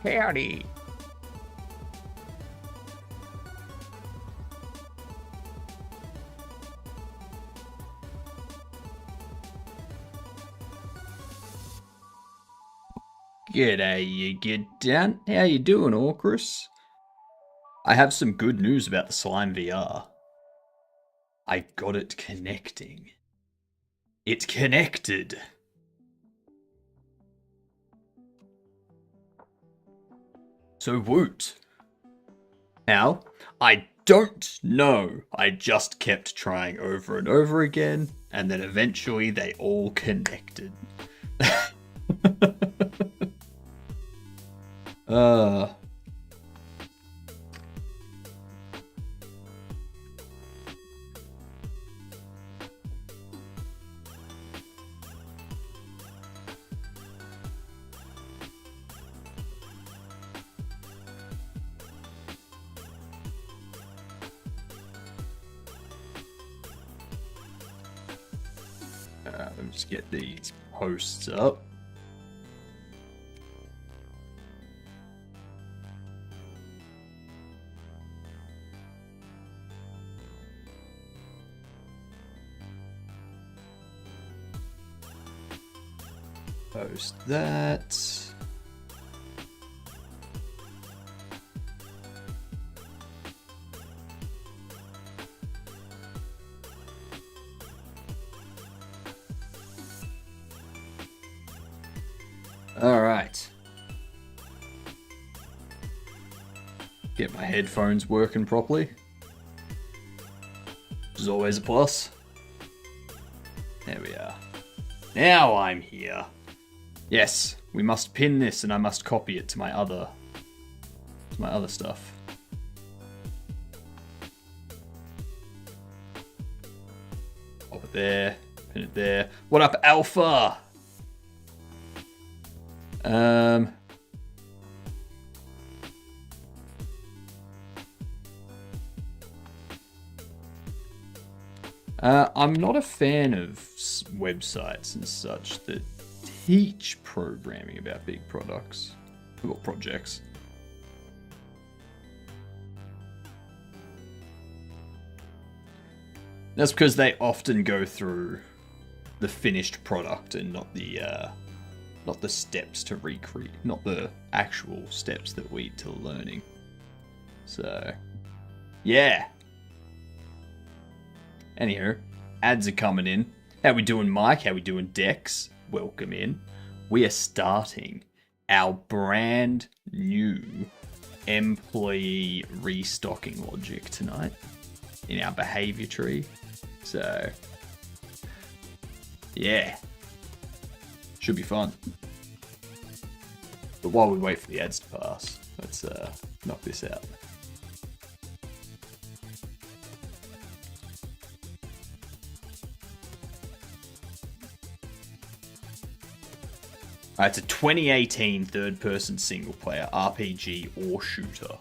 Howdy. G'day, you get down. How you doing, Orcris? I have some good news about the Slime VR. I got it connecting. It connected. So woot. How? I don't know. I just kept trying over and over again, and then eventually they all connected. uh let me just get these posts up. Post that. All right. Get my headphones working properly, which is always a plus. There we are. Now I'm here. Yes, we must pin this, and I must copy it to my other stuff. Pop it there, pin it there. What up, Alpha? I'm not a fan of websites and such that teach programming about big products or projects. That's because they often go through the finished product and not the steps to recreate, not the actual steps that lead to learning. So, yeah. Anywho, ads are coming in. How we doing, Mike? How we doing, Dex? Welcome in. We are starting our brand new employee restocking logic tonight in our behavior tree. So, yeah. Should be fun. But while we wait for the ads to pass, let's knock this out. It's a 2018 third-person single-player RPG or shooter.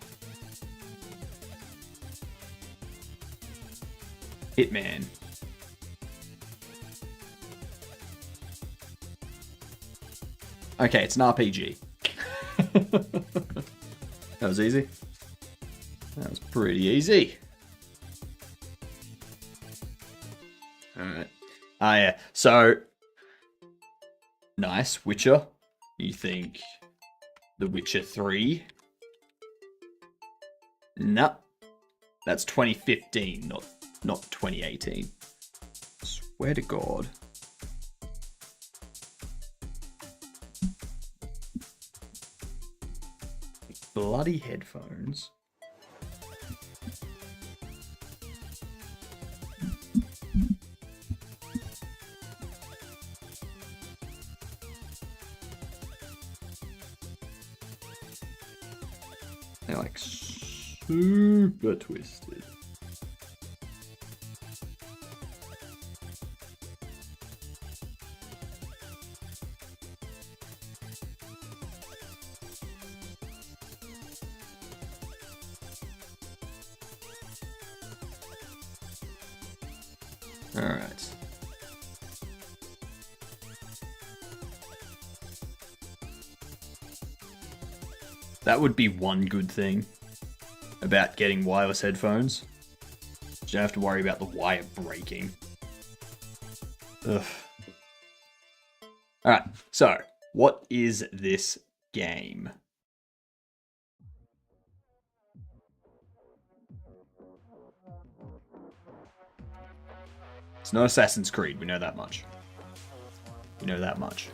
Hitman. Okay, it's an RPG. That was easy. That was pretty easy. Alright. Yeah. So, nice. Witcher. You think The Witcher 3? Nah. That's 2015, not 2018. Swear to God. Bloody headphones. They're like super twisted. All right. That would be one good thing about getting wireless headphones. You don't have to worry about the wire breaking. Ugh. Alright, so, what is this game? It's not Assassin's Creed, we know that much. We know that much.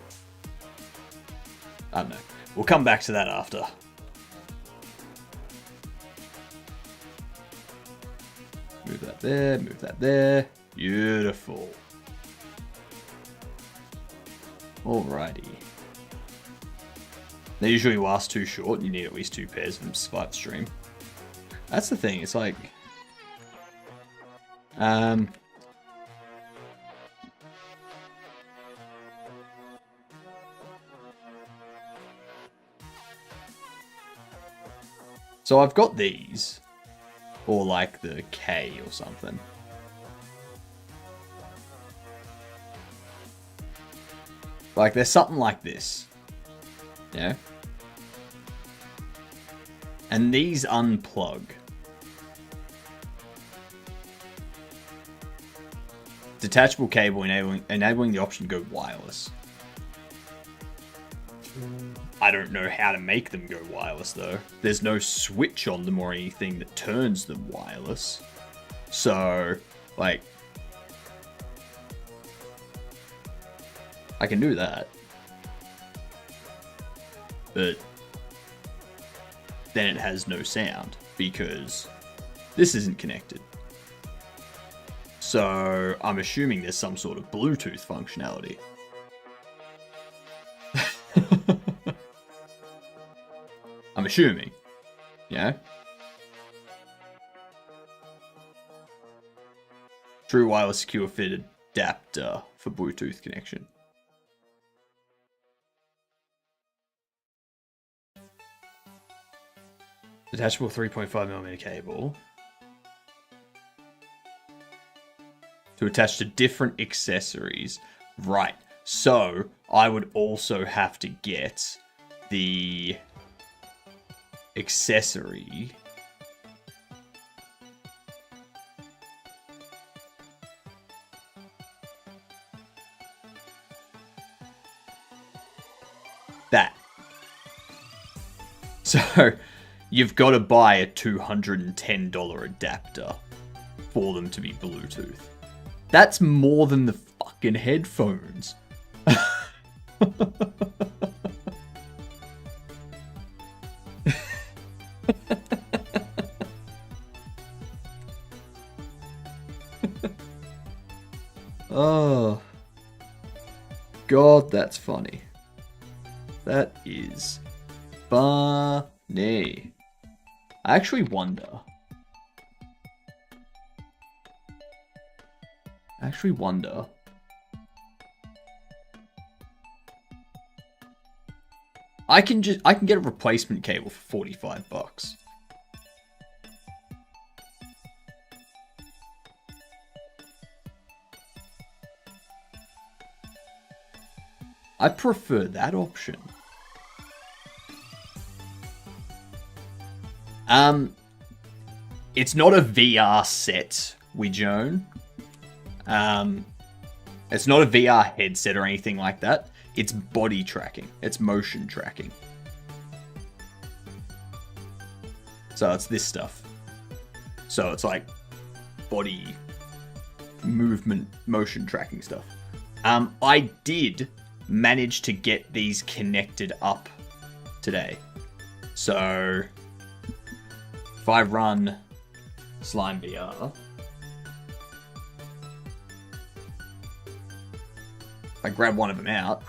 I don't know. We'll come back to that after. Move that there, move that there. Beautiful. Alrighty. They usually last too short, you need at least 2 pairs of them to survive the stream. That's the thing, it's like... So I've got these. Or like the K or something. Like there's something like this. Yeah. And these unplug. Detachable cable enabling the option to go wireless. I don't know how to make them go wireless though. There's no switch on them or anything that turns them wireless. So, like... I can do that. But... then it has no sound, because this isn't connected. So, I'm assuming there's some sort of Bluetooth functionality. I'm assuming. Yeah? True wireless secure fit adapter for Bluetooth connection. Detachable 3.5mm cable. To attach to different accessories. Right. So, I would also have to get the accessory. That. So, you've got to buy a $210 adapter for them to be Bluetooth. That's more than the fucking headphones. Oh. God, that's funny. That is funny. I actually wonder. I can get a replacement cable for $45. I prefer that option. It's not a VR set, Joan. It's not a VR headset or anything like that. It's body tracking. It's motion tracking. So it's this stuff. So it's like body movement, motion tracking stuff. I did manage to get these connected up today. So if I run Slime VR, I grab one of them out.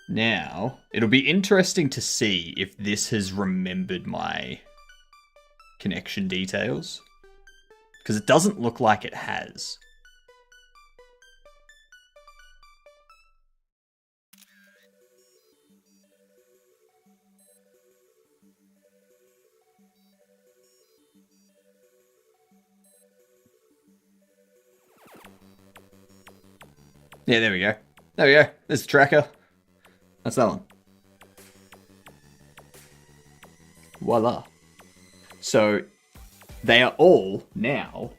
Now, it'll be interesting to see if this has remembered my connection details. Because it doesn't look like it has. Yeah, there we go. There we go. There's the tracker. That's that one. Voila. So they are all now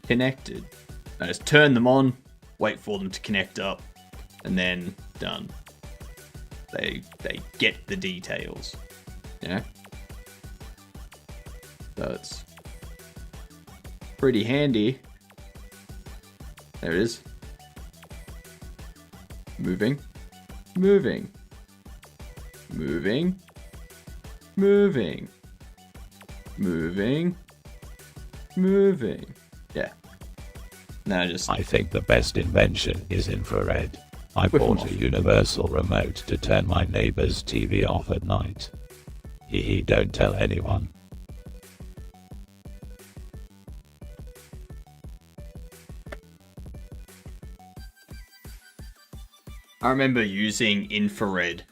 connected. I just turn them on, wait for them to connect up, and then done. They get the details. Yeah. So it's pretty handy. There it is. Moving. Moving. Moving. Moving. Moving. Moving. Yeah. Now I think the best invention is infrared. I bought a universal remote to turn my neighbor's TV off at night. Hee, don't tell anyone. I remember using infrared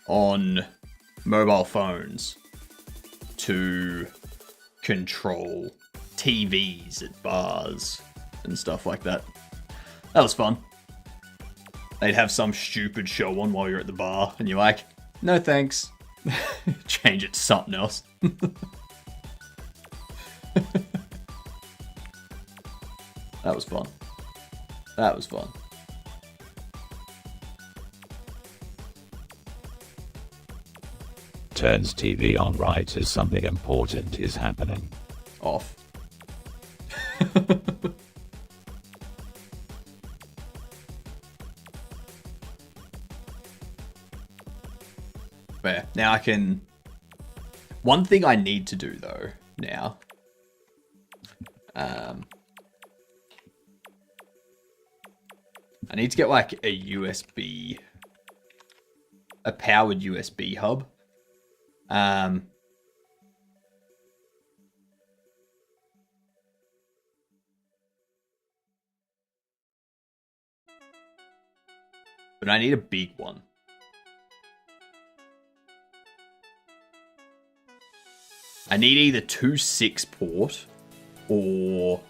on mobile phones to control TVs at bars and stuff like that. That was fun. They'd have some stupid show on while you're at the bar, and you're like, no thanks. Change it to something else. That was fun. That was fun. Turns TV on right as something important is happening. Off. But now I can... One thing I need to do though, now... I need to get like a USB... A powered USB hub. But I need a big one. I need either 2 6-port or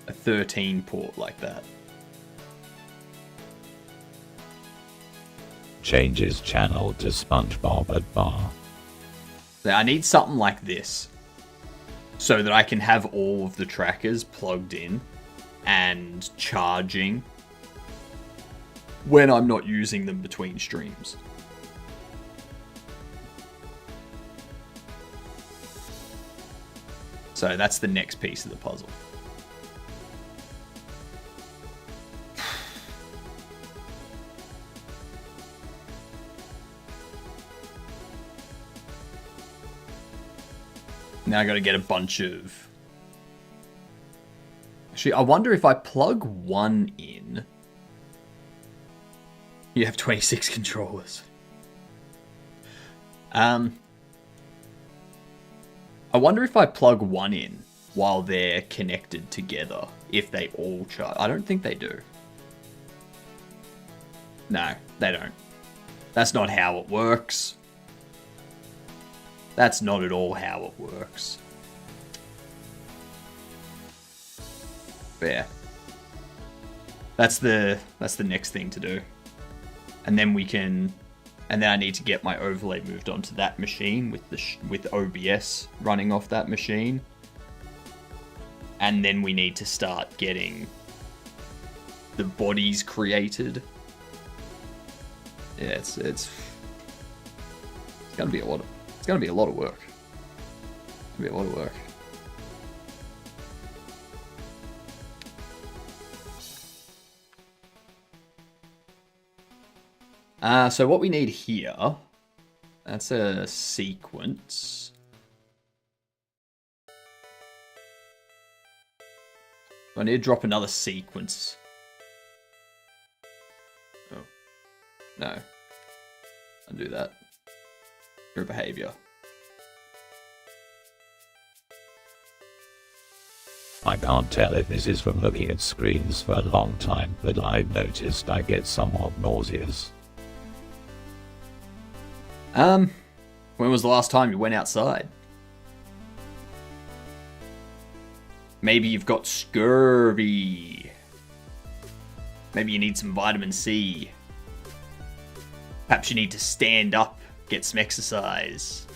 a 13-port like that. Changes channel to SpongeBob at bar. So I need something like this so that I can have all of the trackers plugged in and charging when I'm not using them between streams. So that's the next piece of the puzzle. Now I gotta get a bunch of... Actually, I wonder if I plug one in... You have 26 controllers. I wonder if I plug one in while they're connected together, if they all charge. I don't think they do. No, they don't. That's not how it works. That's not at all how it works. But yeah. That's the next thing to do. And then we can... And then I need to get my overlay moved onto that machine with OBS running off that machine. And then we need to start getting the bodies created. Yeah, it's gonna be a lot of work. It's gonna be a lot of work. So what we need here, that's a sequence. I need to drop another sequence. Oh, no. Undo that. Your behavior. I can't tell if this is from looking at screens for a long time, but I've noticed I get somewhat nauseous. When was the last time you went outside? Maybe you've got scurvy. Maybe you need some vitamin C. Perhaps you need to stand up, get some exercise.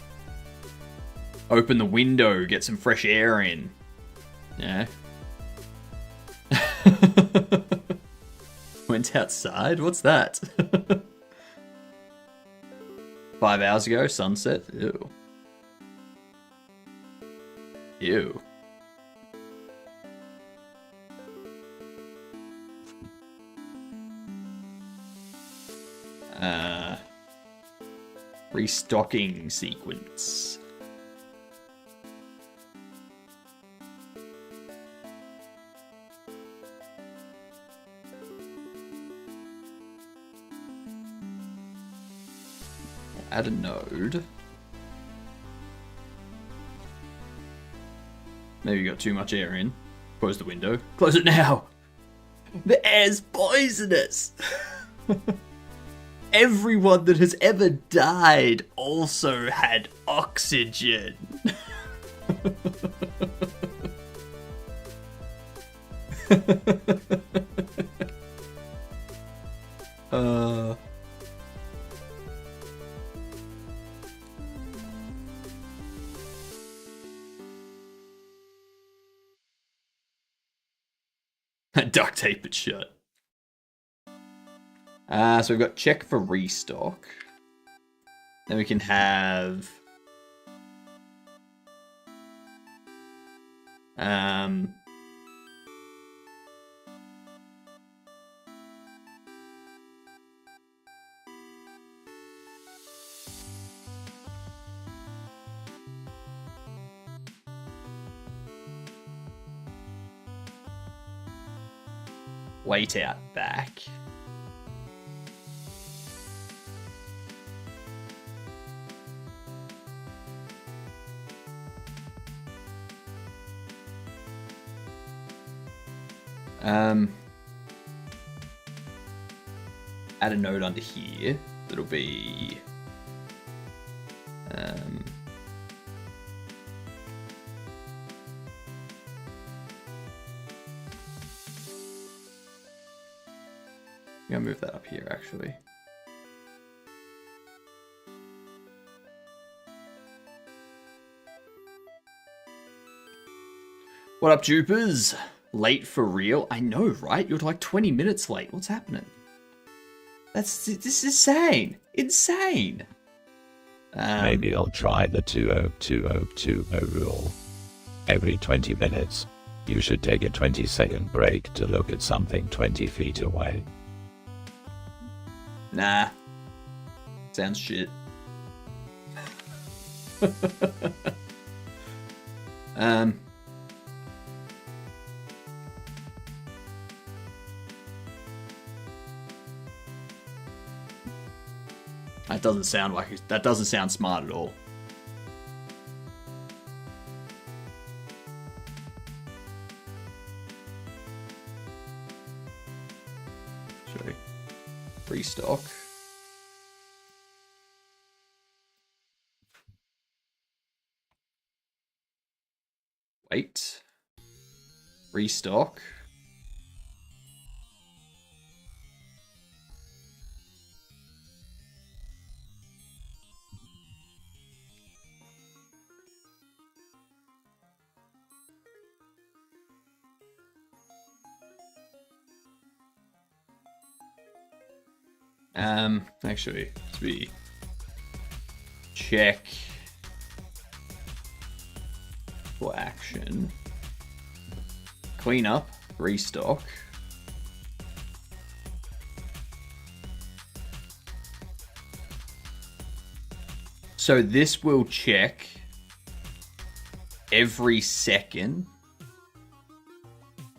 Open the window, get some fresh air in. Yeah. Went outside? What's that? 5 hours ago, sunset? Ew. Ew. Restocking sequence. Add a node. Maybe you got too much air in. Close the window. Close it now! The air's poisonous! Everyone that has ever died also had oxygen. Duct tape it shut. So we've got check for restock. Then we can have wait out back. Add a node under here. That'll be I'm gonna move that up here actually. What up, Jupers? Late for real? I know, right? You're like 20 minutes late. What's happening? This is insane. Insane. Maybe I'll try the 20-20-20 rule. Every 20 minutes, you should take a 20-second break to look at something 20 feet away. Nah. Sounds shit. That doesn't sound smart at all. Sorry. Restock. Wait. Restock. Actually, let's be check for action. Clean up, restock. So this will check every second.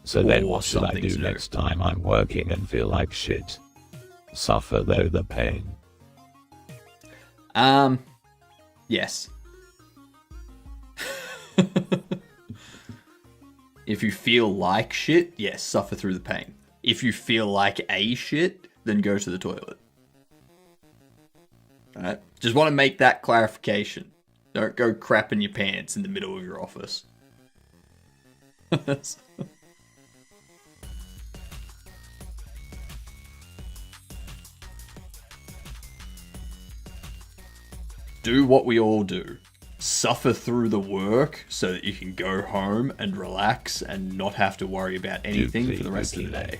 So then what should I do next time I'm working and feel like shit? Suffer though the pain. Yes. If you feel like shit, yes, suffer through the pain. If you feel like a shit, then go to the toilet. Alright? Just want to make that clarification. Don't go crapping your pants in the middle of your office. Do what we all do. Suffer through the work so that you can go home and relax and not have to worry about anything for the rest of the day.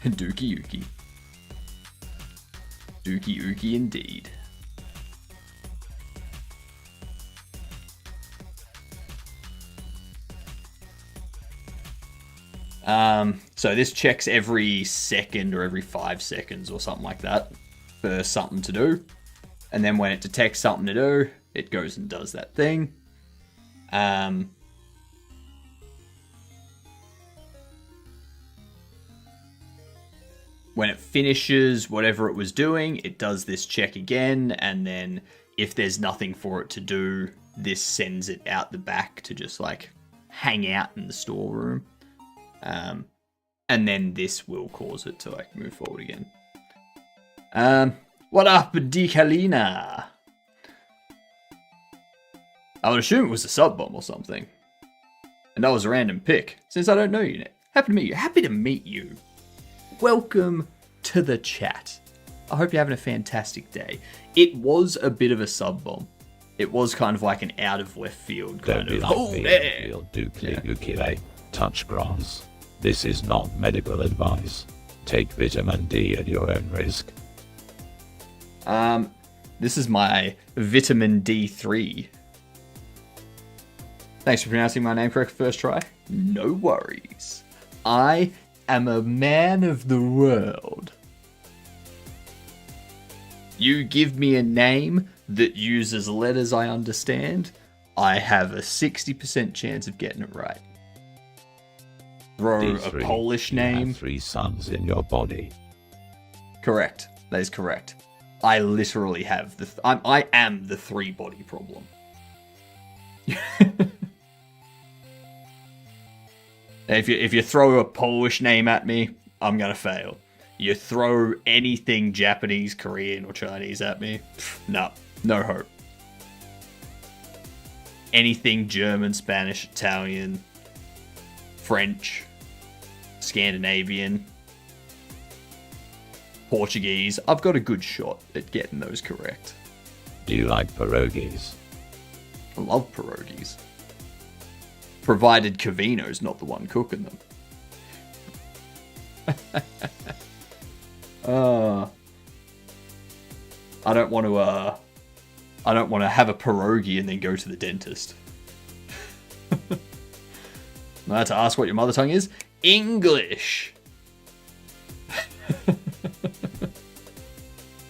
Dookie Ookie. Dookie Ookie indeed. So this checks every second or every 5 seconds or something like that for something to do. And then when it detects something to do, it goes and does that thing. When it finishes whatever it was doing, it does this check again, and then if there's nothing for it to do, this sends it out the back to just like hang out in the storeroom. And then this will cause it to like move forward again. What up, Decalina? I would assume it was a sub bomb or something. And that was a random pick, since I don't know you. Happy to meet you. Happy to meet you. Welcome to the chat. I hope you're having a fantastic day. It was a bit of a sub bomb. It was kind of like an out of left field kind of. Oh, yeah. Touch grass. This is not medical advice. Take vitamin D at your own risk. This is my vitamin D3. Thanks for pronouncing my name correct first try. No worries. I am a man of the world. You give me a name that uses letters I understand, I have a 60% chance of getting it right. Throw D3, a Polish name. You have 3 suns in your body. Correct. That is correct. I literally have the. I am the 3-body problem. If you throw a Polish name at me, I'm gonna fail. You throw anything Japanese, Korean, or Chinese at me, no hope. Anything German, Spanish, Italian, French, Scandinavian, Portuguese, I've got a good shot at getting those correct. Do you like pierogies? I love pierogies. Provided Cavino's not the one cooking them. I don't want to have a pierogi and then go to the dentist. I had to ask what your mother tongue is. English.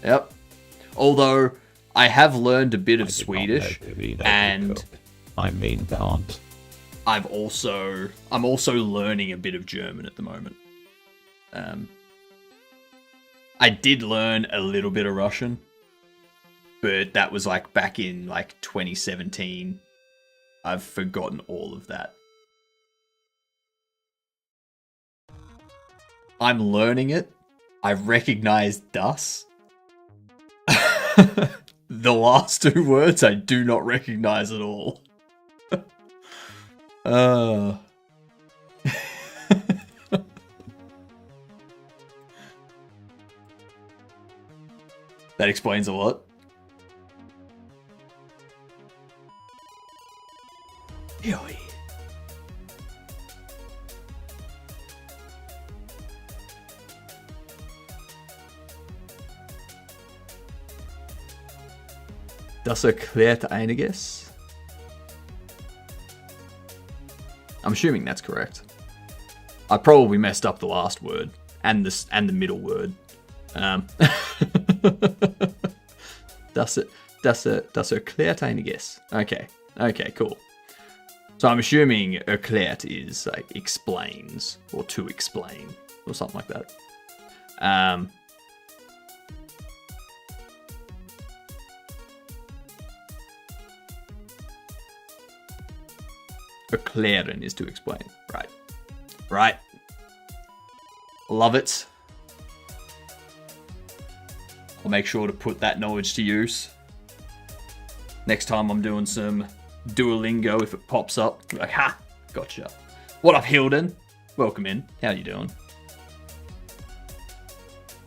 Yep. Although I have learned a bit of Swedish, and I mean can't. I'm also learning a bit of German at the moment. I did learn a little bit of Russian, but that was like back in like 2017. I've forgotten all of that. I'm learning it. I recognize das. The last 2 words I do not recognize at all. That explains a lot. Yoey. Das erklärt einiges. I'm assuming that's correct. I probably messed up the last word and the middle word. Das erklärt einiges. Okay, cool. So I'm assuming erklärt is like explains or to explain or something like that. Erklären is to explain. Right. Love it. I'll make sure to put that knowledge to use. Next time I'm doing some Duolingo, if it pops up, like, ha, gotcha. What up, Hilden? Welcome in. How you doing?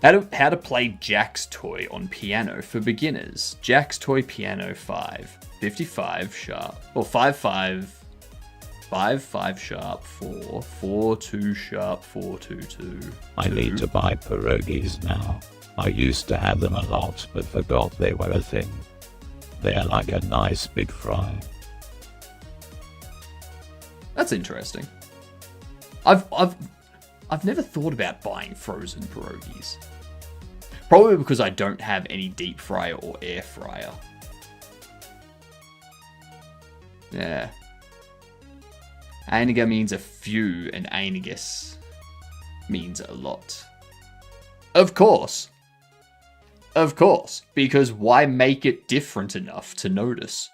How to play Jack's Toy on piano for beginners. Jack's Toy Piano 5. 55 sharp. Or 5-5. 5-5 sharp 4. 4-2 sharp 4-2-2. I need to buy pierogies now. I used to have them a lot, but forgot they were a thing. They're like a nice big fry. That's interesting. I've never thought about buying frozen pierogies. Probably because I don't have any deep fryer or air fryer. Yeah. Einiger means a few, and einiges means a lot. Of course. Of course. Because why make it different enough to notice?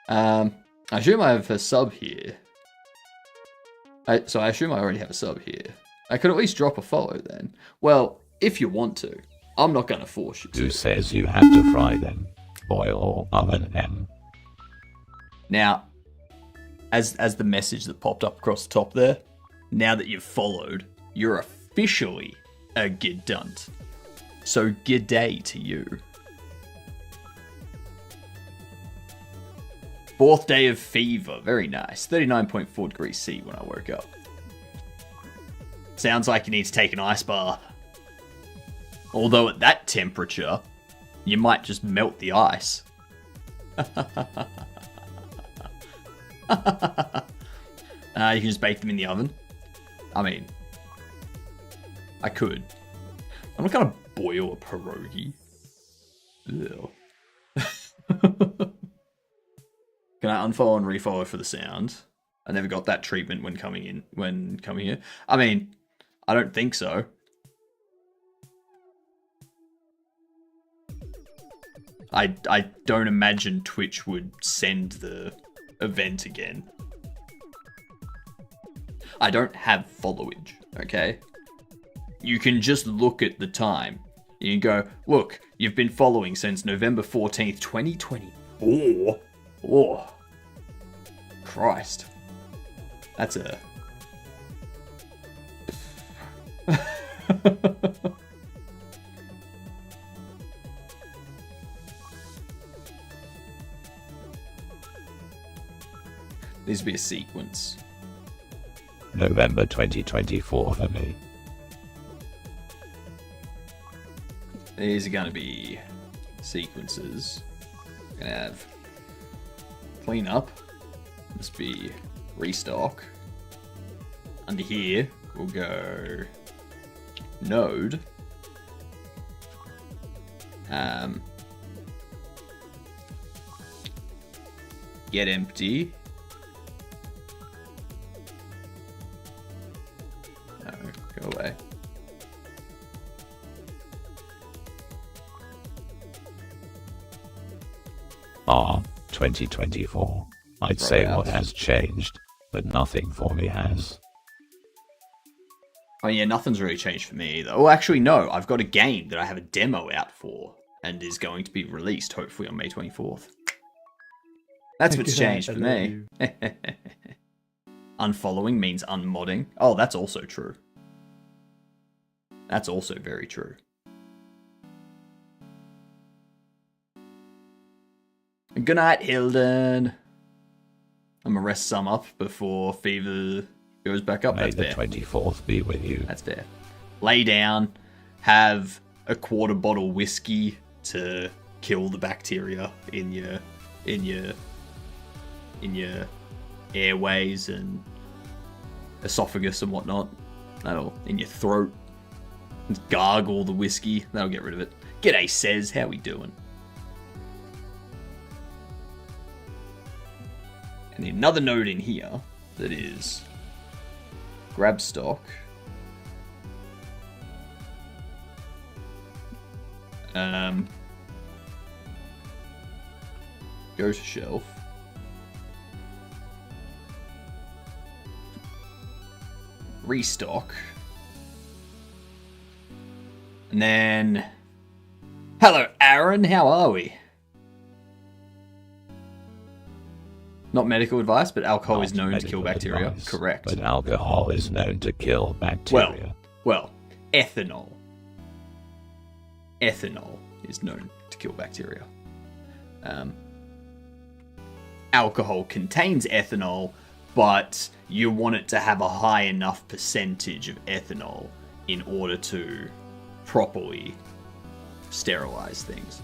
I assume I have a sub here. So I assume I already have a sub here. I could at least drop a follow then. Well, if you want to. I'm not going to force you to. Who says you have to fry them? Boil or oven them? Now, as the message that popped up across the top there, now that you've followed, you're officially a gidunt. So g'day to you. 4th day of fever. Very nice. 39.4 degrees C when I woke up. Sounds like you need to take an ice bath. Although at that temperature, you might just melt the ice. You can just bake them in the oven. I mean, I could. I'm not going to boil a pierogi. Ew. Can I unfollow and refollow for the sound? I never got that treatment when coming here. I mean, I don't think so. I don't imagine Twitch would send the event again. I don't have followage, okay? You can just look at the time. You can go, look, you've been following since November 14th, 2024. Oh, Christ. That's a... Needs to be a sequence. November 2024 for me. These are going to be sequences. We're going to have clean up. Must be restock. Under here, we'll go node. Get empty. No, go away. Ah, 2024. I'd say what has changed, but nothing for me has. Oh yeah, nothing's really changed for me either. Oh, actually, no. I've got a game that I have a demo out for and is going to be released, hopefully, on May 24th. That's what's changed for me. Unfollowing means unmodding. Oh, that's also true. That's also very true. Good night, Hilden. I'm gonna rest some up before fever goes back up. May That's the fair. 24th be with you. That's fair. Lay down, have a quarter bottle whiskey to kill the bacteria in your airways and esophagus and whatnot. That'll in your throat. Gargle the whiskey. That'll get rid of it. G'day, says. How we doing? And another node in here that is grab stock. Go to shelf. Restock. And then, hello, Aaron. How are we? Not medical advice, but alcohol is known to kill bacteria. Advice, Correct. But alcohol is known to kill bacteria. Well, ethanol. Ethanol is known to kill bacteria. Alcohol contains ethanol, but you want it to have a high enough percentage of ethanol in order to properly sterilize things.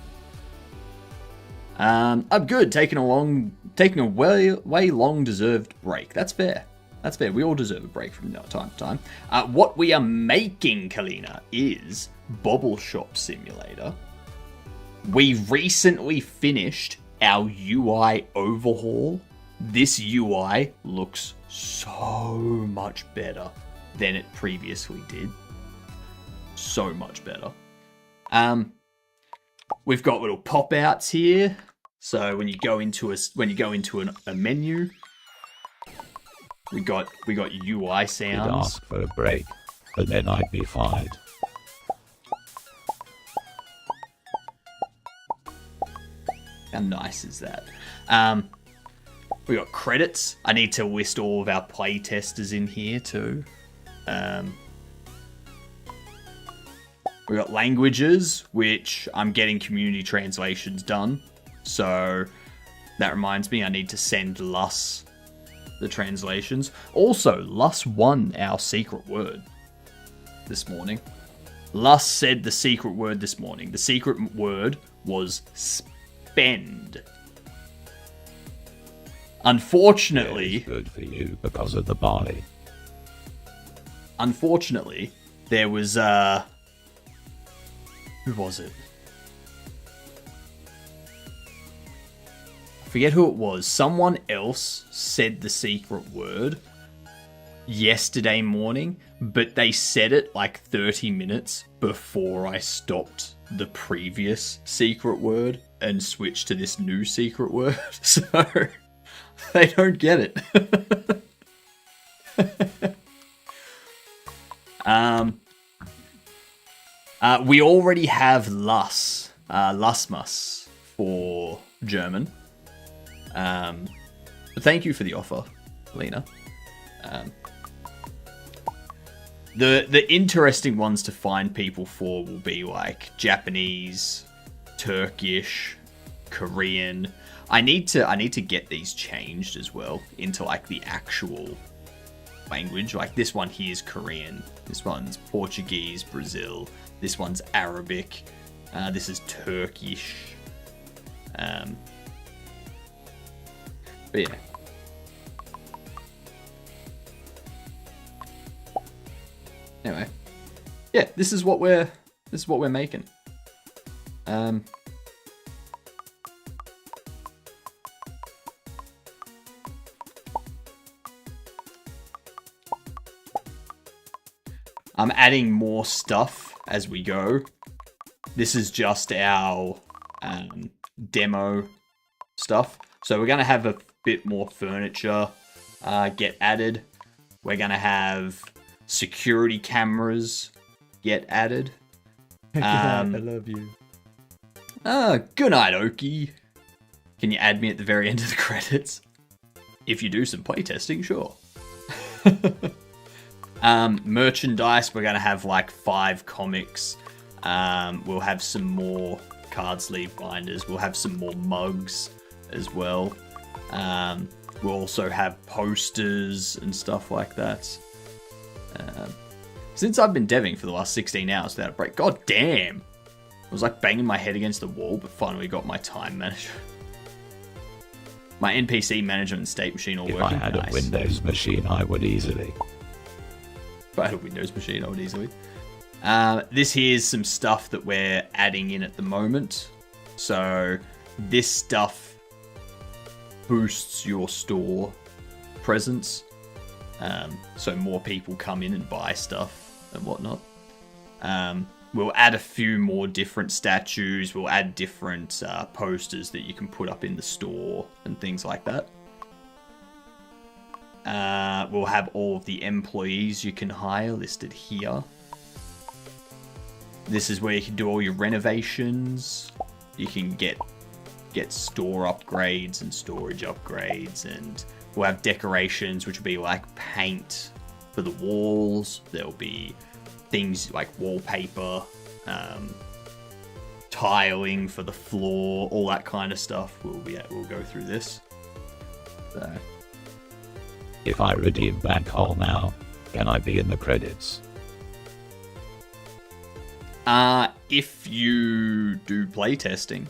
I'm good. Taking a way long deserved break. That's fair. That's fair. We all deserve a break from time to time. What we are making, Kalina, is Bobble Shop Simulator. We recently finished our UI overhaul. This UI looks so much better than it previously did. So much better. We've got little pop-outs here. So when you go into a menu, we got UI sounds. You'd ask for a break, but then I'd be fired. How nice is that? We got credits. I need to list all of our play testers in here too. We got languages, which I'm getting community translations done. So that reminds me, I need to send Lus the translations. Also, Lus won our secret word this morning. Lus said the secret word this morning. The secret word was spend. Unfortunately, it's good for you because of the barley. Unfortunately, there was who was it? I forget who it was. Someone else said the secret word yesterday morning, but they said it like 30 minutes before I stopped the previous secret word and switched to this new secret word. So they don't get it. We already have Lasmus for German. But thank you for the offer, Lena. The interesting ones to find people for will be like Japanese, Turkish, Korean. I need to get these changed as well into like the actual language. Like this one here is Korean. This one's Portuguese, Brazil. This one's Arabic. This is Turkish. But yeah. Anyway, yeah, this is what we're making. I'm adding more stuff as we go. This is just our demo stuff. So we're going to have a bit more furniture get added. We're going to have security cameras get added. I love you. Good night, Oki. Can you add me at the very end of the credits? If you do some playtesting, sure. Merchandise, we're going to have like 5 comics. We'll have some more card sleeve binders. We'll have some more mugs as well. We'll also have posters and stuff like that. Since I've been deving for the last 16 hours without a break, god damn! I was like banging my head against the wall, but finally got my time manager. My NPC management and state machine all working. If I had a Windows machine, I would easily. If I had a Windows machine, I would easily. This here's some stuff that we're adding in at the moment. So this stuff boosts your store presence. So more people come in and buy stuff and whatnot. We'll add a few more different statues. We'll add different posters that you can put up in the store and things like that. We'll have all of the employees you can hire listed here. This is where you can do all your renovations. You can get store upgrades and storage upgrades, and we'll have decorations, which will be like paint for the walls. There'll be things like wallpaper, tiling for the floor, all that kind of stuff. We'll go through this. So. If I redeem Black Hole now, can I be in the credits? If you do playtesting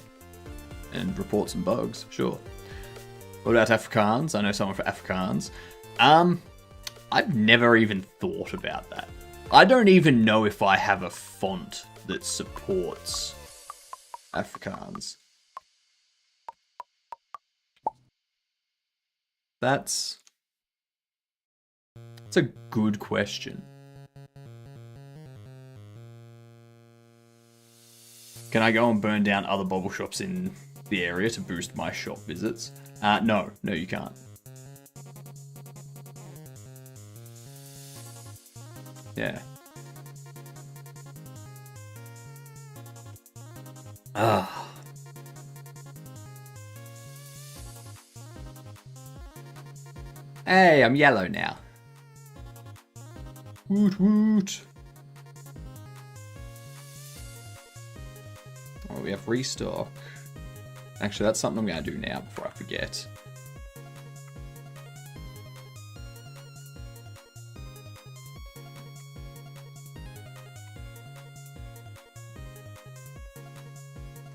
and report some bugs, sure. What about Afrikaans? I know someone for Afrikaans. I've never even thought about that. I don't even know if I have a font that supports Afrikaans. That's a good question. Can I go and burn down other bobble shops in the area to boost my shop visits? No, you can't. Yeah. Hey, I'm yellow now. Woot woot. Oh, we have restock. Actually, that's something I'm going to do now before I forget.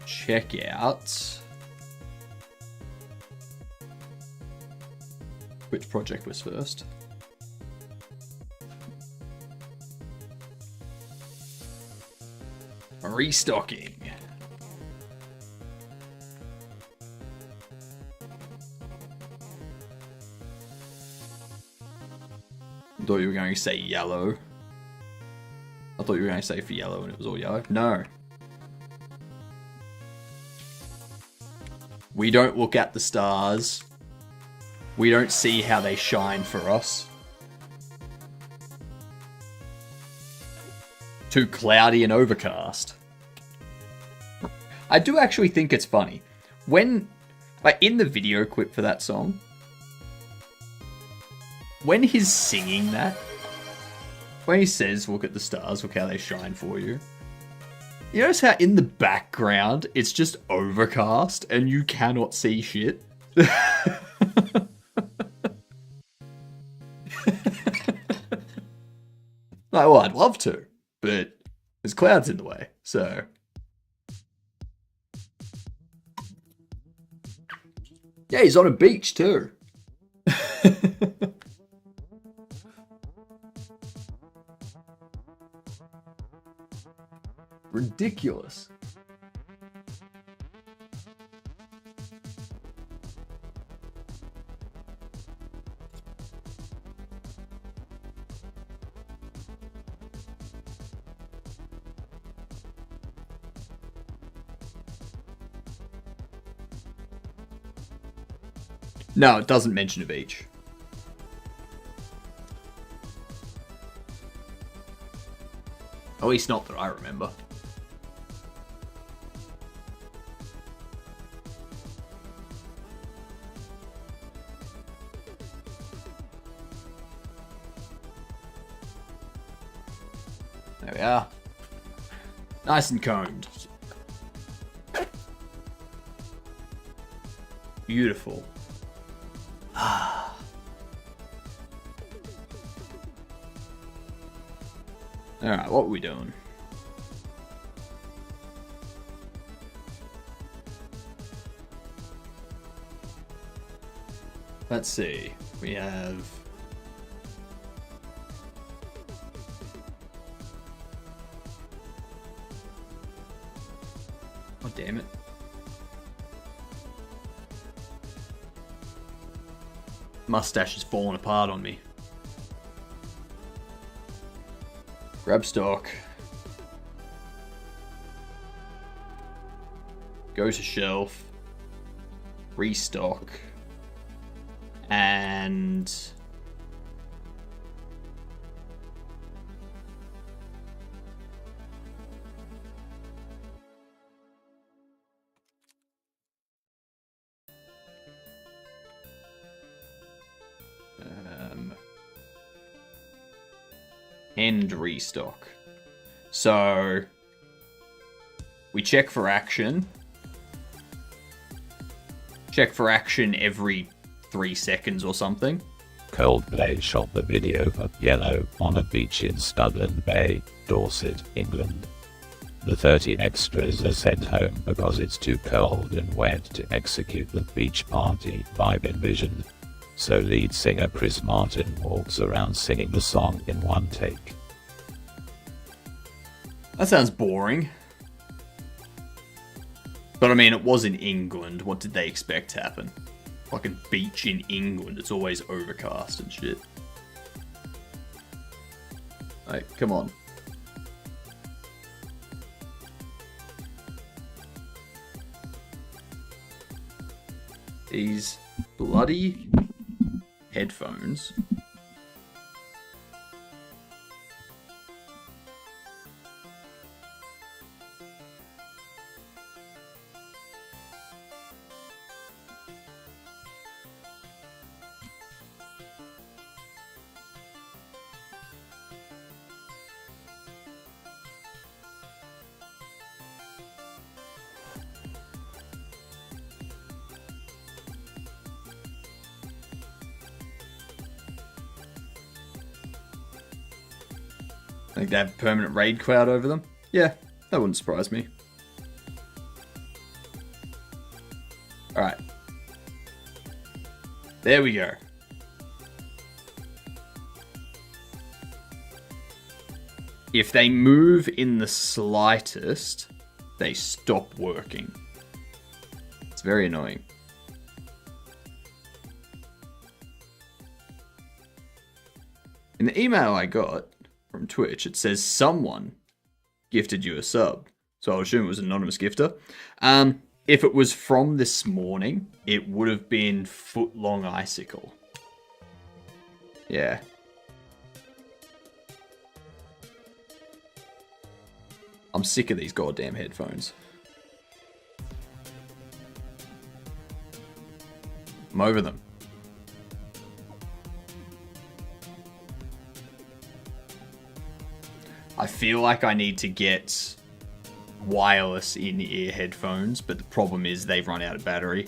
Check out which project was first. Restocking. I thought you were going to say yellow. I thought you were going to say for yellow and it was all yellow. No. We don't look at the stars. We don't see how they shine for us. Too cloudy and overcast. I do actually think it's funny. When, like, in the video clip for that song, when he's singing that, when he says, look at the stars, look how they shine for you. You notice how in the background, it's just overcast and you cannot see shit? Like, well, I'd love to, but there's clouds in the way, so... Yeah, he's on a beach too. Ridiculous. No, it doesn't mention a beach. At least not that I remember. There we are. Nice and combed. Beautiful. Alright, what are we doing? Let's see. We have... Oh, damn it. Mustache is falling apart on me. Grab stock. Go to shelf. Restock. And... End restock. So we check for action. Check for action every 3 seconds or something. Coldplay shot the video of Yellow on a beach in Studland Bay, Dorset, England. The 30 extras are sent home because it's too cold and wet to execute the beach party vibe envisioned. So lead singer Chris Martin walks around singing the song in one take. That sounds boring. But I mean, it was in England. What did they expect to happen? Fucking beach in England. It's always overcast and shit. Like, come on. These bloody headphones. I think they have a permanent raid cloud over them. Yeah, that wouldn't surprise me. Alright. There we go. If they move in the slightest, they stop working. It's very annoying. In the email I got from Twitch, it says someone gifted you a sub. So I'll assume it was an anonymous gifter. If it was from this morning, it would have been Footlong Icicle. Yeah. I'm sick of these goddamn headphones. I'm over them. I feel like I need to get wireless in-ear headphones, but the problem is they've run out of battery.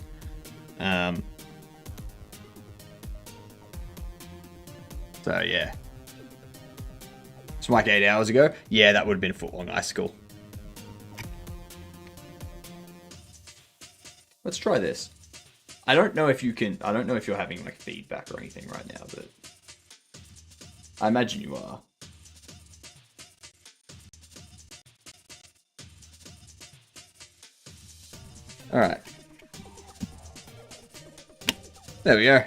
So yeah. It's like 8 hours ago. Yeah, that would have been a Footlong Icicle. Let's try this. I don't know if you can... I don't know if you're having like feedback or anything right now, but I imagine you are. Alright. There we go.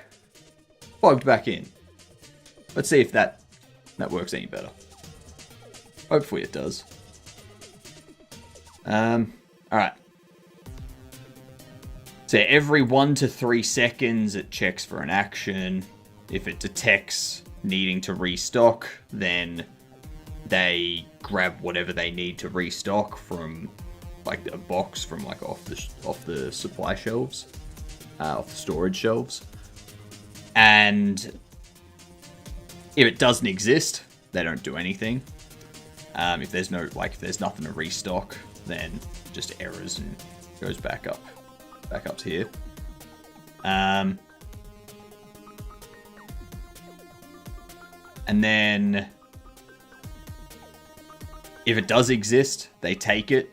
Plugged back in. Let's see if that works any better. Hopefully it does. Alright. So every 1 to 3 seconds it checks for an action. If it detects needing to restock, then they grab whatever they need to restock from like a box from like off the supply shelves, off the storage shelves. And if it doesn't exist, they don't do anything. If there's nothing to restock, then just errors and goes back up to here. And then if it does exist, they take it.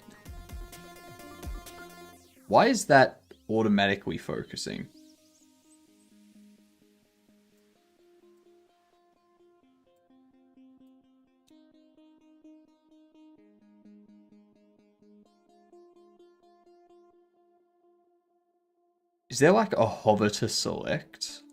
Why is that automatically focusing? Is there like a hover to select?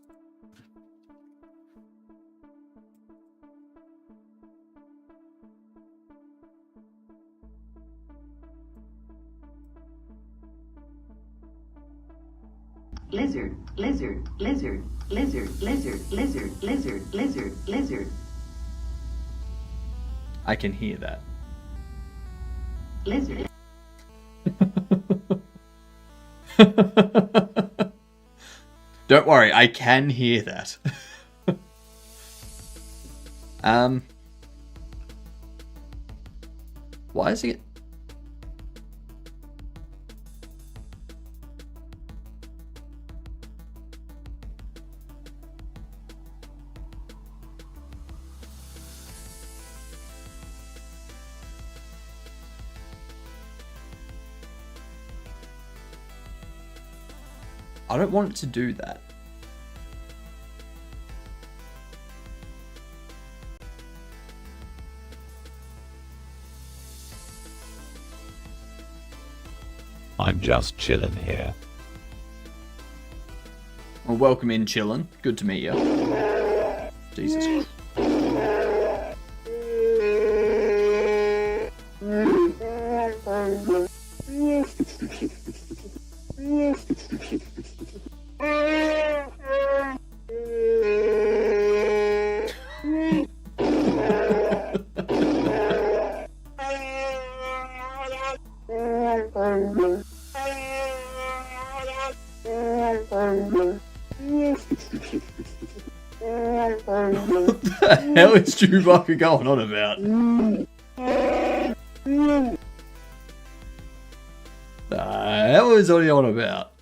Lizard, lizard, lizard, lizard, lizard, lizard, lizard, lizard, lizard. I can hear that. Lizard. Don't worry, I can hear that. Why is it? I don't want it to do that. I'm just chilling here. Well, welcome in, chillin'. Good to meet you. Jesus Christ. What the hell is Chewbacca going on about? The hell is he on about?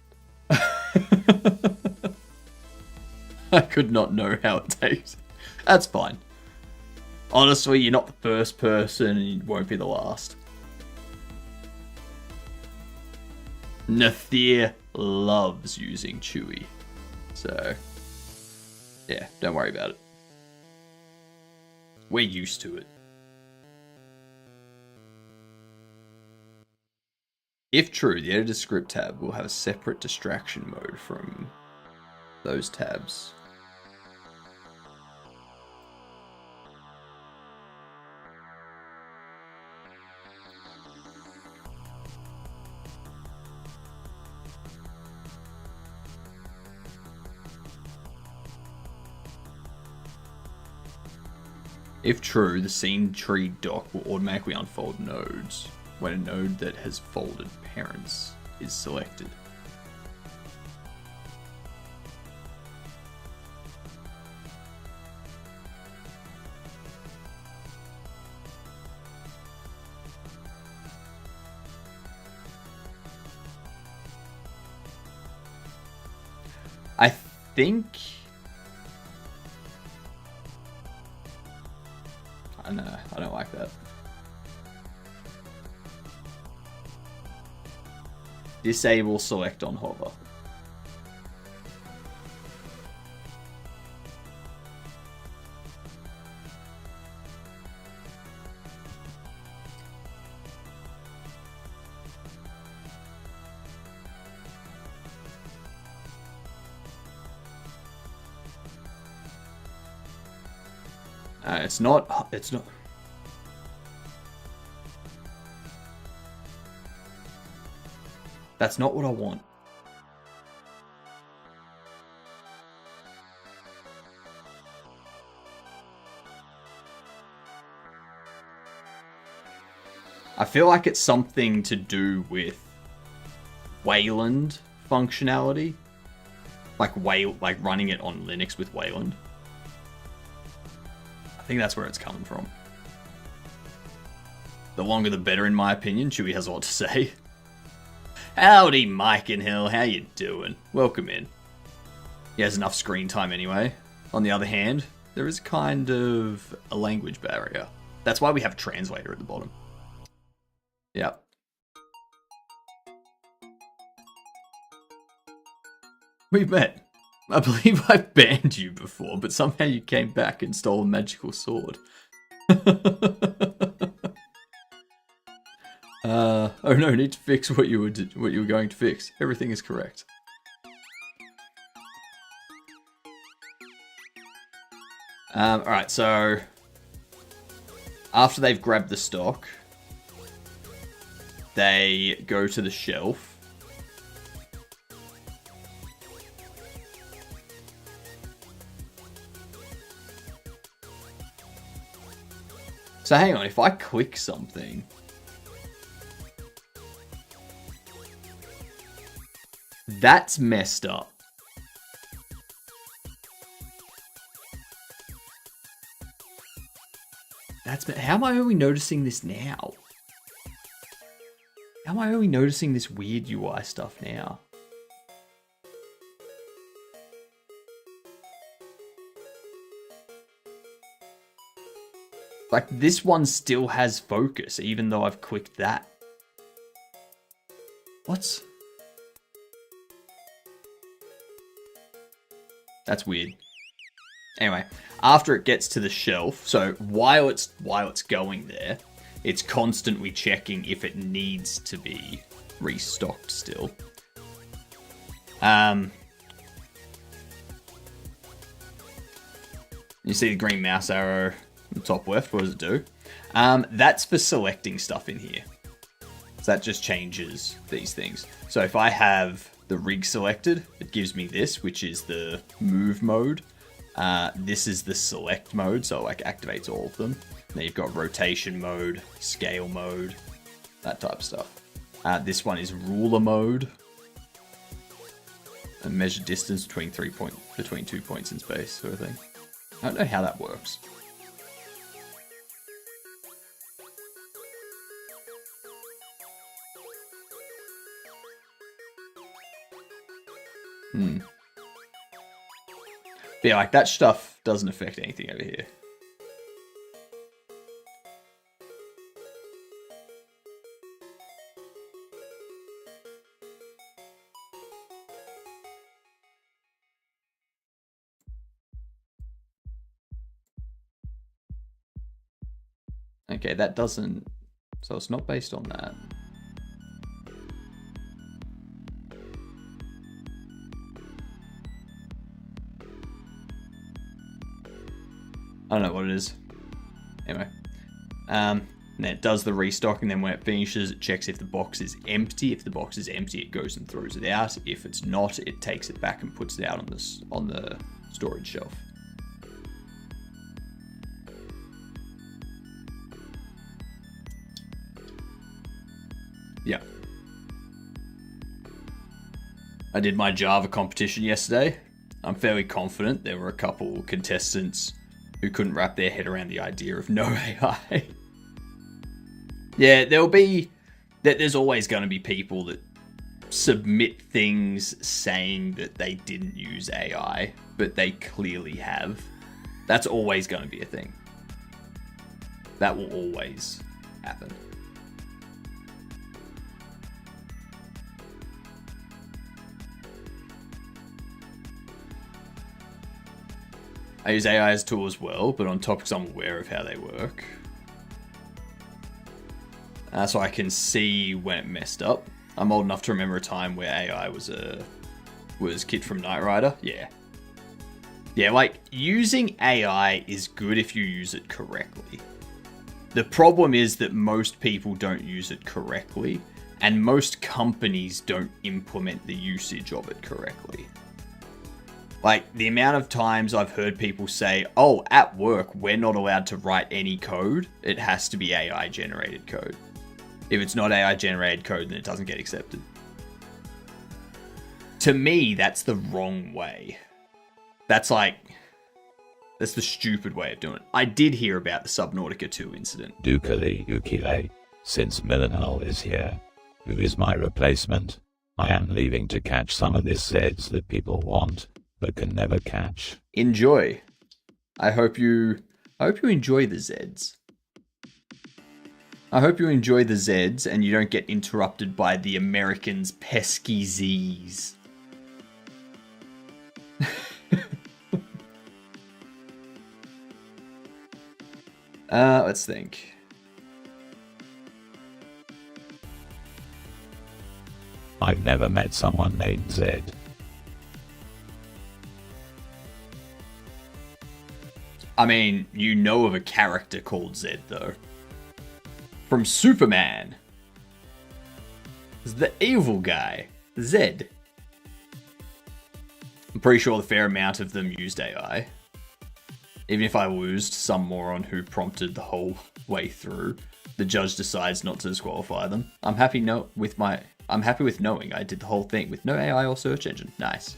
I could not know how it takes. That's fine. Honestly, you're not the first person and you won't be the last. Nathir loves using Chewie. So, yeah, don't worry about it. We're used to it. If true, the editor script tab will have a separate distraction mode from those tabs. If true, the scene tree dock will automatically unfold nodes when a node that has folded parents is selected. I think... I don't like that. Disable select on hover. It's not. That's not what I want. I feel like it's something to do with Wayland functionality. Like running it on Linux with Wayland. I think that's where it's coming from. The longer the better, in my opinion. Chewie has a lot to say. Howdy, Mike and Hill. How you doing? Welcome in. He has enough screen time anyway. On the other hand, there is kind of a language barrier. That's why we have a translator at the bottom. Yep. We've met. I believe I banned you before, but somehow you came back and stole a magical sword. Oh no, need to fix what you were going to fix. Everything is correct. Alright, so after they've grabbed the stock, they go to the shelf. So hang on, if I click something, that's messed up. How am I only noticing this now? am I only noticing this weird UI stuff now? Like, this one still has focus, even though I've clicked that. What? That's weird. Anyway, after it gets to the shelf, so while it's going there, it's constantly checking if it needs to be restocked still. You see the green mouse arrow on the top left, what does it do? That's for selecting stuff in here. So that just changes these things. So if I have the rig selected, it gives me this, which is the move mode. This is the select mode, so it like activates all of them. Then you've got rotation mode, scale mode, that type of stuff. This one is ruler mode. And measure distance between 2 points in space, sort of thing. I don't know how that works. But yeah, like that stuff doesn't affect anything over here. Okay, that doesn't... So it's not based on that. I don't know what it is. Anyway. And then it does the restock, and then when it finishes, it checks if the box is empty. If the box is empty, it goes and throws it out. If it's not, it takes it back and puts it out on the storage shelf. Yeah. I did my Java competition yesterday. I'm fairly confident there were a couple contestants who couldn't wrap their head around the idea of no AI. Yeah, there's always going to be people that submit things saying that they didn't use AI, but they clearly have. That's always going to be a thing. That will always happen. I use AI as a tool as well, but on topics I'm aware of how they work. So I can see when it messed up. I'm old enough to remember a time where AI was Kid from Knight Rider. Yeah. Yeah, like, using AI is good if you use it correctly. The problem is that most people don't use it correctly, and most companies don't implement the usage of it correctly. Like, the amount of times I've heard people say, oh, at work, we're not allowed to write any code. It has to be AI-generated code. If it's not AI-generated code, then it doesn't get accepted. To me, that's the wrong way. That's the stupid way of doing it. I did hear about the Subnautica 2 incident. Dukali Ukile, since Millennial is here, who is my replacement, I am leaving to catch some of this Zeds that people want, but can never catch. Enjoy. I hope you enjoy the Zeds. I hope you enjoy the Zeds and you don't get interrupted by the Americans' pesky Zs. Let's think. I've never met someone named Zed. I mean, you know of a character called Zed, though. From Superman. It's the evil guy, Zed. I'm pretty sure a fair amount of them used AI. Even if I losed some moron who prompted the whole way through, the judge decides not to disqualify them. I'm happy with knowing I did the whole thing with no AI or search engine. Nice.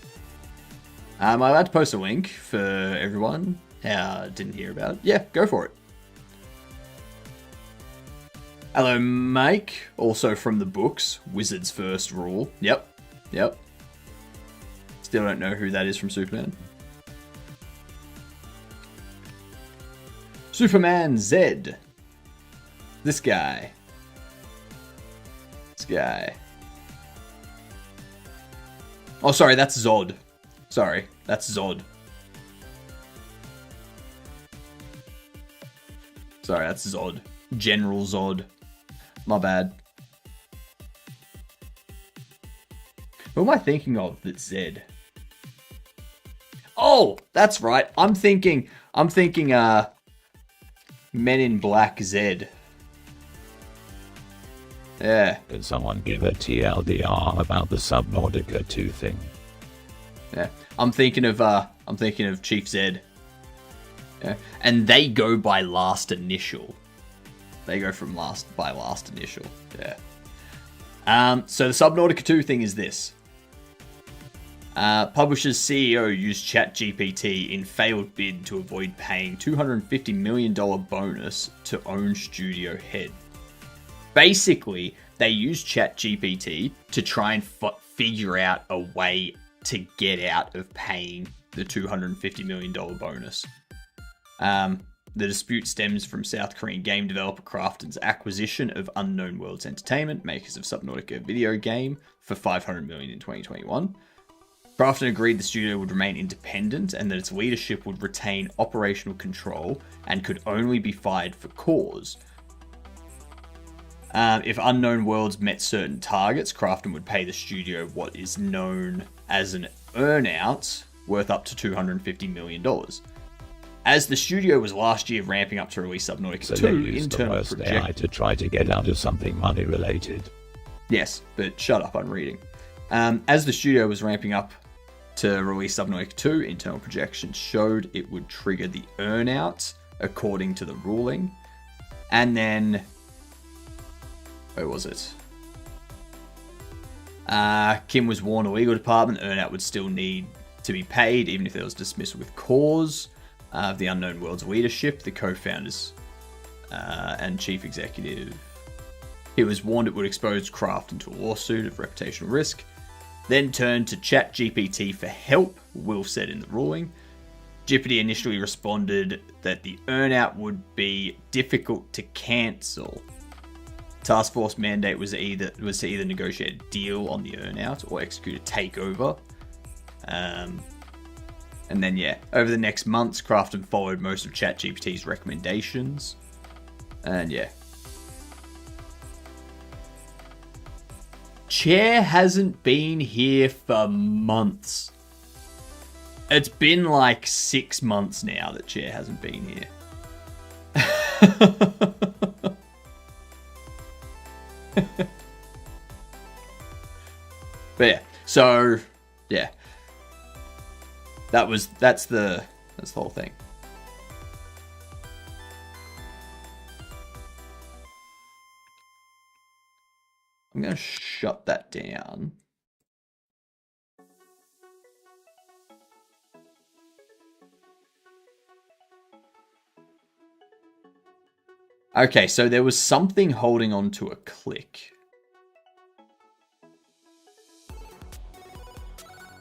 Am I allowed to post a link for everyone? Didn't hear about it. Yeah, go for it. Hello, Mike. Also from the books, Wizard's First Rule. Yep. Still don't know who that is from Superman. Superman Z. This guy. Oh, sorry, that's Zod. Sorry, that's Zod. Sorry, that's Zod. General Zod. My bad. Who am I thinking of that's Zed? Oh, that's right. I'm thinking Men in Black Zed. Yeah. Did someone give a TLDR about the Subnautica 2 thing? Yeah. I'm thinking of Chief Zed. Yeah. And they go by last initial. They go from last initial. Yeah. So the Subnautica 2 thing is this. Publisher's CEO used ChatGPT in failed bid to avoid paying $250 million bonus to own studio head. Basically, they used ChatGPT to try and figure out a way to get out of paying the $250 million bonus. The dispute stems from South Korean game developer Krafton's acquisition of Unknown Worlds Entertainment, makers of Subnautica video game, for $500 million in 2021. Krafton agreed the studio would remain independent and that its leadership would retain operational control and could only be fired for cause. If Unknown Worlds met certain targets, Krafton would pay the studio what is known as an earnout worth up to $250 million. As the studio was last year ramping up to release Subnautica 2, internal AI to try to get out of something money related. Yes, but shut up, I'm reading. As the studio was ramping up to release Subnautica 2, internal projections showed it would trigger the earnout according to the ruling. And then, where was it? Kim was warned the legal department earnout would still need to be paid even if there was dismissal with cause. Of the Unknown Worlds leadership, the co-founders and chief executive. He was warned it would expose Krafton to a lawsuit of reputational risk. Then turned to ChatGPT for help, Wilf said in the ruling. Jeopardy initially responded that the earnout would be difficult to cancel. Task Force mandate was to either negotiate a deal on the earnout or execute a takeover. And then, over the next months, Krafton followed most of ChatGPT's recommendations. And Chair hasn't been here for months. It's been like 6 months now that Chair hasn't been here. But that's the whole thing. I'm gonna shut that down. Okay, so there was something holding on to a click.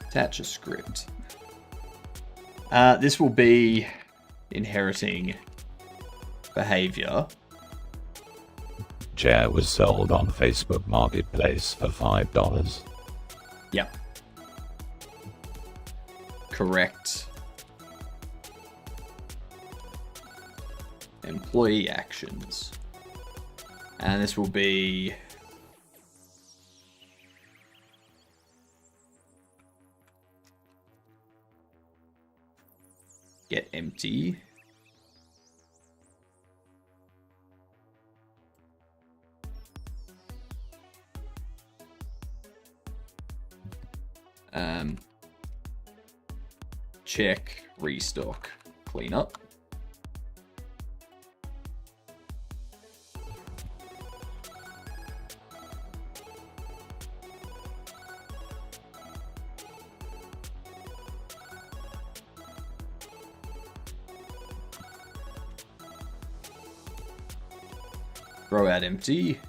Attach a script. This will be inheriting behavior. Chair was sold on Facebook Marketplace for $5. Yep. Correct. Employee actions. And this will be... get empty. Check, restock, clean up. Throw out empty.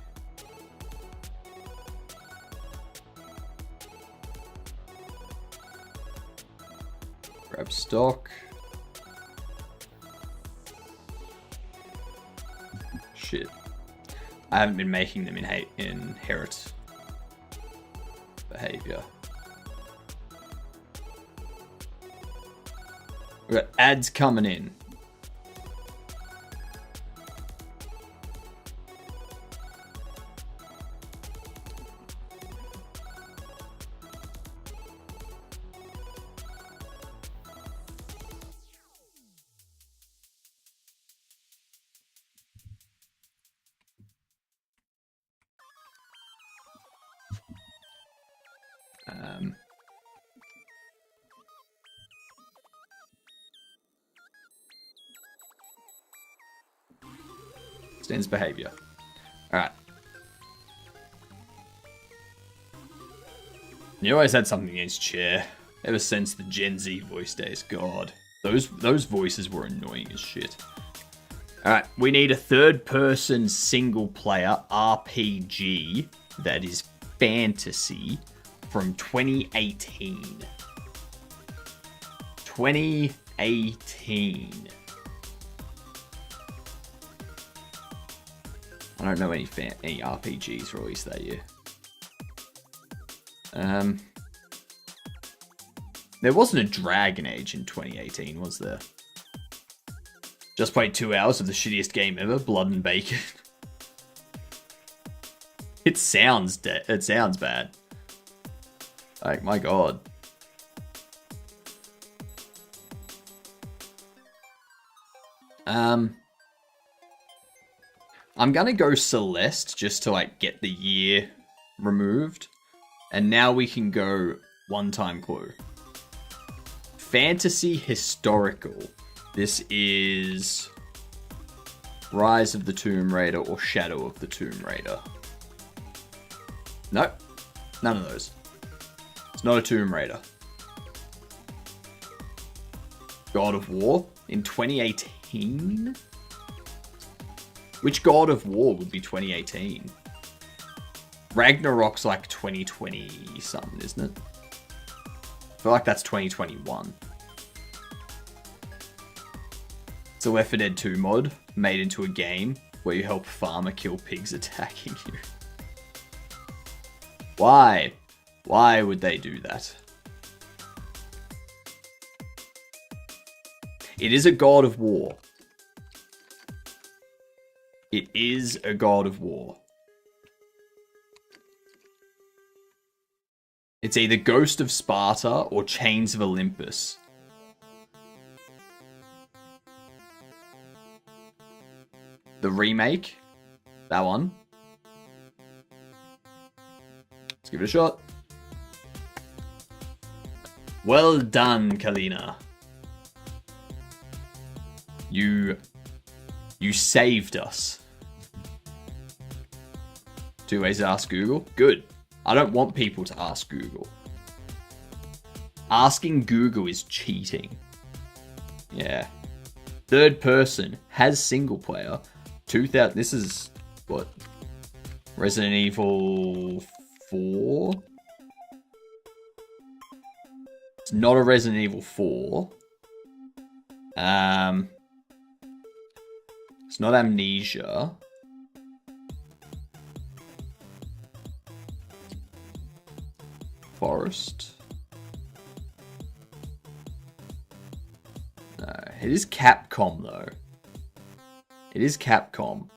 Grab stock. Shit. I haven't been making them inherit behavior. We've got ads coming in. Stands behavior. Alright. You always had something against Chair. Ever since the Gen Z voice days. God. Those voices were annoying as shit. Alright, we need a third-person single-player RPG that is fantasy from 2018. 2018. I don't know any RPGs released that year. There wasn't a Dragon Age in 2018, was there? Just played 2 hours of the shittiest game ever, Blood and Bacon. It sounds bad. Like, my god. I'm gonna go Celeste just to like get the year removed. And now we can go one-time clue. Fantasy historical. This is Rise of the Tomb Raider or Shadow of the Tomb Raider. Nope. None of those. It's not a Tomb Raider. God of War in 2018? Which God of War would be 2018? Ragnarok's like 2020 something, isn't it? I feel like that's 2021. It's a Left 4 Dead 2 mod made into a game where you help farmer kill pigs attacking you. Why? Why would they do that? It is a God of War. It is a God of War. It's either Ghost of Sparta or Chains of Olympus. The remake. That one. Let's give it a shot. Well done, Kalina. You saved us. 2 ways to ask Google. Good. I don't want people to ask Google. Asking Google is cheating. Yeah. Third person has single player. 2000. This is what? Resident Evil 4? It's not a Resident Evil 4. It's not Amnesia. Forest. No, it is Capcom though. It is Capcom.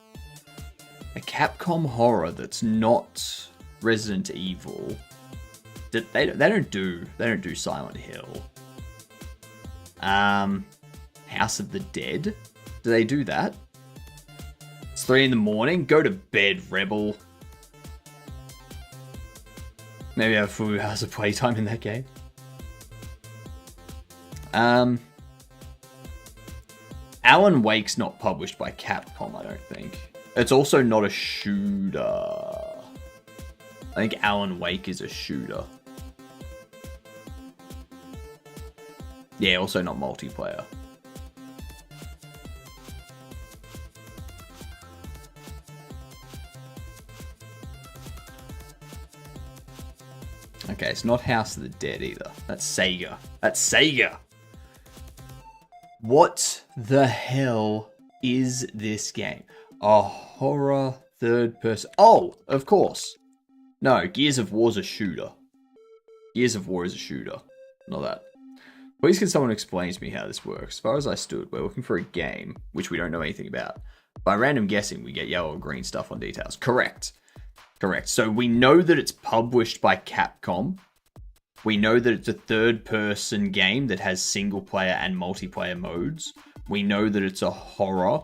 A Capcom horror that's not Resident Evil. They don't do Silent Hill. House of the Dead. Do they do that? It's 3 a.m. Go to bed, Rebel. Maybe have a few hours of playtime in that game. Alan Wake's not published by Capcom, I don't think. It's also not a shooter. I think Alan Wake is a shooter. Yeah, also not multiplayer. Okay, it's not House of the Dead either. That's Sega. That's Sega! What the hell is this game? A horror third person... Oh, of course. No, Gears of War's a shooter. Gears of War is a shooter. Not that. Please can someone explain to me how this works? As far as I stood, we're looking for a game, which we don't know anything about. By random guessing, we get yellow or green stuff on details. Correct. Correct. So we know that it's published by Capcom. We know that it's a third-person game that has single-player and multiplayer modes. We know that it's a horror.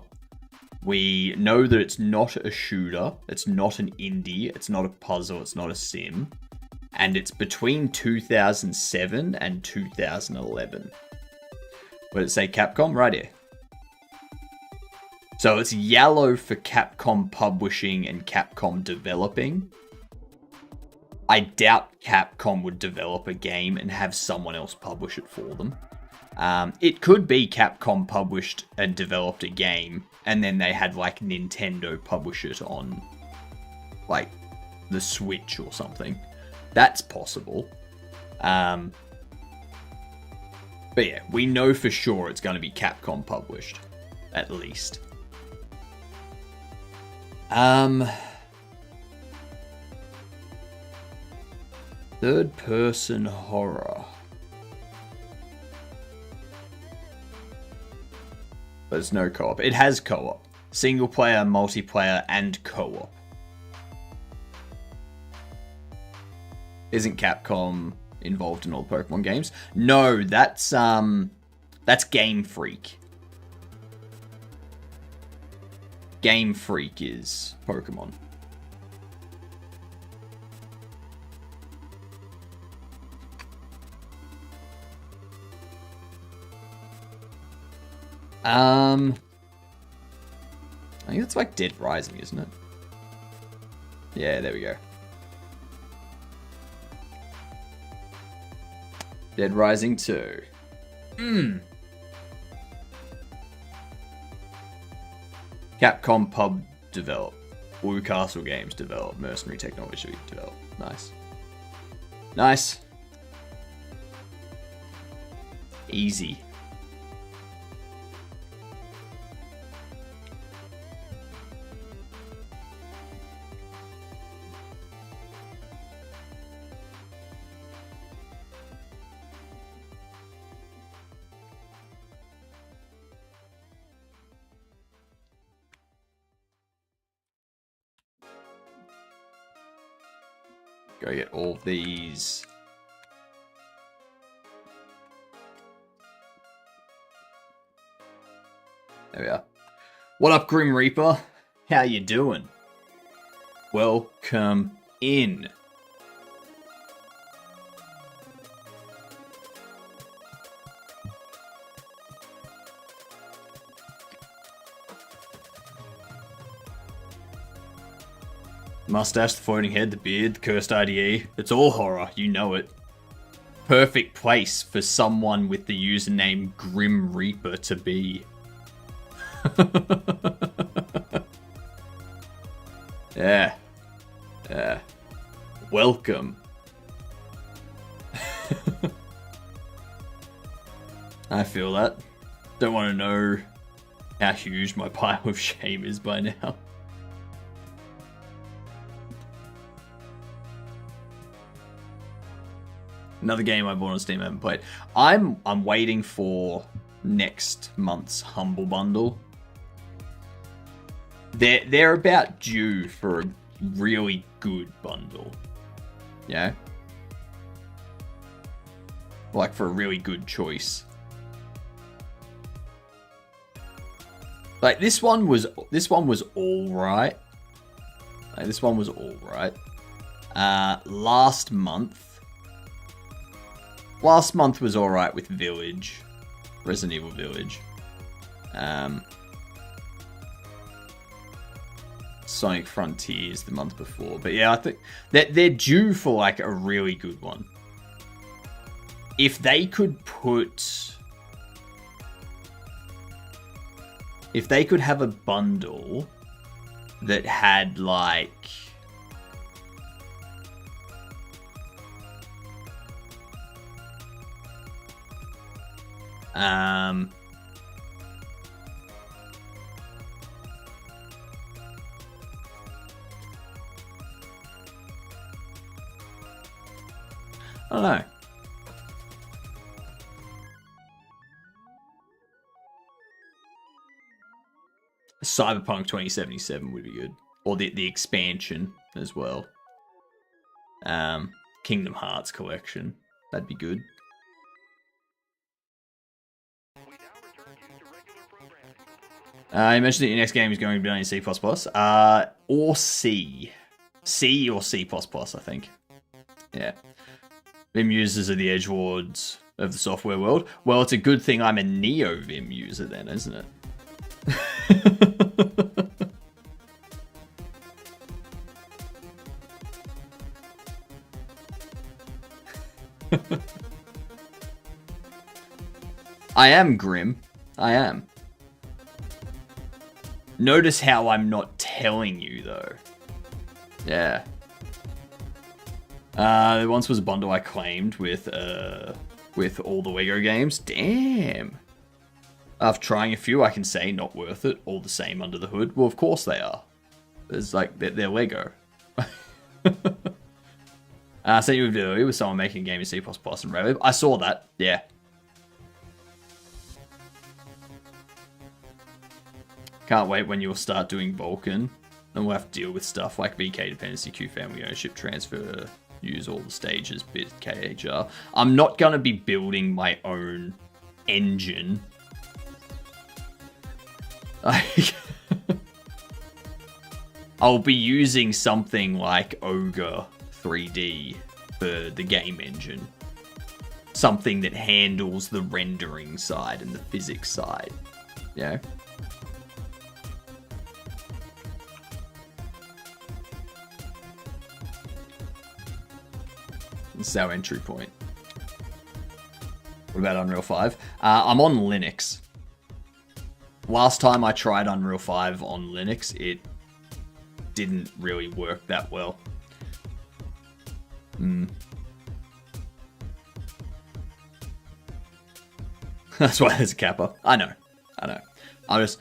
We know that it's not a shooter. It's not an indie. It's not a puzzle. It's not a sim. And it's between 2007 and 2011. What did it say? Capcom? Right here. So it's yellow for Capcom publishing and Capcom developing. I doubt Capcom would develop a game and have someone else publish it for them. It could be Capcom published and developed a game, and then they had like Nintendo publish it on like the Switch or something. That's possible. But yeah, we know for sure it's going to be Capcom published, at least. Third person horror. But there's no co-op. It has co-op. Single player, multiplayer, and co-op. Isn't Capcom involved in all the Pokemon games? No, that's Game Freak. Game Freak is Pokemon. I think it's like Dead Rising, isn't it? Yeah, there we go. Dead Rising 2. Capcom Pub develop. Blue Castle Games develop. Mercenary Technology develop. Nice. Nice. Easy. Go get all of these. There we are. What up, Grim Reaper? How you doing? Welcome in. Mustache, the floating head, the beard, the cursed IDE. It's all horror, you know it. Perfect place for someone with the username Grim Reaper to be. Yeah. Yeah. Welcome. I feel that. Don't want to know how huge my pile of shame is by now. Another game I bought on Steam I haven't played. I'm waiting for next month's Humble Bundle. They're about due for a really good bundle. Yeah? Like for a really good choice. Like this one was alright. Like this one was alright. Last month was alright with Village. Resident Evil Village. Sonic Frontiers the month before. But yeah, I think that they're due for like a really good one. If they could have a bundle that had like Um, I don't know. Cyberpunk 2077 would be good. Or the expansion as well. Kingdom Hearts collection. That'd be good. You mentioned that your next game is going to be done in C++. Or C. C or C++, I think. Yeah. Vim users are the edgelords of the software world. Well, it's a good thing I'm a Neo Vim user then, isn't it? I am Grim. I am. Notice how I'm not telling you, though. Yeah. There once was a bundle I claimed with all the Lego games. Damn. After trying a few, I can say not worth it. All the same under the hood. Well, of course they are. It's like they're Lego. I sent you a video with someone making a game in C++ and Revit. I saw that. Yeah. Can't wait when you'll start doing Vulkan. And we'll have to deal with stuff like VK dependency, Q family ownership transfer, use all the stages, bit KHR. I'm not going to be building my own engine. I'll be using something like Ogre 3D for the game engine. Something that handles the rendering side and the physics side. Yeah. This is our entry point. What about Unreal 5? I'm on Linux. Last time I tried Unreal 5 on Linux, it didn't really work that well. That's why there's a kappa. I know. I'm just,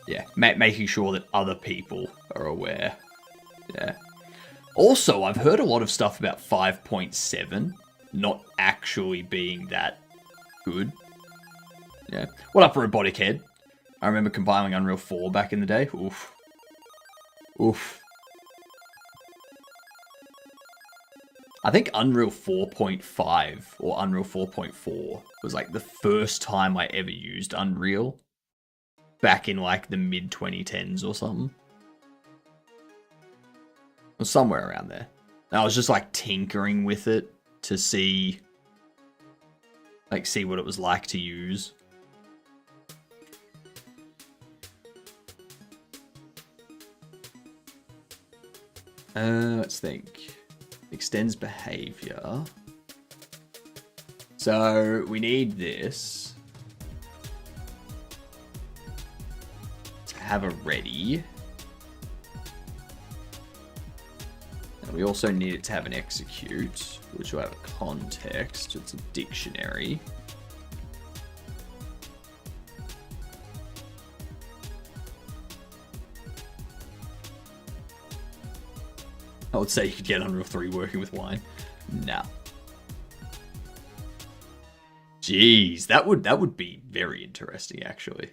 yeah, making sure that other people are aware. Yeah. Also, I've heard a lot of stuff about 5.7 not actually being that good. Yeah. What up, Robotic Head? I remember compiling Unreal 4 back in the day. Oof. Oof. I think Unreal 4.5 or Unreal 4.4 was like the first time I ever used Unreal. Back in like the mid-2010s or something. Or somewhere around there. And I was just like tinkering with it to see what it was like to use. Let's think. Extends behavior. So we need this to have a ready. And we also need it to have an execute, which will have a context. It's a dictionary. I would say you could get Unreal 3 working with wine. Nah. Jeez, that would be very interesting, actually.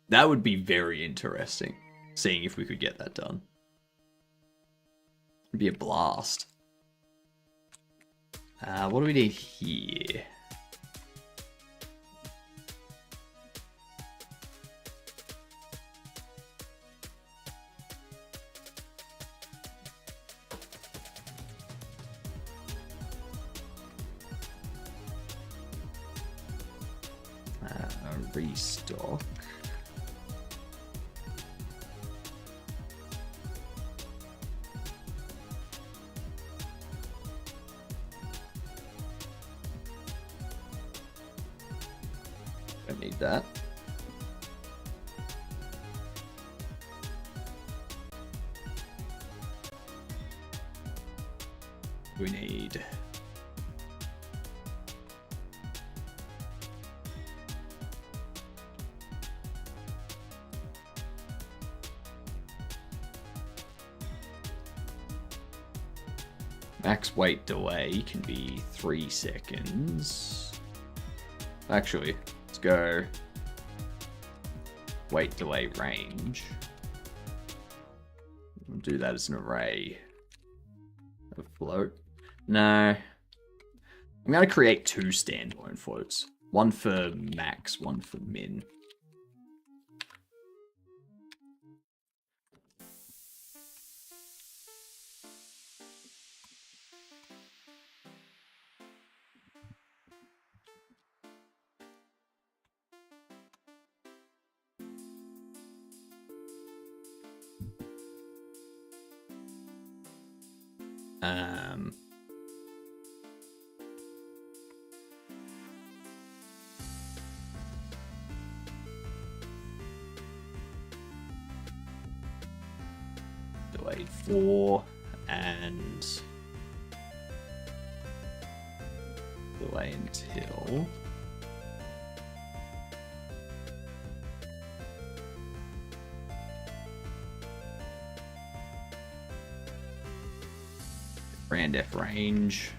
That would be very interesting, seeing if we could get that done. It'd be a blast. What do we need here? Restock. Don't need that. We need Max wait delay can be 3 seconds. Actually, let's go wait delay range. We'll do that as an array of float. No. I'm going to create 2 standalone floats. One for max, one for min. Delayed 4 and delay until brand F range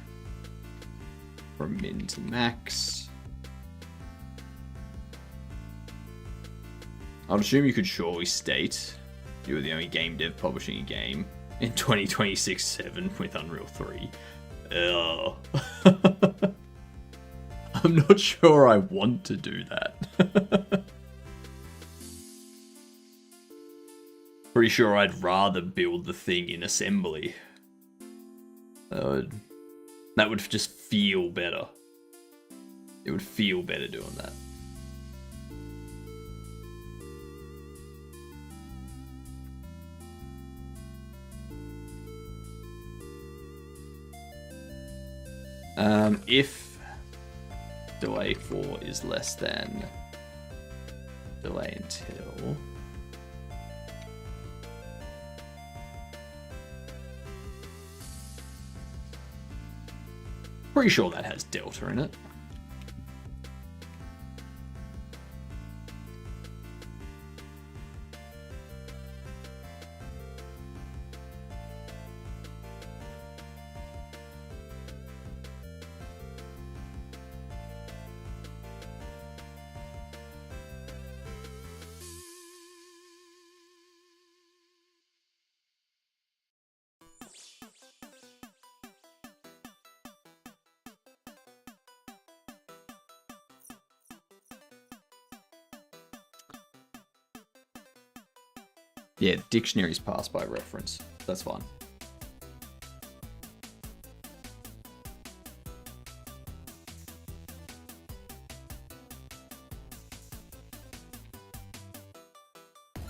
from min to max. I'd assume you could surely state you were the only game dev publishing a game in 2026-7 with Unreal 3. I'm not sure I want to do that. Pretty sure I'd rather build the thing in assembly. That would just feel better. It would feel better doing that. If delay 4 is less than delay until, pretty sure that has delta in it. Yeah, dictionaries pass by reference. That's fine.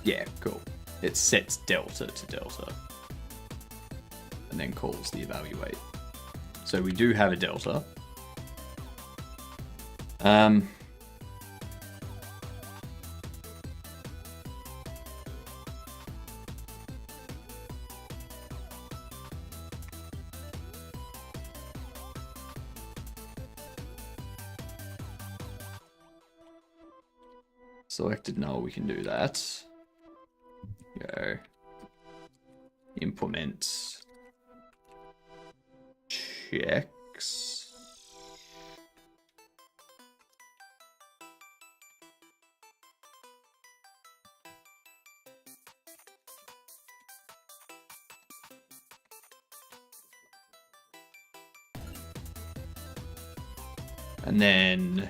Yeah, cool. It sets delta to delta. And then calls the evaluate. So we do have a delta. Selected null, we can do that. Go. Implement checks. And then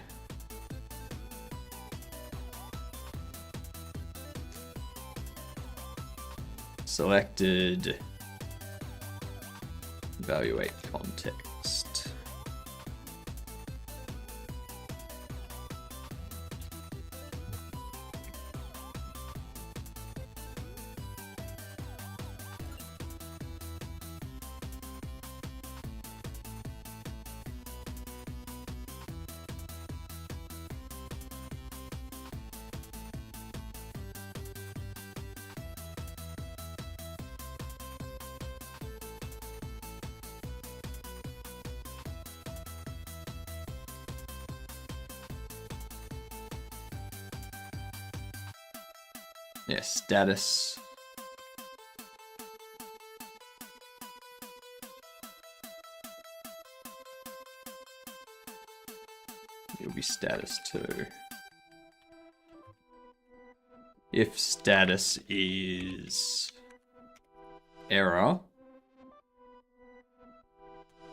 selected evaluate context. Yeah, status. it'll be status 2. If status is error,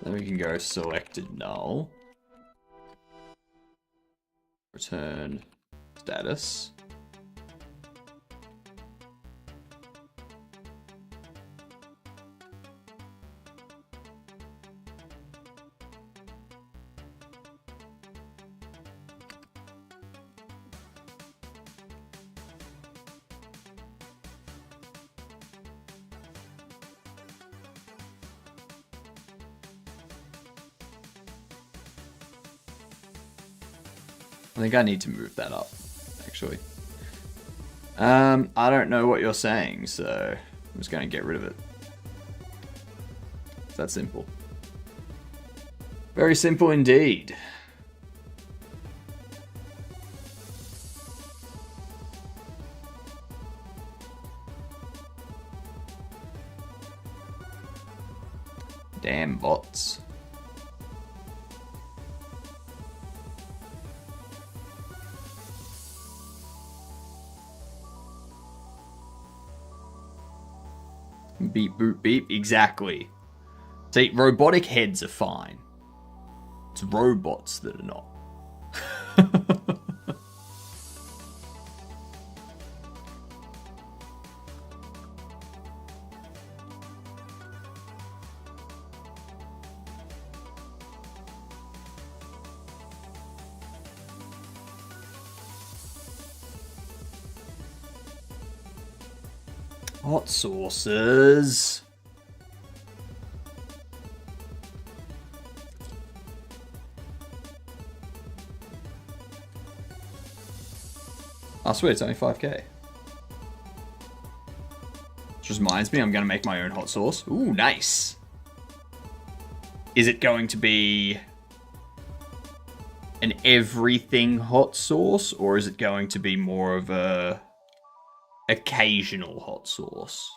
then we can go selected null. Return status. I think I need to move that up, actually. I don't know what you're saying, so I'm just going to get rid of it. It's that simple. Very simple indeed. Damn bots. Beep, boop, beep. Exactly. See, robotic heads are fine. It's robots that are not. Hot sauces. I swear it's only 5k. Just reminds me I'm going to make my own hot sauce. Ooh, nice. Is it going to be an everything hot sauce, or is it going to be more of a occasional hot sauce?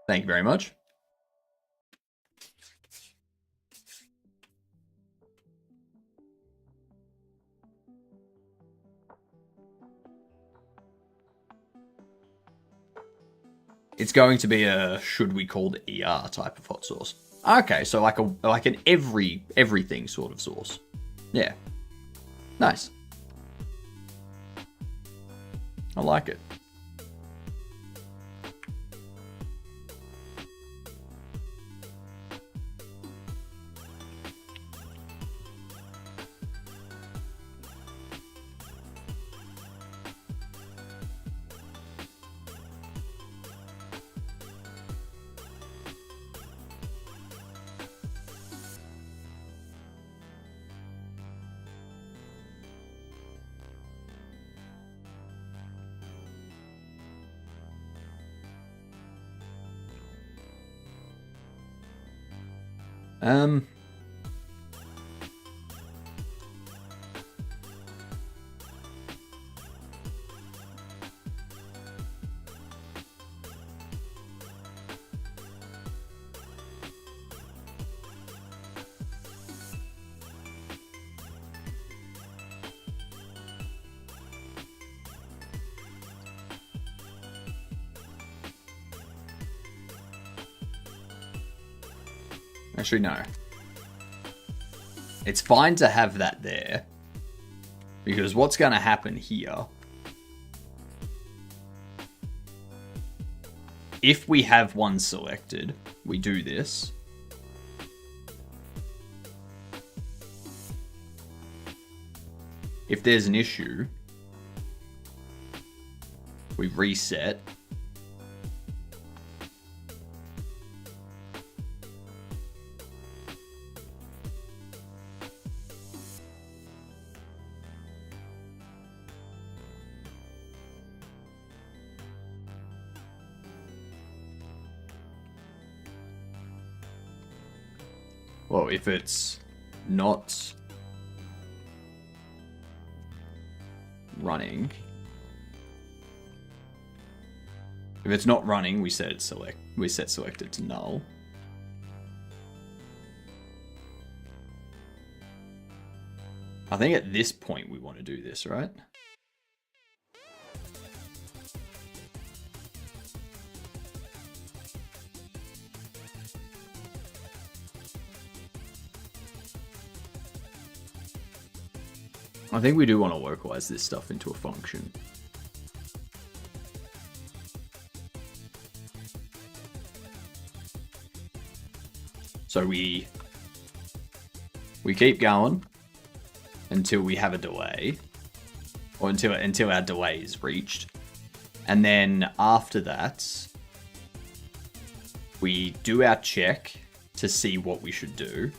Thank you very much. It's going to be a should we call it ER type of hot sauce. Okay, so like an everything sort of sauce. Yeah. Nice. I like it. Actually, no. It's fine to have that there, because what's going to happen here, if we have one selected, we do this. If there's an issue, we reset. Well, if it's not running, we set selected to null. I think at this point we want to do this, right? I think we do want to localize this stuff into a function. So we keep going until we have a delay, or until our delay is reached, and then after that, we do our check to see what we should do.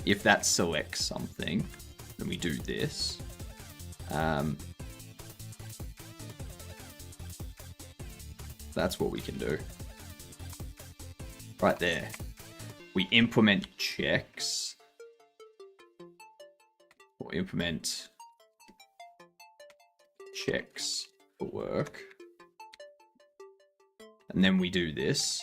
If that selects something, then we do this. That's what we can do. Right there. We implement checks. Or implement checks for work. And then we do this.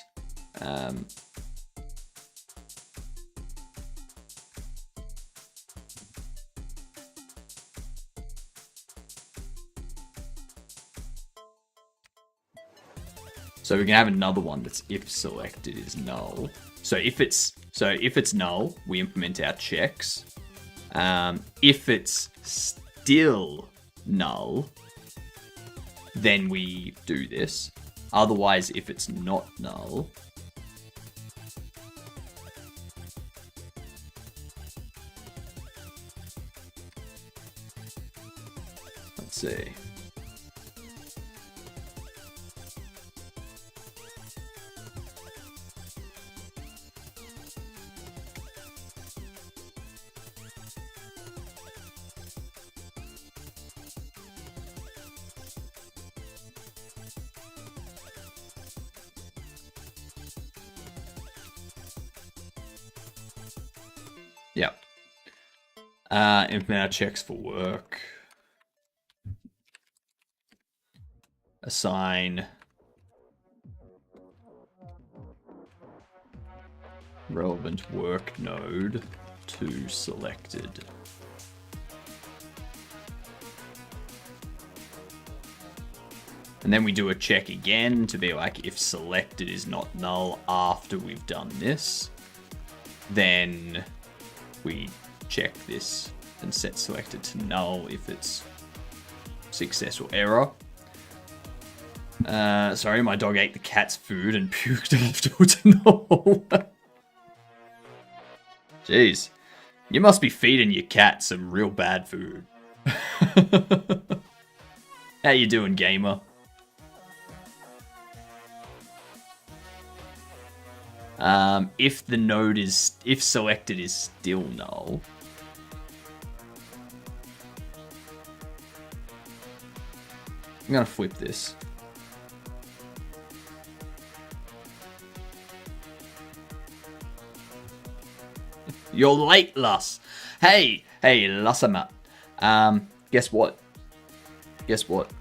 So we can have another one that's if selected is null. So if it's null, we implement our checks. If it's still null, then we do this. Otherwise, if it's not null, let's see. Yep. Implement our checks for work. Assign relevant work node to selected. And then we do a check again to be like, if selected is not null after we've done this, then we check this and set selected to null if it's success or error. Sorry, my dog ate the cat's food and puked afterwards in the hole. Jeez. You must be feeding your cat some real bad food. How you doing, gamer? If the node is, if selected is still null, I'm gonna flip this. You're late, Luss. Hey, Lussamat. Guess what? Guess what?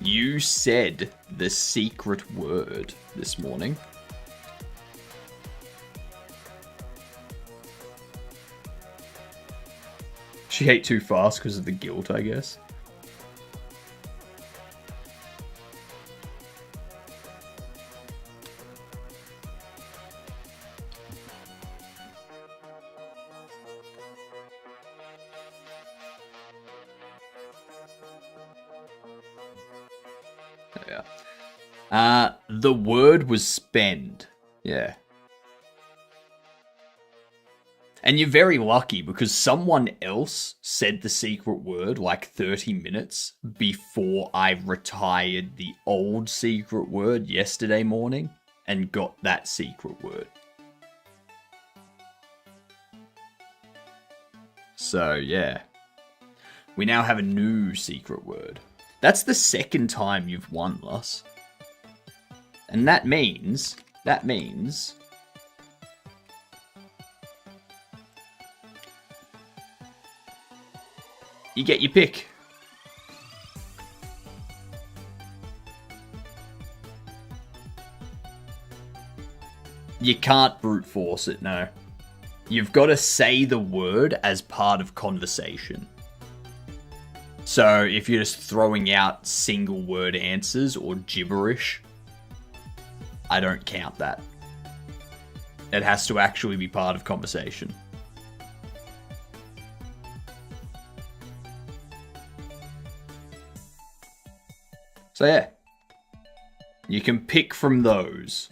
You said the secret word this morning. She ate too fast because of the guilt, I guess. Yeah. The word was spend. Yeah. And you're very lucky because someone else said the secret word like 30 minutes before I retired the old secret word yesterday morning and got that secret word. So, yeah. We now have a new secret word. That's the second time you've won, Luss. And that means... you get your pick. You can't brute force it, no. You've got to say the word as part of conversation. So if you're just throwing out single word answers or gibberish, I don't count that. It has to actually be part of conversation. So yeah, you can pick from those.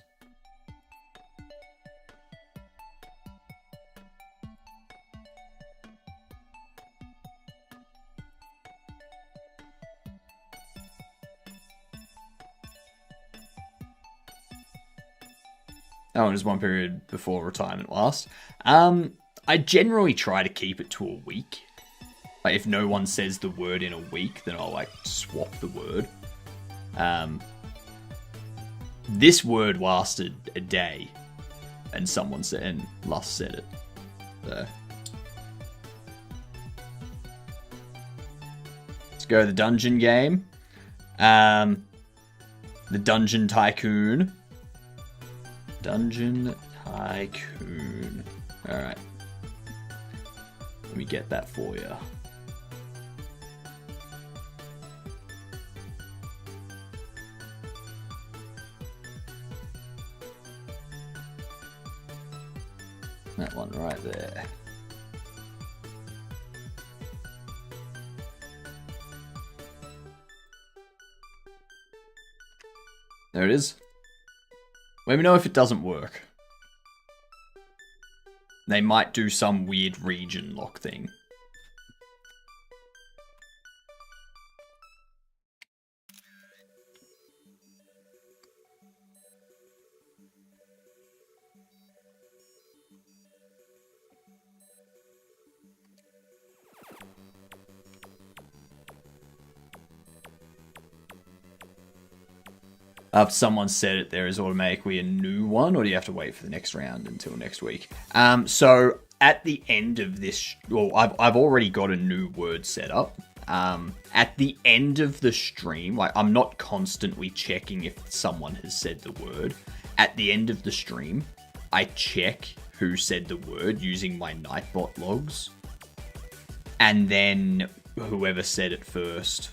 Oh, and there's one period before retirement lasts. I generally try to keep it to a week. Like, if no one says the word in a week, then I'll, like, swap the word. This word lasted a day, and someone said, and Lust said it. So. Let's go to the dungeon game. The Dungeon Tycoon. Dungeon Tycoon. Alright. Let me get that for you. That one right there. There it is. Let me know if it doesn't work. They might do some weird region lock thing. If someone said it, there is automatically a new one, or do you have to wait for the next round until next week? So at the end of this, well, I've already got a new word set up. At the end of the stream, like, I'm not constantly checking if someone has said the word. At the end of the stream, I check who said the word using my Nightbot logs. And then whoever said it first,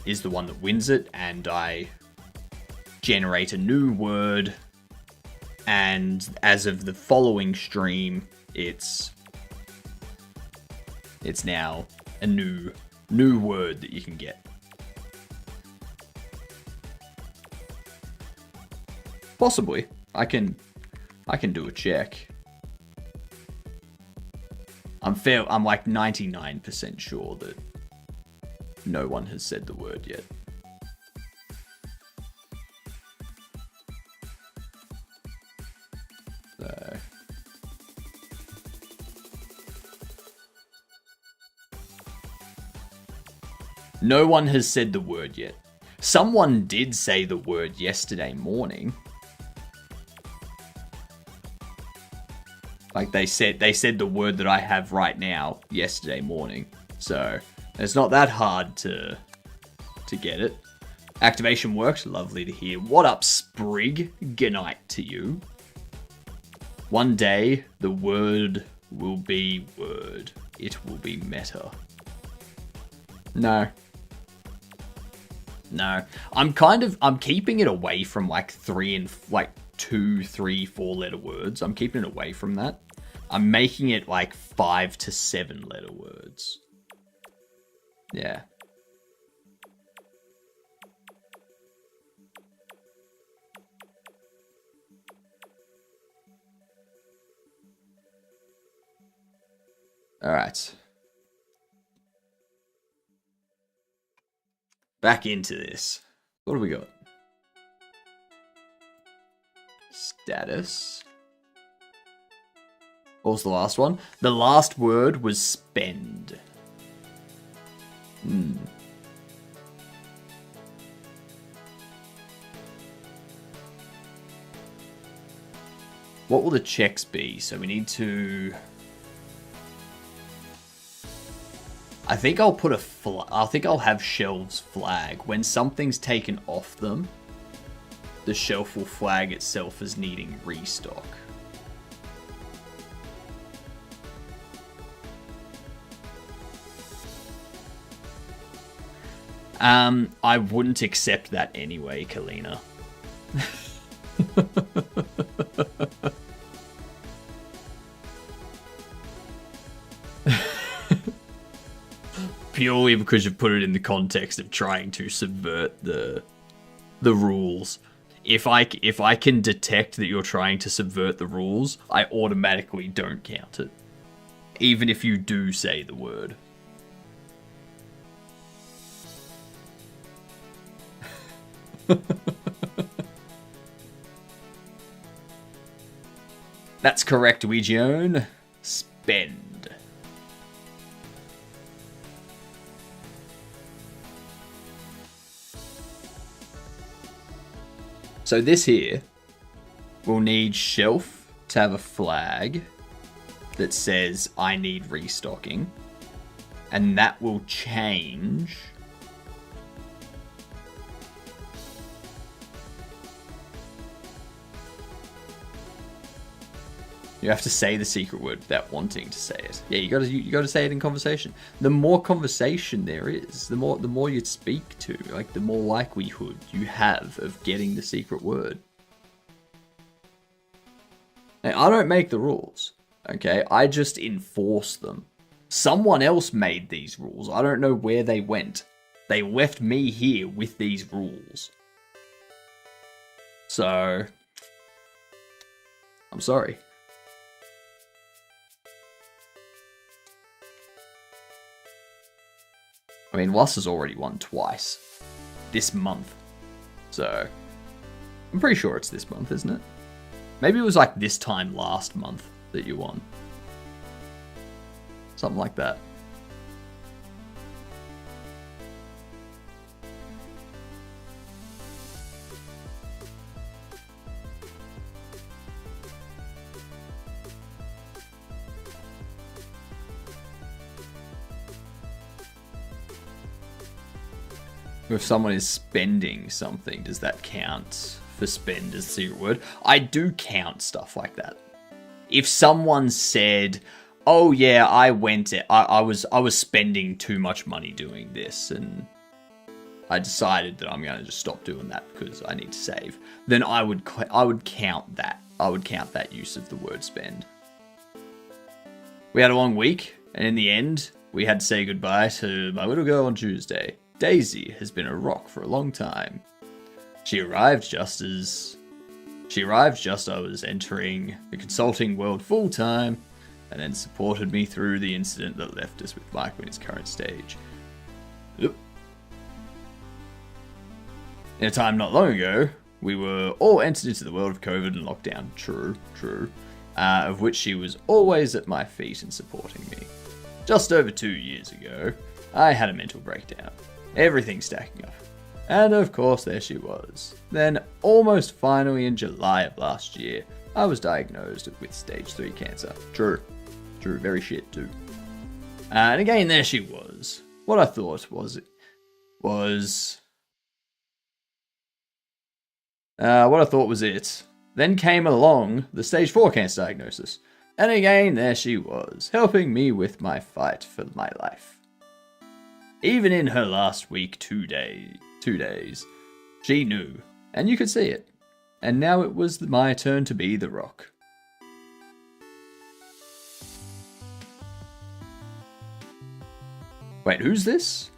is the one that wins it, and I generate a new word, and as of the following stream, it's now a new word that you can get. Possibly. I can do a check. I'm like 99% sure that no one has said the word yet. So. No one has said the word yet. Someone did say the word yesterday morning. Like, they said the word that I have right now yesterday morning. So it's not that hard to get it. Activation works. Lovely to hear. What up, Sprig? Good night to you. One day, the word will be word. It will be meta. No. I'm keeping it away from like 2, 3, 4 letter words. I'm keeping it away from that. I'm making it like 5 to 7 letter words. Yeah. All right. Back into this. What do we got? Status. What was the last one? The last word was spend. What will the checks be? So we need to... I think I'll put I think I'll have shelves flag. When something's taken off them, the shelf will flag itself as needing restock. I wouldn't accept that anyway, Kalina. Purely because you've put it in the context of trying to subvert the rules. If I can detect that you're trying to subvert the rules, I automatically don't count it. Even if you do say the word. That's correct, Ouijione. Spend. So this here will need shelf to have a flag that says I need restocking. And that will change. You have to say the secret word without wanting to say it. Yeah, you gotta say it in conversation. The more conversation there is, the more you speak to, like the more likelihood you have of getting the secret word. Now, I don't make the rules, okay? I just enforce them. Someone else made these rules. I don't know where they went. They left me here with these rules. So, I'm sorry. I mean, Luss has already won twice this month. So, I'm pretty sure it's this month, isn't it? Maybe it was like this time last month that you won. Something like that. If someone is spending something, does that count for spend as a secret word? I do count stuff like that. If someone said, "Oh yeah, I was spending too much money doing this, and I decided that I'm gonna just stop doing that because I need to save," then I would count that. I would count that use of the word spend. We had a long week, and in the end, we had to say goodbye to my little girl on Tuesday. Daisy has been a rock for a long time. She arrived just as I was entering the consulting world full time, and then supported me through the incident that left us with Mike in his current stage. Oop. In a time not long ago, we were all entered into the world of COVID and lockdown. True. Of which she was always at my feet and supporting me. Just over 2 years ago, I had a mental breakdown. Everything stacking up. And of course, there she was. Then, almost finally in July of last year, I was diagnosed with stage 3 cancer. True, very shit too. And again, there she was. What I thought was it. Then came along the stage 4 cancer diagnosis. And again, there she was, helping me with my fight for my life. Even in her last week, 2 days, she knew, and you could see it. And now it was my turn to be the rock. Wait, who's this?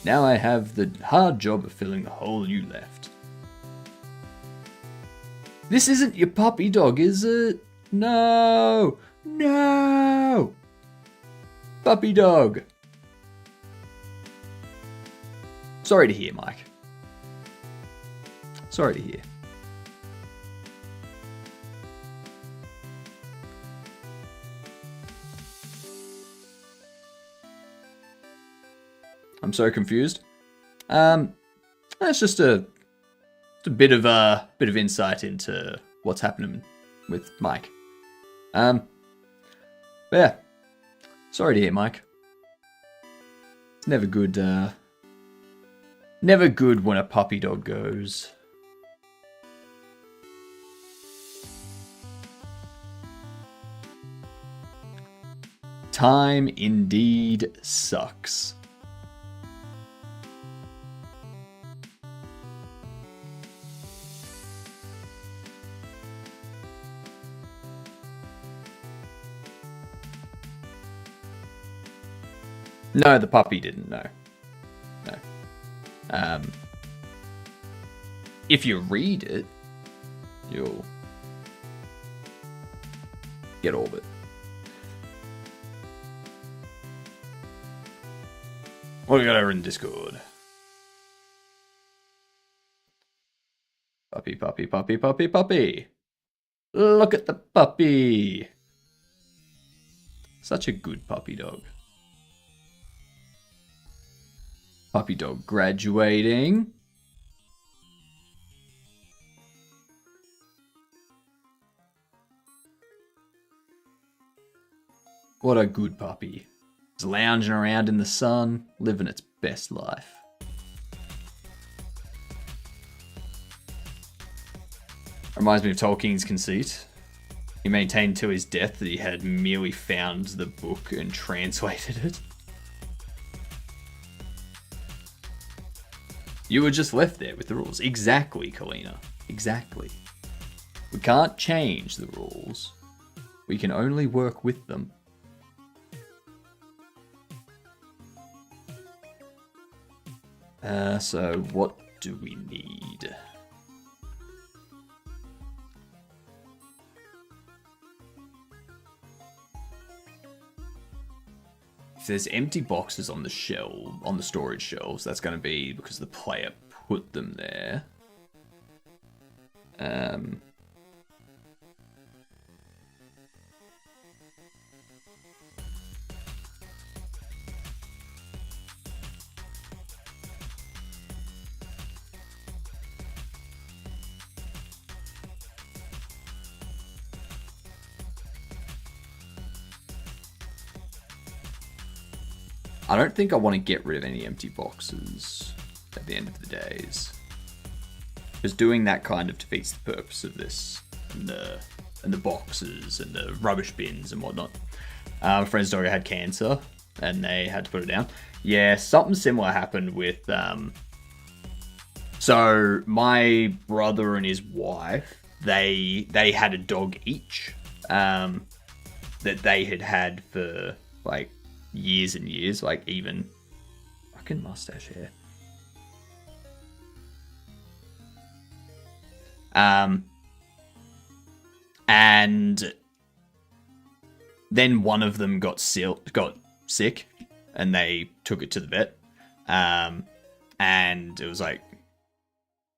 Now I have the hard job of filling the hole you left. This isn't your puppy dog, is it? No! Puppy dog. Sorry to hear, Mike. Sorry to hear. I'm so confused. That's just a bit of insight into what's happening with Mike. But yeah, sorry to hear, Mike. It's never good. Never good when a puppy dog goes. Time indeed sucks. No, the puppy didn't know. No. If you read it, you'll get all of it. What do we got over in Discord? Puppy, puppy, puppy, puppy, puppy. Look at the puppy. Such a good puppy dog. Puppy dog graduating. What a good puppy. It's lounging around in the sun, living its best life. Reminds me of Tolkien's conceit. He maintained to his death that he had merely found the book and translated it. You were just left there with the rules. Exactly, Kalina. Exactly. We can't change the rules. We can only work with them. So what do we need? If there's empty boxes on the shelf, on the storage shelves, that's going to be because the player put them there. I don't think I want to get rid of any empty boxes at the end of the days. Because doing that kind of defeats the purpose of this. And the boxes and the rubbish bins and whatnot. My friend's dog had cancer and they had to put it down. Yeah, something similar happened with... So my brother and his wife, they had a dog each. That they had for like... years and years, like even fucking mustache hair. And then one of them got sick, and they took it to the vet. And it was like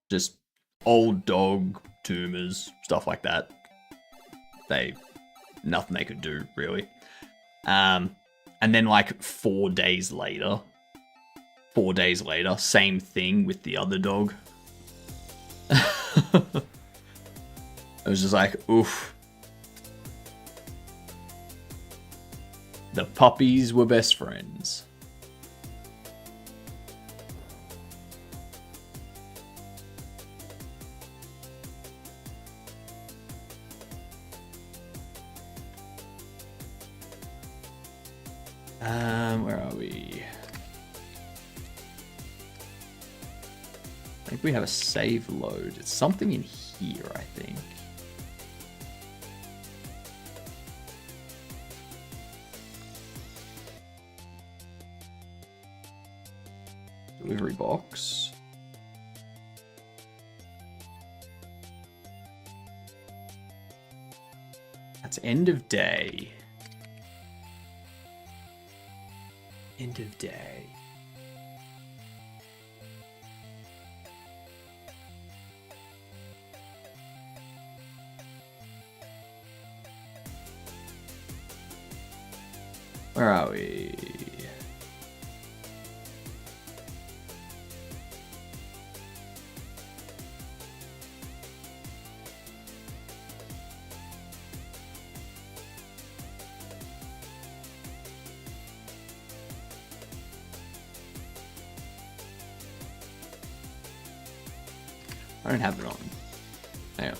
just old dog tumors, stuff like that. Nothing they could do really. And then like 4 days later, same thing with the other dog. I was just like, oof. The puppies were best friends. Where are we? I think we have a save load. It's something in here, I think. Delivery box. That's end of day. End of day. Where are we? I don't have it on. Hang on.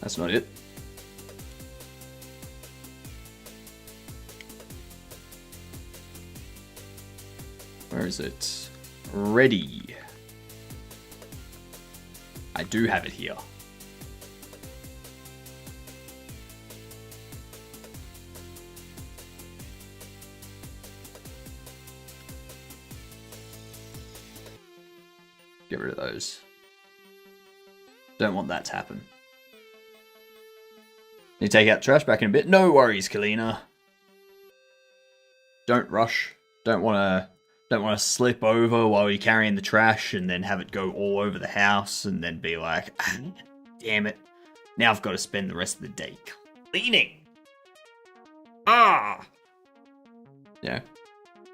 That's not it. Where is it? Ready. I do have it here. Get rid of those. Don't want that to happen. You take out trash back in a bit. No worries, Kalina. Don't rush. Don't want to slip over while you're carrying the trash and then have it go all over the house and then be like, ah, damn it. Now I've got to spend the rest of the day cleaning. Ah. Yeah.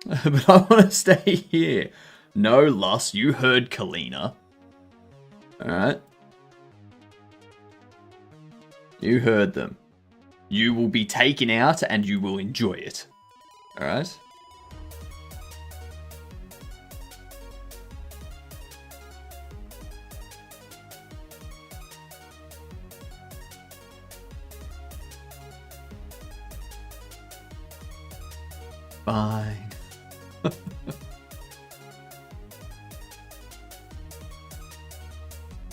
But I want to stay here. No, Luss, you heard Kalina. Alright. You heard them. You will be taken out and you will enjoy it. Alright? Fine.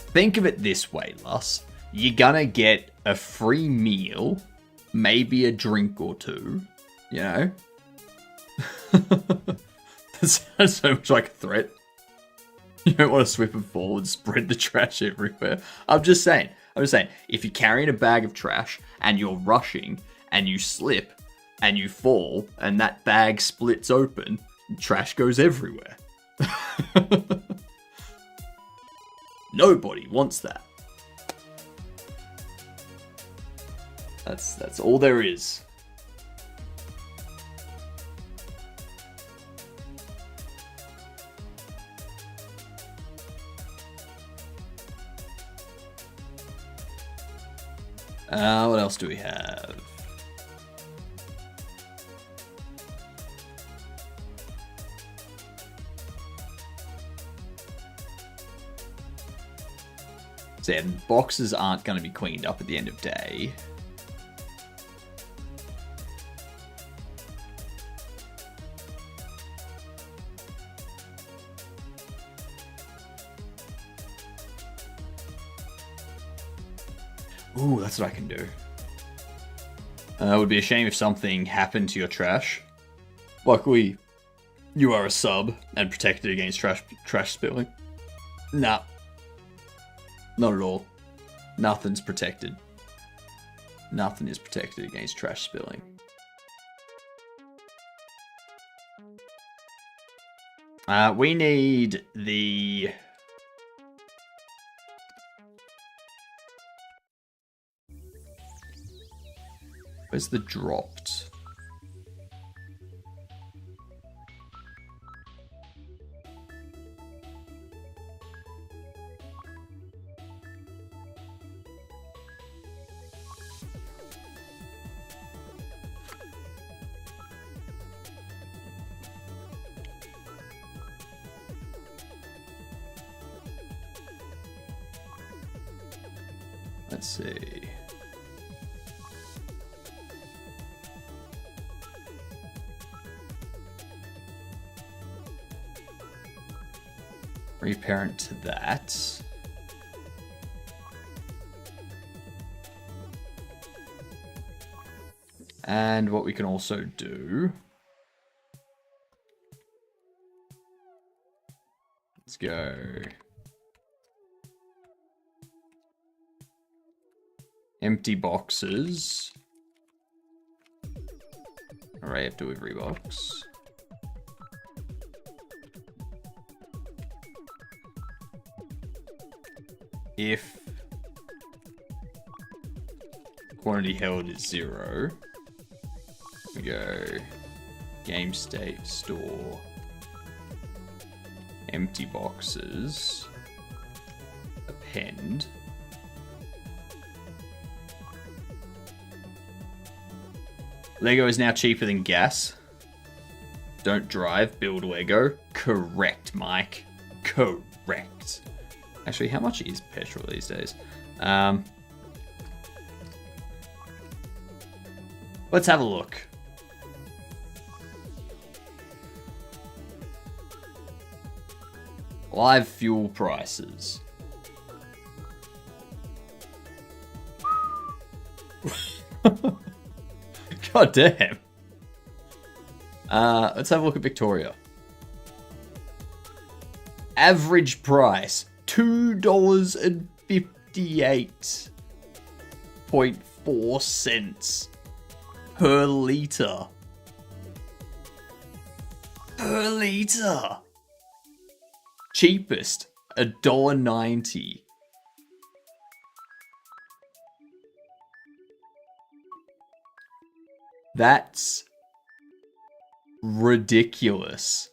Think of it this way, Luss. You're gonna get a free meal, maybe a drink or two, you know? That sounds so much like a threat. You don't want to sweep it forward, spread the trash everywhere. I'm just saying, if you're carrying a bag of trash and you're rushing and you slip and you fall and that bag splits open, trash goes everywhere. Nobody wants that. That's all there is. What else do we have? So yeah, boxes aren't going to be cleaned up at the end of day. Ooh, that's what I can do. It would be a shame if something happened to your trash. Luckily, you are a sub and protected against trash spilling. Nah. Not at all. Nothing's protected. Nothing is protected against trash spilling. We need the... Where's the dropped? Let's see. Reparent to that. And what we can also do... Let's go. Empty boxes. Array of delivery box. If quantity held is 0, we go game state store empty boxes append. Lego is now cheaper than gas. Don't drive, build Lego. Correct, Mike. Correct. Actually, how much is petrol these days? Let's have a look. Live fuel prices. God damn. Let's have a look at Victoria. Average price $2.58.4 per litre. Per litre. Cheapest $1.90. That's ridiculous.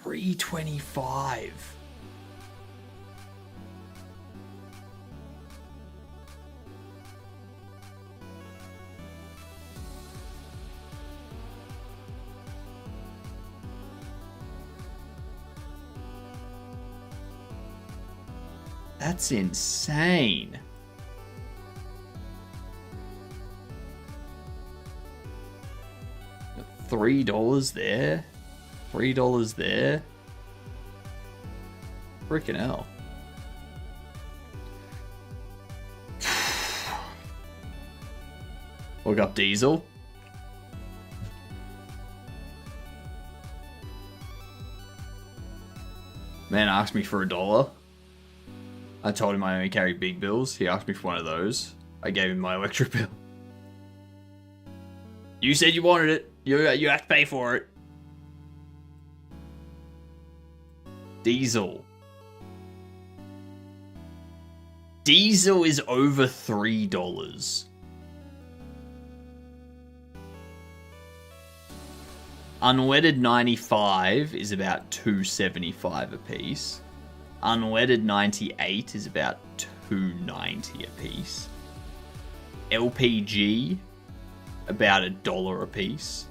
$3.25. That's insane. $3 there. $3 there. Freaking hell. Look up diesel. Man asked me for $1. I told him I only carry big bills. He asked me for one of those. I gave him my electric bill. You said you wanted it. You have to pay for it. Diesel. Diesel is over $3. Unleaded 95 is about $2.75 a piece. Unleaded 98 is about $2.90 a piece. LPG, about $1 a piece.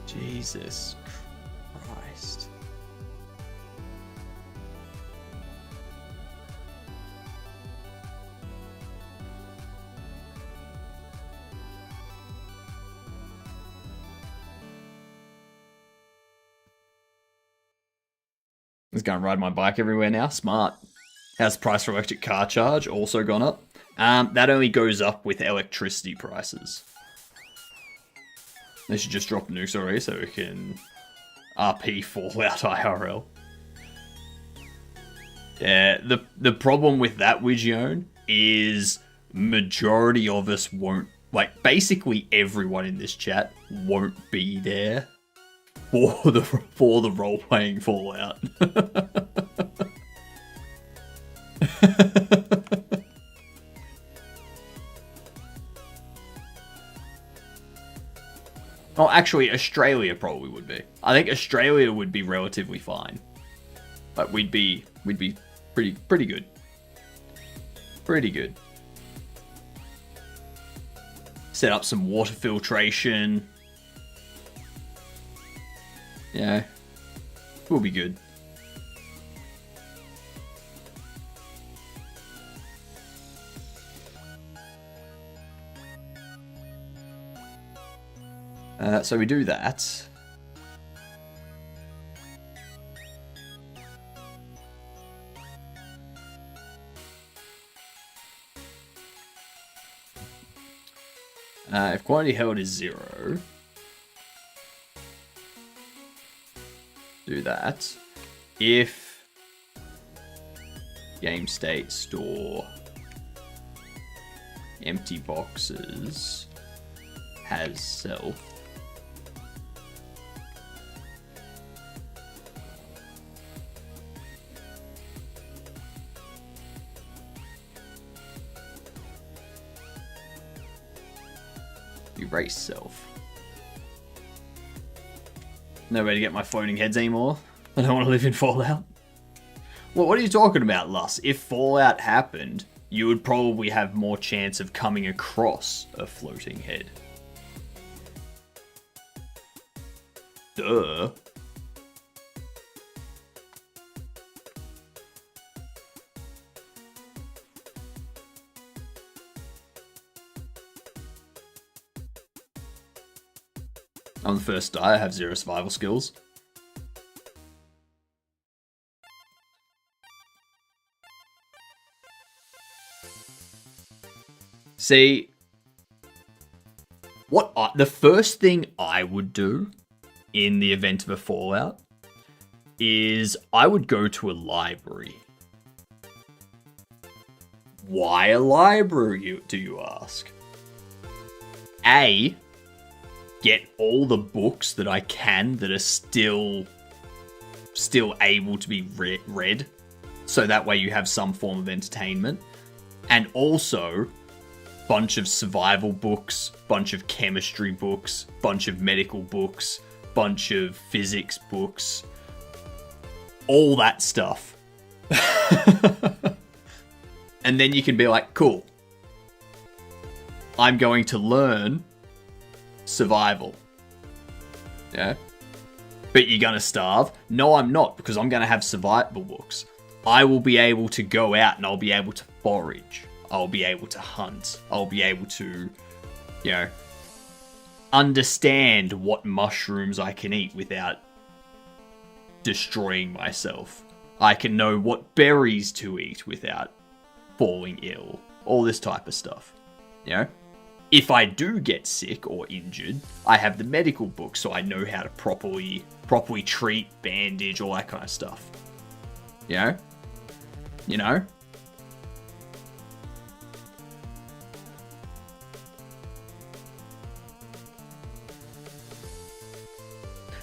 Jesus Christ. I'm just going to ride my bike everywhere now. Smart. How's the price for electric car charge? Also gone up. That only goes up with electricity prices. They should just drop nukes already so we can RP Fallout IRL. Yeah, the problem with that, Wigione, is majority of us won't, like, basically everyone in this chat won't be there for the role-playing Fallout. Oh, actually, Australia probably would be. I think Australia would be relatively fine. Like, we'd be pretty good. Pretty good. Set up some water filtration. Yeah. We'll be good. So we do that. If quantity held is 0, do that. If game state store empty boxes has self, erase self. No way to get my floating heads anymore. I don't want to live in Fallout. Well, what are you talking about, Lus? If Fallout happened, you would probably have more chance of coming across a floating head. Duh. On the first die, I have 0 survival skills. See, the first thing I would do in the event of a fallout is I would go to a library. Why a library, do you ask? A, get all the books that I can that are still able to be read, so that way you have some form of entertainment. And also, bunch of survival books, bunch of chemistry books, bunch of medical books, bunch of physics books, all that stuff. And then you can be like, cool, I'm going to learn survival. Yeah? But you're gonna starve? No, I'm not, because I'm gonna have survival books. I will be able to go out and I'll be able to forage. I'll be able to hunt. I'll be able to, you know, understand what mushrooms I can eat without destroying myself. I can know what berries to eat without falling ill. All this type of stuff. You know? If I do get sick or injured, I have the medical book, so I know how to properly treat, bandage, all that kind of stuff. You know? You know?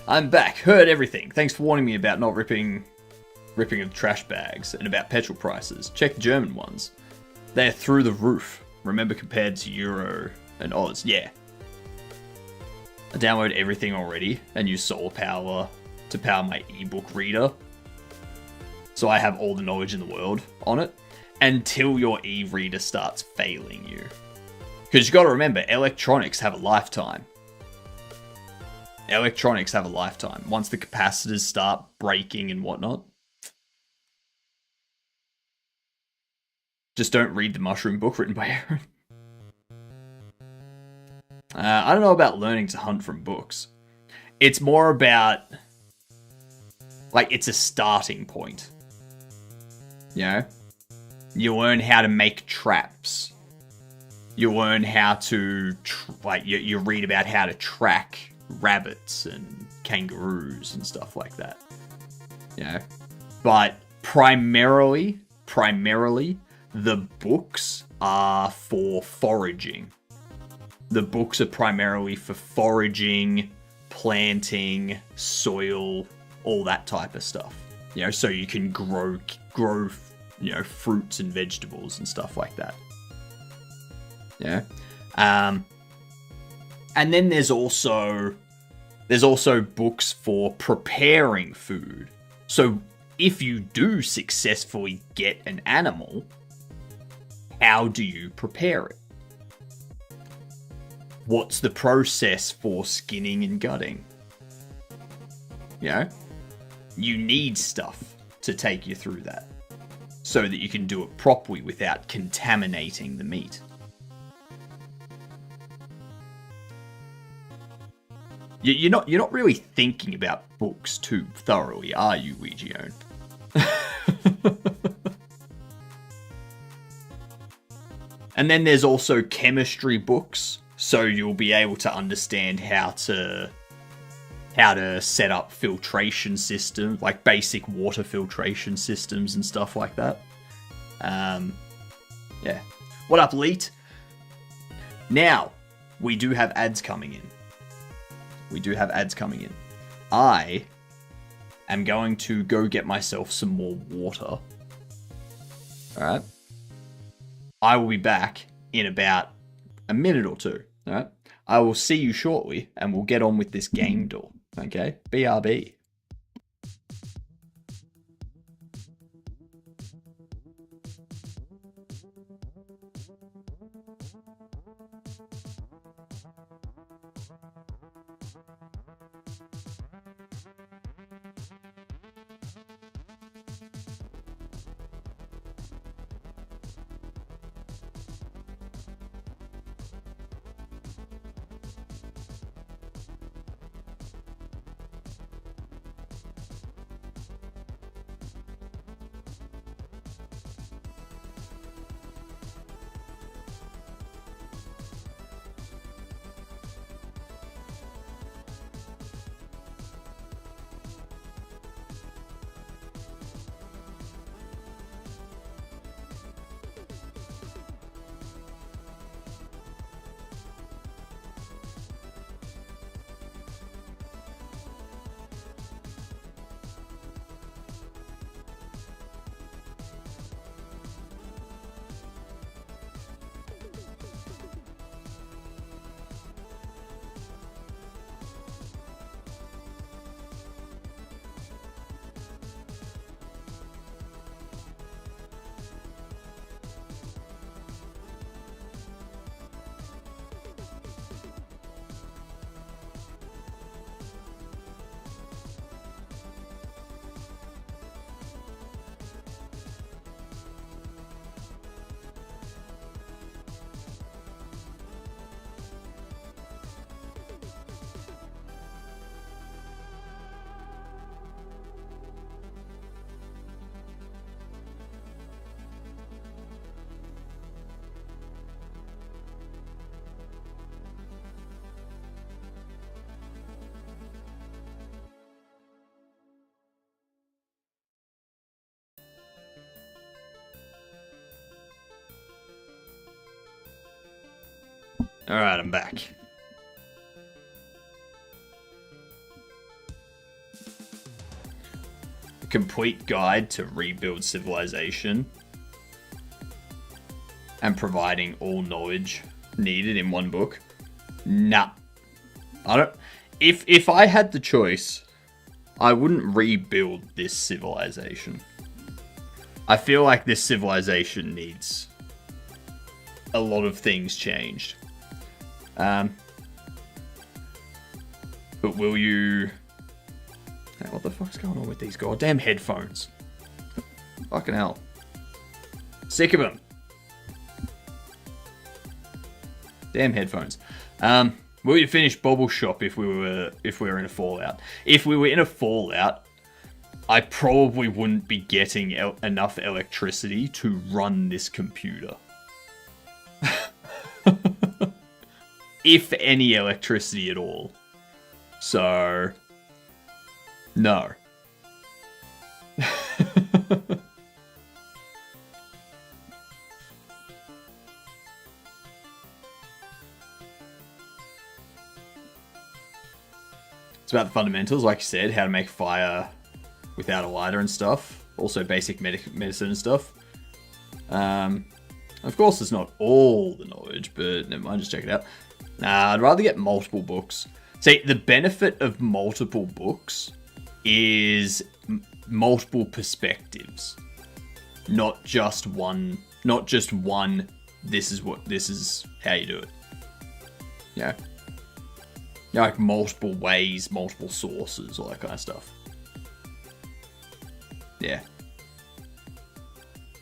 I'm back. Heard everything. Thanks for warning me about not ripping of trash bags and about petrol prices. Check the German ones. They're through the roof. Remember, compared to Euro and Oz. Yeah. I download everything already and use solar power to power my ebook reader. So I have all the knowledge in the world on it until your e-reader starts failing you. Because you got to remember, electronics have a lifetime. Electronics have a lifetime. Once the capacitors start breaking and whatnot. Just don't read the mushroom book written by Aaron. I don't know about learning to hunt from books. It's more about, like, it's a starting point. You know? You learn how to make traps. You learn how to, you read about how to track rabbits and kangaroos and stuff like that. You know? But primarily, the books are for foraging. The books are primarily for foraging, planting, soil, all that type of stuff. You know, so you can grow, you know, fruits and vegetables and stuff like that. Yeah. And then there's also books for preparing food. So if you do successfully get an animal, how do you prepare it? What's the process for skinning and gutting? You know? You need stuff to take you through that, so that you can do it properly without contaminating the meat. You're not really thinking about books too thoroughly, are you, Legion? And then there's also chemistry books, so you'll be able to understand how to set up filtration systems, like basic water filtration systems and stuff like that. Yeah. What up, Leet? Now, we do have ads coming in. I am going to go get myself some more water. Alright? I will be back in about a minute or two. Alright? I will see you shortly, and we'll get on with this game door. Okay? BRB. Alright, I'm back. A complete guide to rebuild civilization and providing all knowledge needed in one book. Nah. I don't... If I had the choice, I wouldn't rebuild this civilization. I feel like this civilization needs a lot of things changed. But will you... Hey, what the fuck's going on with these goddamn headphones? Fucking hell. Sick of them. Damn headphones. Will you finish Bobble Shop if we were in a Fallout? If we were in a Fallout, I probably wouldn't be getting enough electricity to run this computer. If any electricity at all. So, no. It's about the fundamentals, like you said, how to make fire without a lighter and stuff. Also basic medicine and stuff. Of course, it's not all the knowledge, but never mind, just check it out. I'd rather get multiple books. See, the benefit of multiple books is multiple perspectives. Not just one, this is how you do it. Yeah. Like multiple ways, multiple sources, all that kind of stuff. Yeah.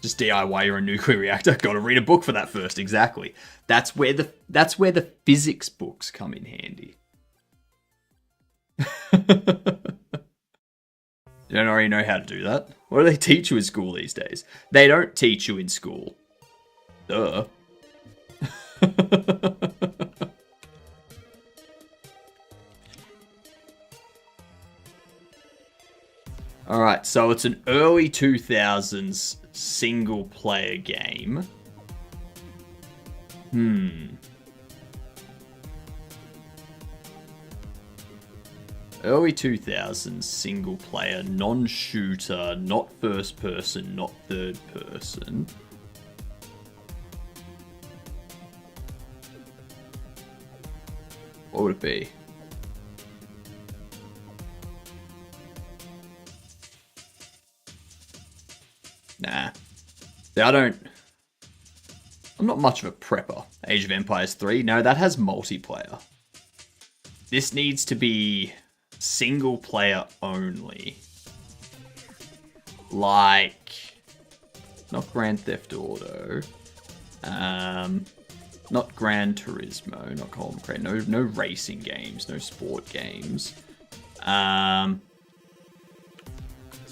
Just DIY your own nuclear reactor. Gotta read a book for that first, exactly. That's where the physics books come in handy. You don't already know how to do that? What do they teach you in school these days? They don't teach you in school. Duh. Alright, so it's an early 2000s single player game. Early 2000s single player, non-shooter, not first person, not third person. What would it be? Nah. See, I'm not much of a prepper. Age of Empires 3, no, that has multiplayer. This needs to be single player only. Like, not Grand Theft Auto. Not Gran Turismo, not Colin Craig. No racing games, no sport games. It's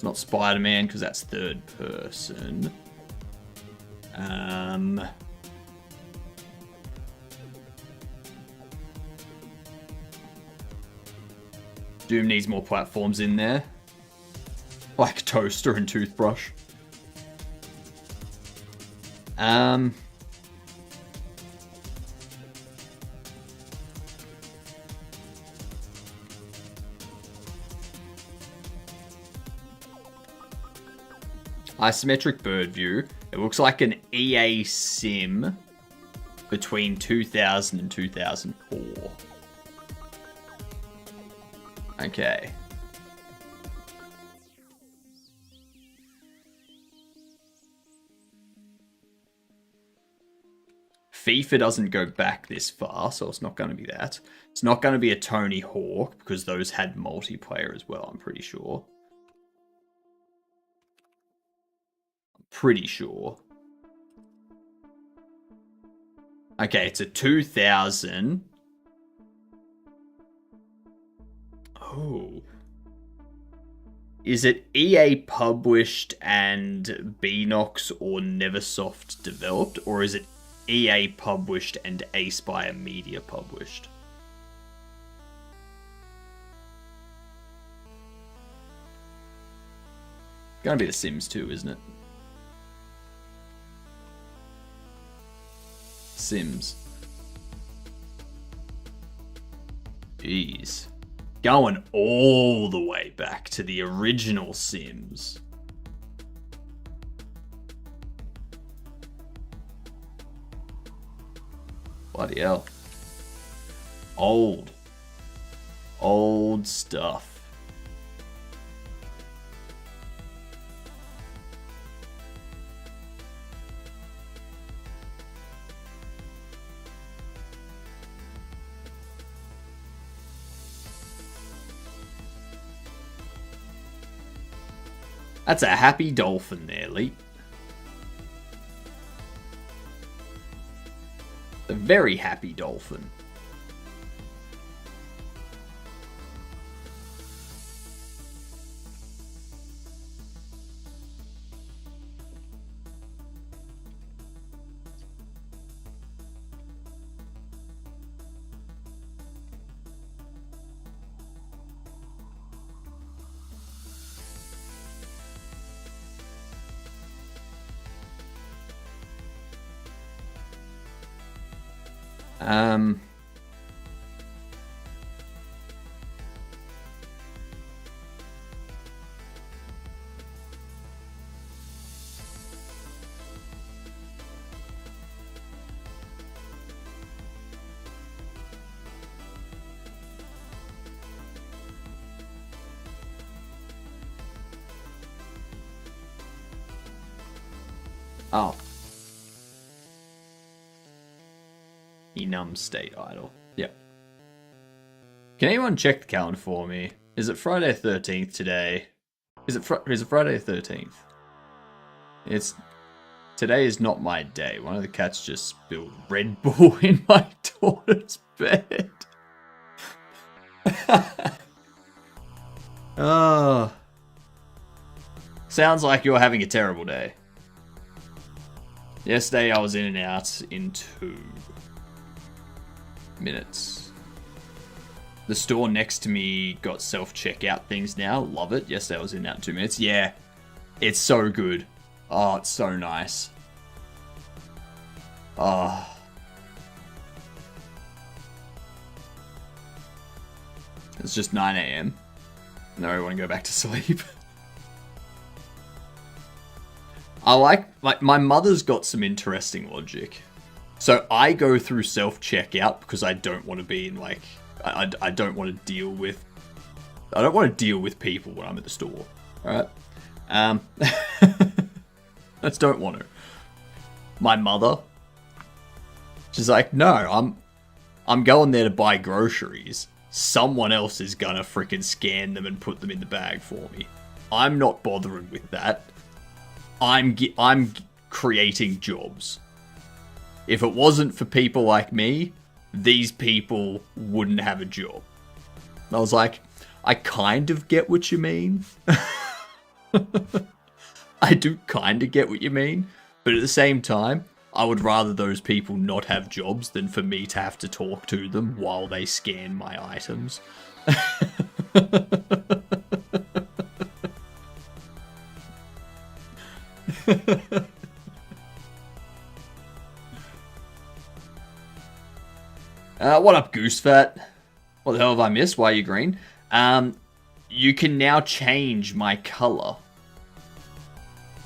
not Spider-Man because that's third person. Doom needs more platforms in there. Like toaster and toothbrush. Isometric bird view. It looks like an EA sim between 2000 and 2004. Okay. FIFA doesn't go back this far, so it's not going to be that. It's not going to be a Tony Hawk, because those had multiplayer as well, I'm pretty sure. Pretty sure. Okay, it's a 2000. Oh. Is it EA published and Beanox or Neversoft developed? Or is it EA published and Aspire Media published? Gonna be The Sims 2, isn't it? Sims. Jeez. Going all the way back to the original Sims. Bloody hell. Old stuff. That's a happy dolphin there, Lee. A very happy dolphin. Oh. Enum state idle. Yep. Can anyone check the calendar for me? Is it Friday 13th today? Is it Friday 13th? Today is not my day. One of the cats just spilled Red Bull in my daughter's bed. Oh. Sounds like you're having a terrible day. Yesterday I was in and out in 2 minutes. The store next to me got self-checkout things now. Love it. Yesterday I was in and out in 2 minutes. Yeah. It's so good. Oh, it's so nice. Oh. It's just 9 a.m. Now I want to go back to sleep. I like my mother's got some interesting logic. So I go through self-checkout because I don't want to be in like I don't want to deal with people when I'm at the store. Alright? I just don't want to. My mother, she's like, no, I'm going there to buy groceries. Someone else is gonna freaking scan them and put them in the bag for me. I'm not bothering with that. I'm creating jobs. If it wasn't for people like me, these people wouldn't have a job. And I was like, I kind of get what you mean. I do kind of get what you mean. But at the same time, I would rather those people not have jobs than for me to have to talk to them while they scan my items. What up, Goosefat? What the hell have I missed? Why are you green? You can now change my color.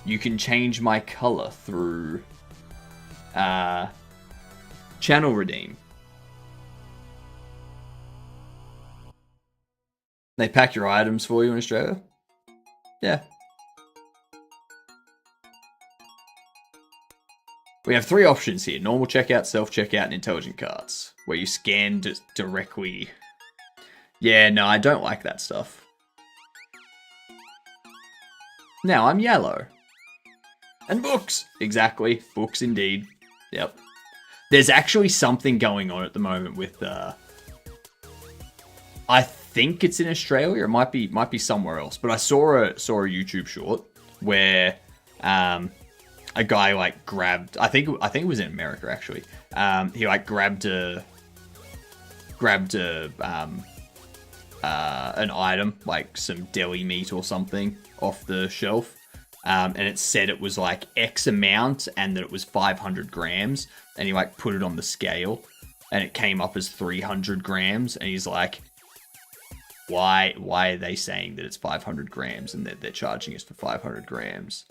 You can change my color through channel redeem. They pack your items for you in Australia? Yeah. We have 3 options here. Normal checkout, self-checkout, and intelligent carts. Where you scan directly. Yeah, no, I don't like that stuff. Now I'm yellow. And books! Exactly. Books indeed. Yep. There's actually something going on at the moment with, I think it's in Australia, or it might be somewhere else. But I saw a YouTube short where, a guy like grabbed, I think it was in America actually. He like grabbed an item, like some deli meat or something off the shelf. And it said it was like X amount and that it was 500 grams. And he like put it on the scale. and it came up as 300 grams, and he's like, why are they saying that it's 500 grams and that they're charging us for 500 grams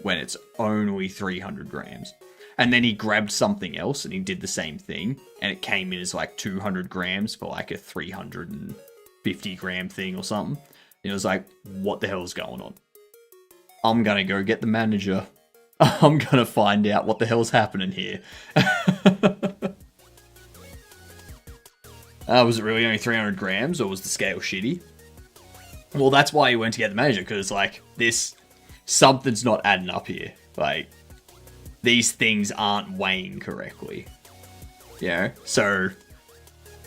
when it's only 300 grams? And then he grabbed something else and he did the same thing, and it came in as like 200 grams for like a 350 gram thing or something. And it was like, what the hell's going on? I'm gonna go get the manager. I'm gonna find out what the hell's happening here. Was it really only 300 grams, or was the scale shitty? Well, that's why he went to get the manager, because, like, something's not adding up here. Like, these things aren't weighing correctly. You know? So,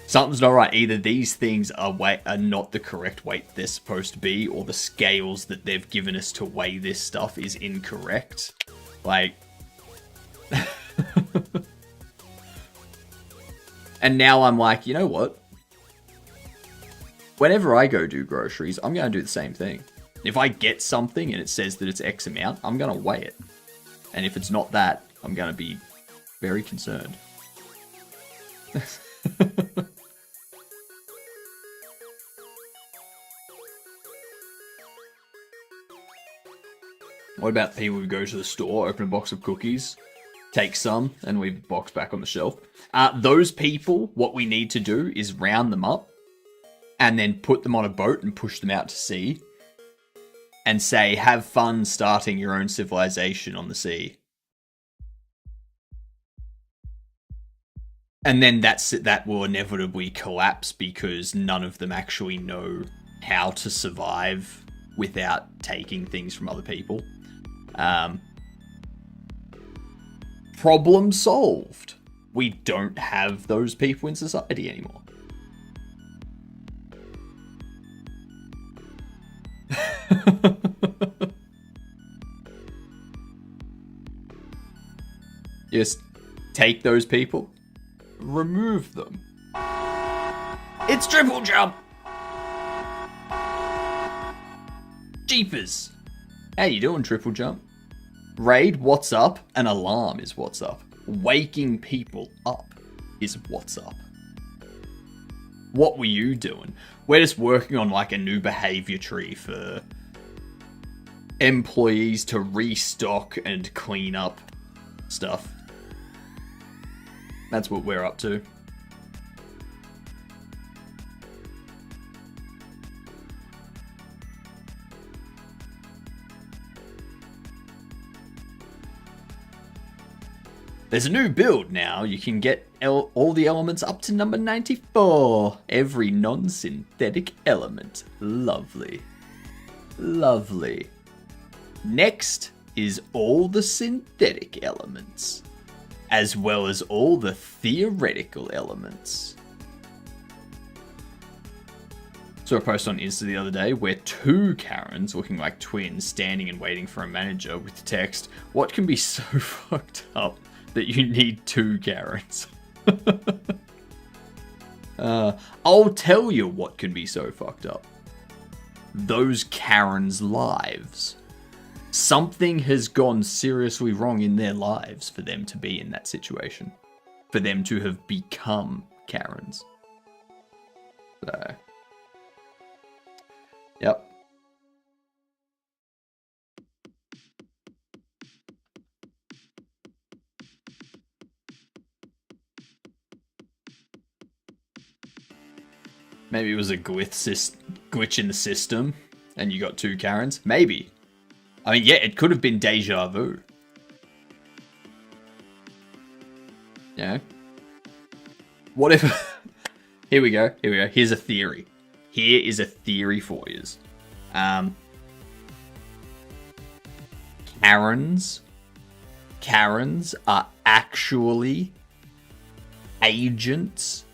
something's not right. Either these things are not the correct weight they're supposed to be, or the scales that they've given us to weigh this stuff is incorrect. Like... And now I'm like, you know what? Whenever I go do groceries, I'm going to do the same thing. If I get something and it says that it's X amount, I'm going to weigh it. And if it's not that, I'm going to be very concerned. What about people who go to the store, open a box of cookies, take some, and leave the box back on the shelf? Those people, what we need to do is round them up and then put them on a boat and push them out to sea and say, have fun starting your own civilization on the sea. And then that will inevitably collapse because none of them actually know how to survive without taking things from other people. Problem solved. We don't have those people in society anymore. Just take those people, remove them. It's triple jump! Jeepers! How you doing, triple jump? Raid, what's up? An alarm is what's up. Waking people up is what's up. What were you doing? We're just working on like a new behavior tree for employees to restock and clean up stuff. That's what we're up to. There's a new build now. You can get all the elements up to number 94. Every non-synthetic element. Lovely. Lovely. Next is all the synthetic elements, as well as all the theoretical elements. Saw a post on Insta the other day where two Karens looking like twins standing and waiting for a manager with the text, "What can be so fucked up that you need two Karens?" I'll tell you what can be so fucked up. Those Karens' lives. Something has gone seriously wrong in their lives for them to be in that situation. For them to have become Karens. So. Yep. Maybe it was a glitch in the system and you got two Karens. Maybe. I mean, yeah, it could have been deja vu. Yeah. What if... Here we go. Here's a theory. Here is a theory for you. Karens are actually agents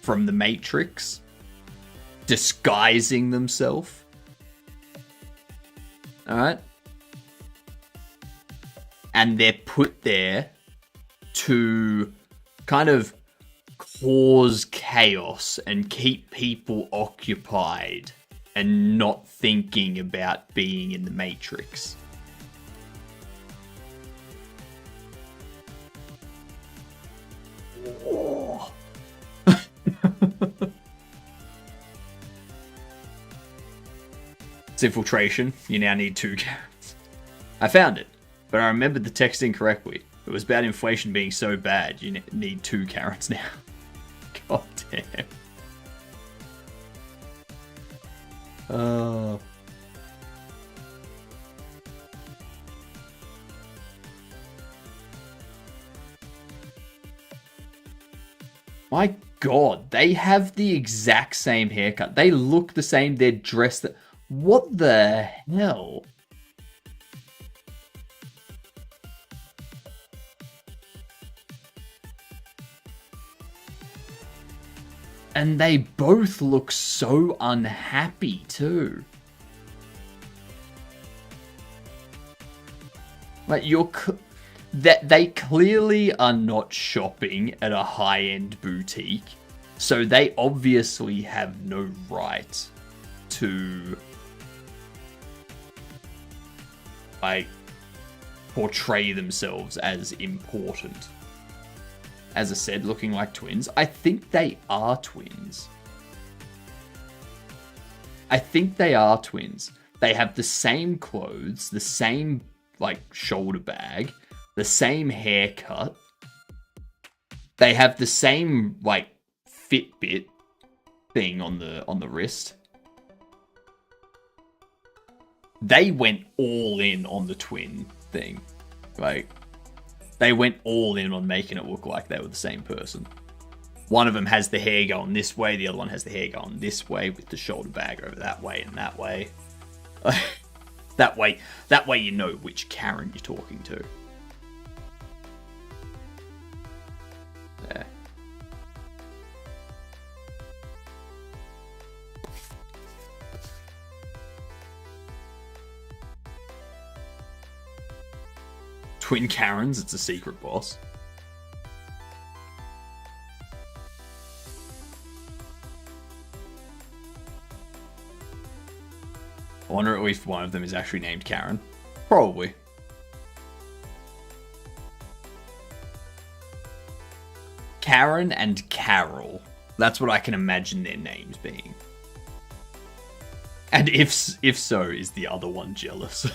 from the Matrix disguising themselves. Alright? And they're put there to kind of cause chaos and keep people occupied and not thinking about being in the Matrix. Oh. It's infiltration. You now need 2 Karens. I found it, but I remembered the text incorrectly. It was about inflation being so bad, you need 2 Karens now. God damn. My God, they have the exact same haircut. They look the same. They're dressed. What the hell? And they both look so unhappy too. Like they clearly are not shopping at a high-end boutique, so they obviously have no right to like portray themselves as important. As I said, looking like twins. I think they are twins. I think they are twins. They have the same clothes, the same like shoulder bag, the same haircut. They have the same like Fitbit thing on the wrist. They went all in on the twin thing. Like, they went all in on making it look like they were the same person. One of them has the hair going this way, the other one has the hair going this way with the shoulder bag over that way and that way. That way you know which Karen you're talking to. Yeah. Twin Karens, it's a secret boss. I wonder if one of them is actually named Karen. Probably. Karen and Carol. That's what I can imagine their names being. And if so, is the other one jealous?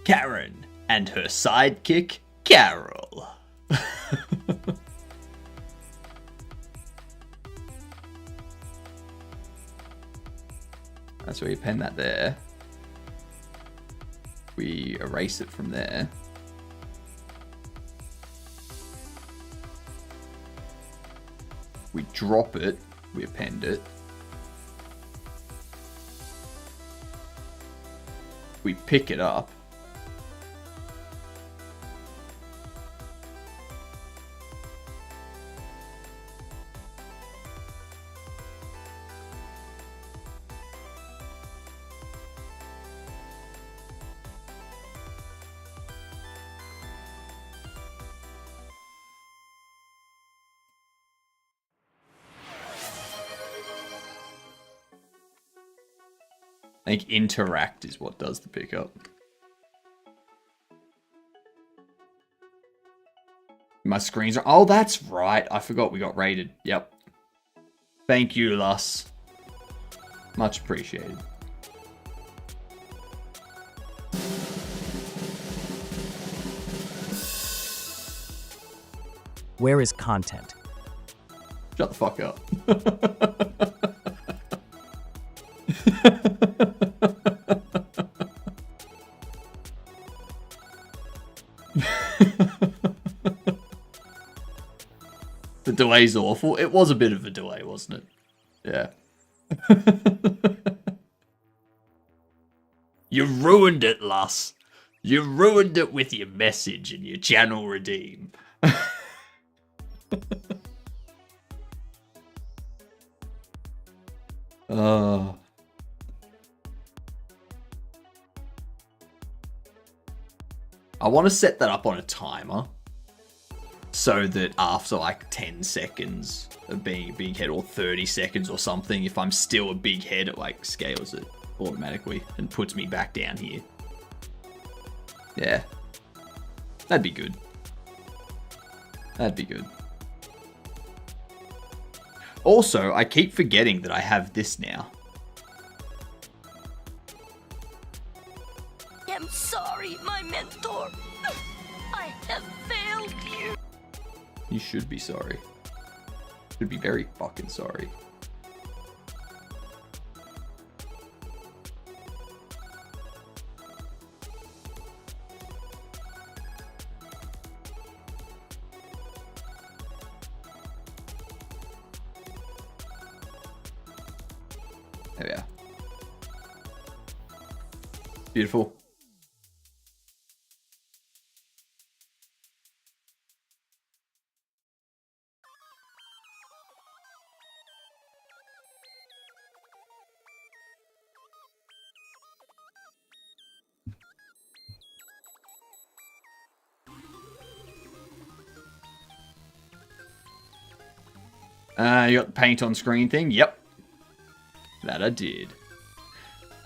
Karen and her sidekick, Carol. That's where you pen that there. We erase it from there. We drop it, we append it. We pick it up. I think interact is what does the pickup. My screens are... Oh, that's right. I forgot we got rated. Yep. Thank you, Lus. Much appreciated. Where is content? Shut the fuck up. The delay's awful. It was a bit of a delay, wasn't it? Yeah. You ruined it, Lus. You ruined it with your message and your channel redeem. I want to set that up on a timer so that after like 10 seconds of being a big head or 30 seconds or something, if I'm still a big head, it like scales it automatically and puts me back down here. Yeah. That'd be good. That'd be good. Also, I keep forgetting that I have this now. I'm sorry, my mentor. I have failed you. You should be sorry. Should be very fucking sorry. There we are. Beautiful. You got the paint on screen thing? Yep. That I did.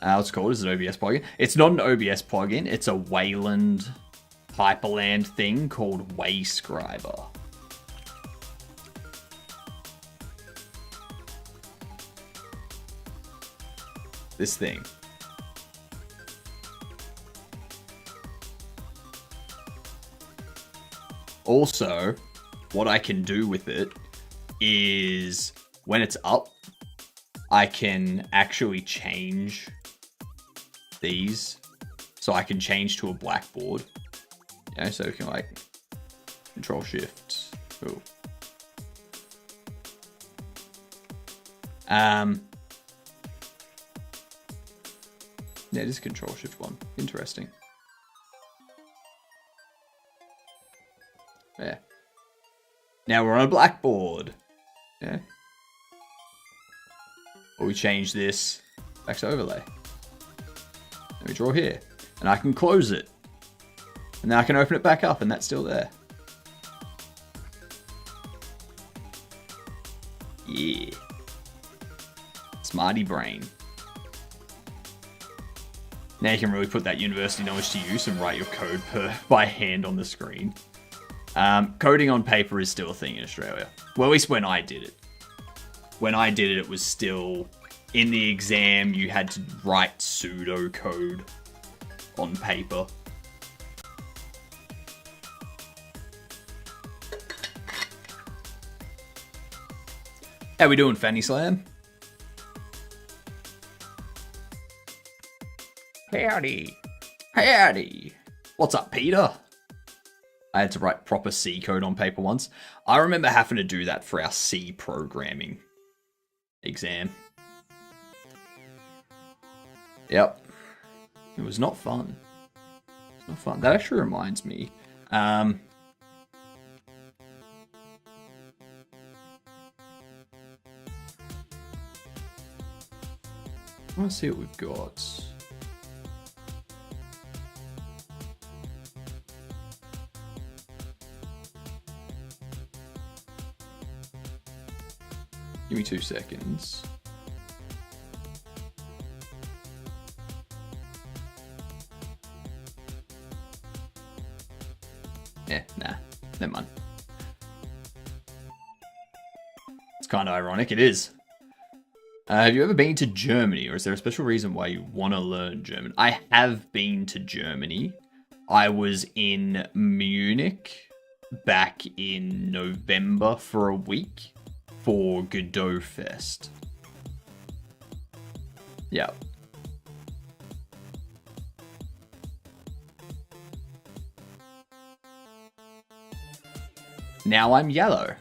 What's it called? Is it OBS plugin? It's not an OBS plugin. It's a Wayland Hyperland thing called Wayscriber. This thing. Also, what I can do with it is when it's up, I can actually change these. So I can change to a blackboard. You know, so we can like Control Shift. Ooh. Yeah, it is Control Shift 1. Interesting. Yeah. Now we're on a blackboard. Yeah. Or we change this back to overlay. And we draw here. And I can close it. And then I can open it back up and that's still there. Yeah. Smarty brain. Now you can really put that university knowledge to use and write your code by hand on the screen. Coding on paper is still a thing in Australia. Well, at least when I did it. When I did it, it was still... In the exam, you had to write pseudocode on paper. How we doing, Fanny Slam? Howdy. Howdy. What's up, Peter? I had to write proper C code on paper once. I remember having to do that for our C programming exam. Yep. It was not fun. It's not fun. That actually reminds me. I want to see what we've got. Give me 2 seconds. Yeah, nah, never mind. It's kind of ironic, it is. Have you ever been to Germany, or is there a special reason why you want to learn German? I have been to Germany. I was in Munich back in November for a week for Godot Fest. Yeah. Now I'm yellow.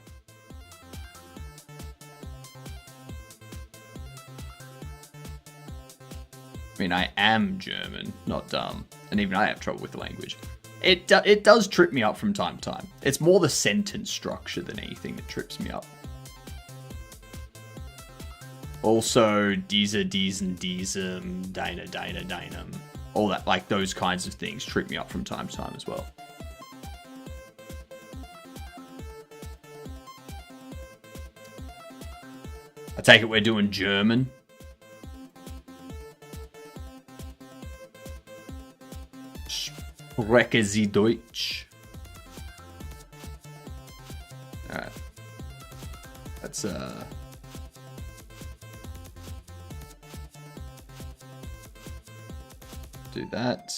I mean, I am German, not dumb. And even I have trouble with the language. It does trip me up from time to time. It's more the sentence structure than anything that trips me up. Also, dieser, diesen, diesem, deiner, deinem. All that, like those kinds of things trip me up from time to time as well. I take it we're doing German. Spreche Sie Deutsch? Alright. Let's, do that.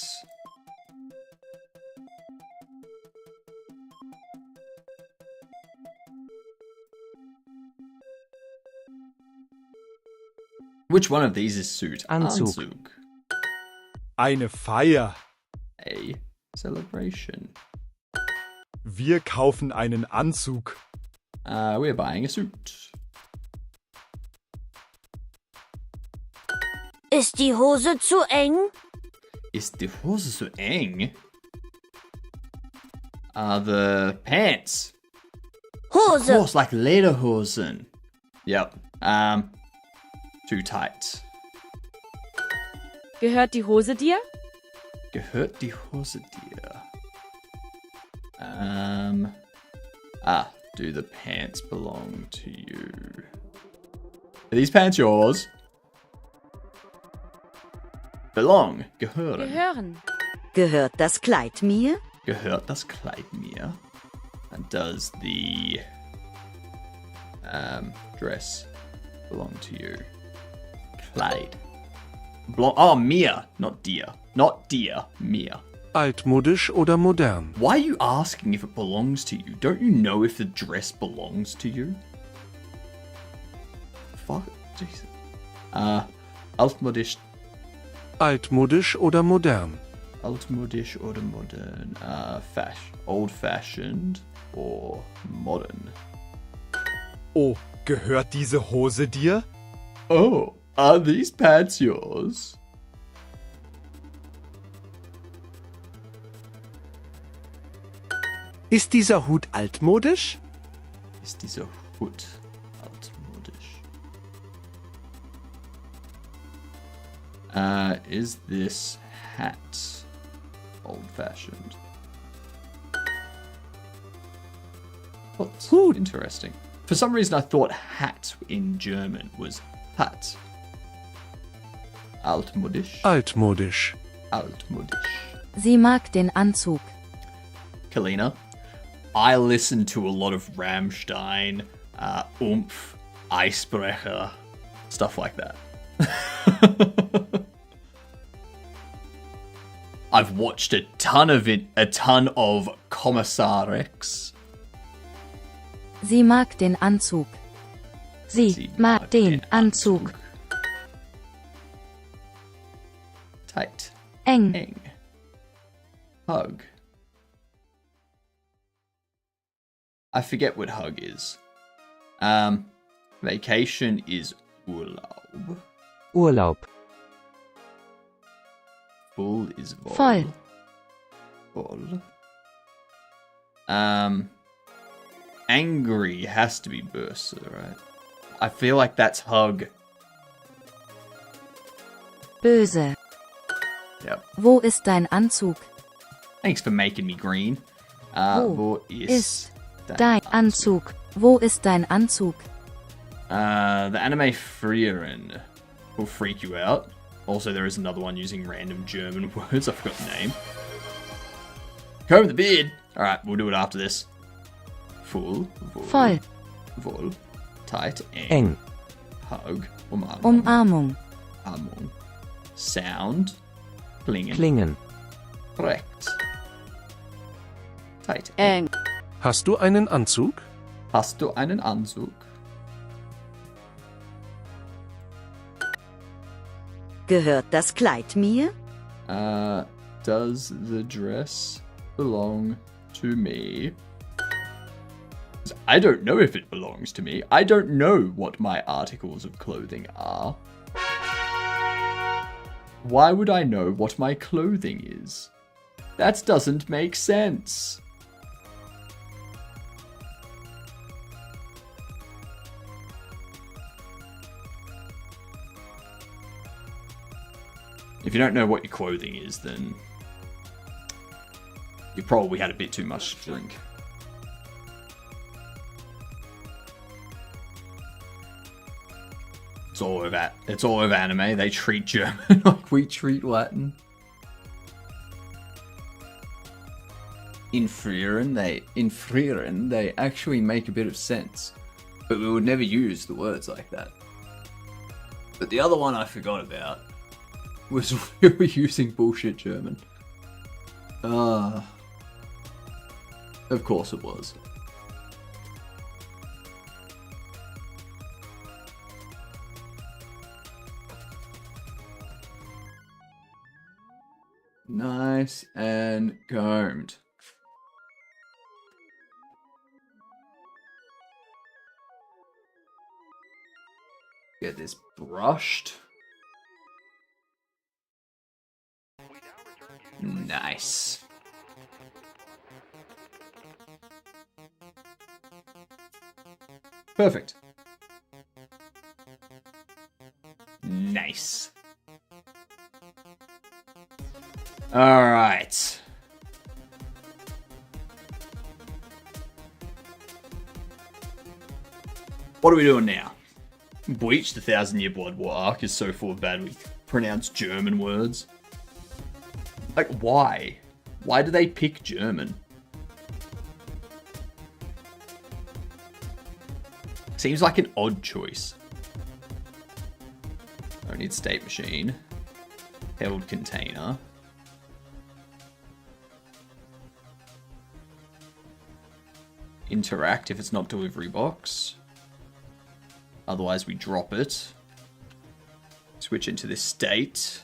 Which one of these is suit? Anzug. Eine Feier. A celebration. Wir kaufen einen Anzug. We're buying a suit. Ist die Hose zu eng? Ist die Hose so eng? The pants. Of Hose. course, like lederhosen. Yep. Too tight. Gehört die Hose dir? Gehört die Hose dir? Do the pants belong to you? Are these pants yours? Belong. Gehören. Gehören. Gehört das Kleid mir? Gehört das Kleid mir? And does the dress belong to you? Kleid. Mir, not dir. Not dir, mir. Altmodisch oder modern? Why are you asking if it belongs to you? Don't you know if the dress belongs to you? Fuck. Jesus. Altmodisch. Altmodisch oder modern? Altmodisch oder modern? Old-fashioned or modern? Oh, gehört diese Hose dir? Oh, are these pants yours? Ist dieser Hut altmodisch? Ist dieser Hut altmodisch? Is this hat old-fashioned? What's interesting? For some reason, I thought hat in German was Hat. Altmodisch. Altmodisch. Altmodisch. Sie mag den Anzug. Kalina, I listen to a lot of Rammstein, Oomph, Icebreaker, stuff like that. I've watched a ton of Kommissar Rex. Sie mag den Anzug. Sie mag den Anzug. Tight. Eng. Eng. Hug. I forget what hug is. Vacation is Urlaub. Urlaub. Full is voll. Voll. Voll. Angry has to be böse, right? I feel like that's hug. Böse. Yep. Wo ist dein Anzug? Thanks for making me green. Wo ist dein Anzug? Wo ist dein Anzug? The anime Frieren will freak you out. Also, there is another one using random German words. I forgot the name. Comb the beard. Alright, we'll do it after this. Full. Voll. Voll. Tight. Eng. Hug. Umarmung. Umarmung. Umarmung. Sound. Klingen. Klingen. Korrekt. Tight. Eng. Hast du einen Anzug? Hast du einen Anzug? Gehört das Kleid mir? Does the dress belong to me? I don't know if it belongs to me. I don't know what my articles of clothing are. Why would I know what my clothing is? That doesn't make sense. If you don't know what your clothing is, then you probably had a bit too much to drink. It's all over anime. They treat German like we treat Latin. infrieren, they actually make a bit of sense. But we would never use the words like that. But the other one I forgot about was we were using bullshit German. Of course it was. Nice and combed. Get this brushed. Nice. Perfect. Nice. All right. What are we doing now? Bleach, the 1,000-Year Blood War arc, is so full of badly pronounced German words. Like, why? Why do they pick German? Seems like an odd choice. I need state machine. Held container. Interact if it's not delivery box. Otherwise we drop it. Switch into this state.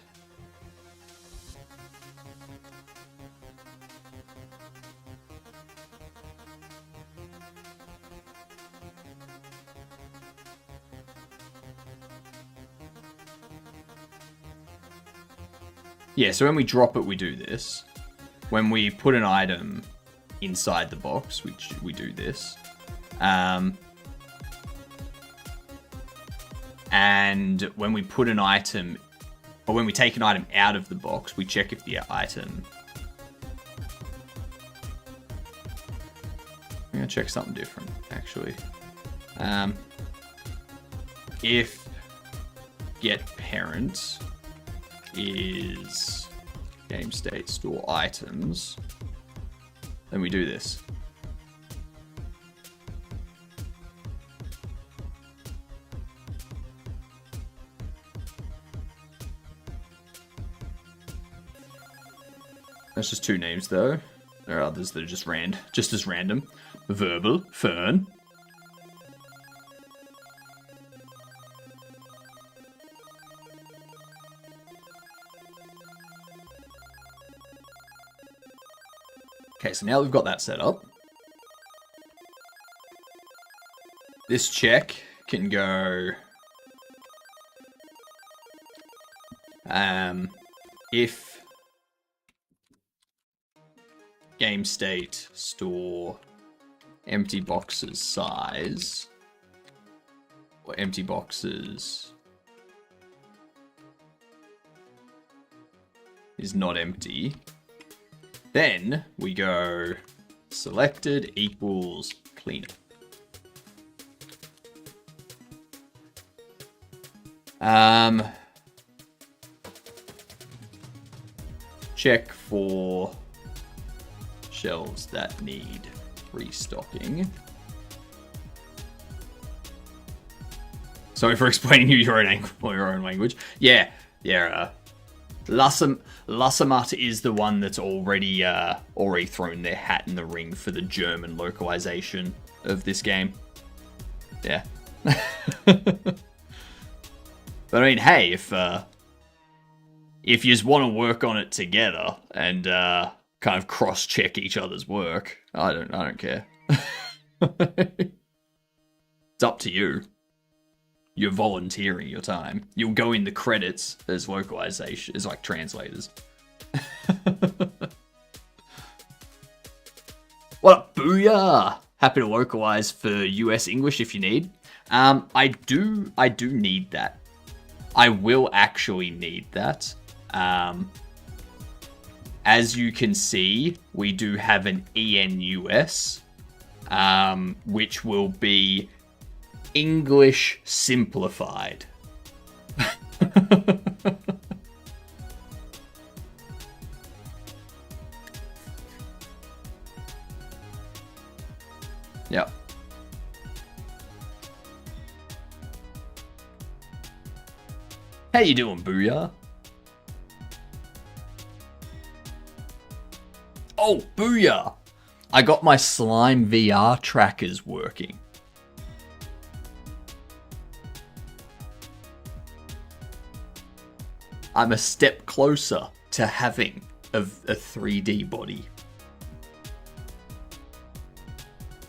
Yeah, so when we drop it, we do this. When we put an item inside the box, which we do this. And when we put an item, or when we take an item out of the box, we check if the item... I'm going to check something different, actually. If get parent is game state store items, then we do this. That's just two names though. There are others that are just as random. Verbal, Fern. Okay, so now we've got that set up. This check can go... if game state store empty boxes size, or empty boxes is not empty, then we go selected equals cleaner. Check for shelves that need restocking. Sorry for explaining you your own language. Yeah. Lassamat is the one that's already thrown their hat in the ring for the German localization of this game. Yeah. But I mean, hey, if you just want to work on it together and kind of cross-check each other's work, I don't care. It's up to you. You're volunteering your time. You'll go in the credits as localization, as like translators. What up, booyah! Happy to localize for US English if you need. I do need that. I will actually need that. As you can see, we do have an ENUS, which will be English simplified. Yep. How you doing, Booyah? Oh, Booyah! I got my slime VR trackers working. I'm a step closer to having a 3D body.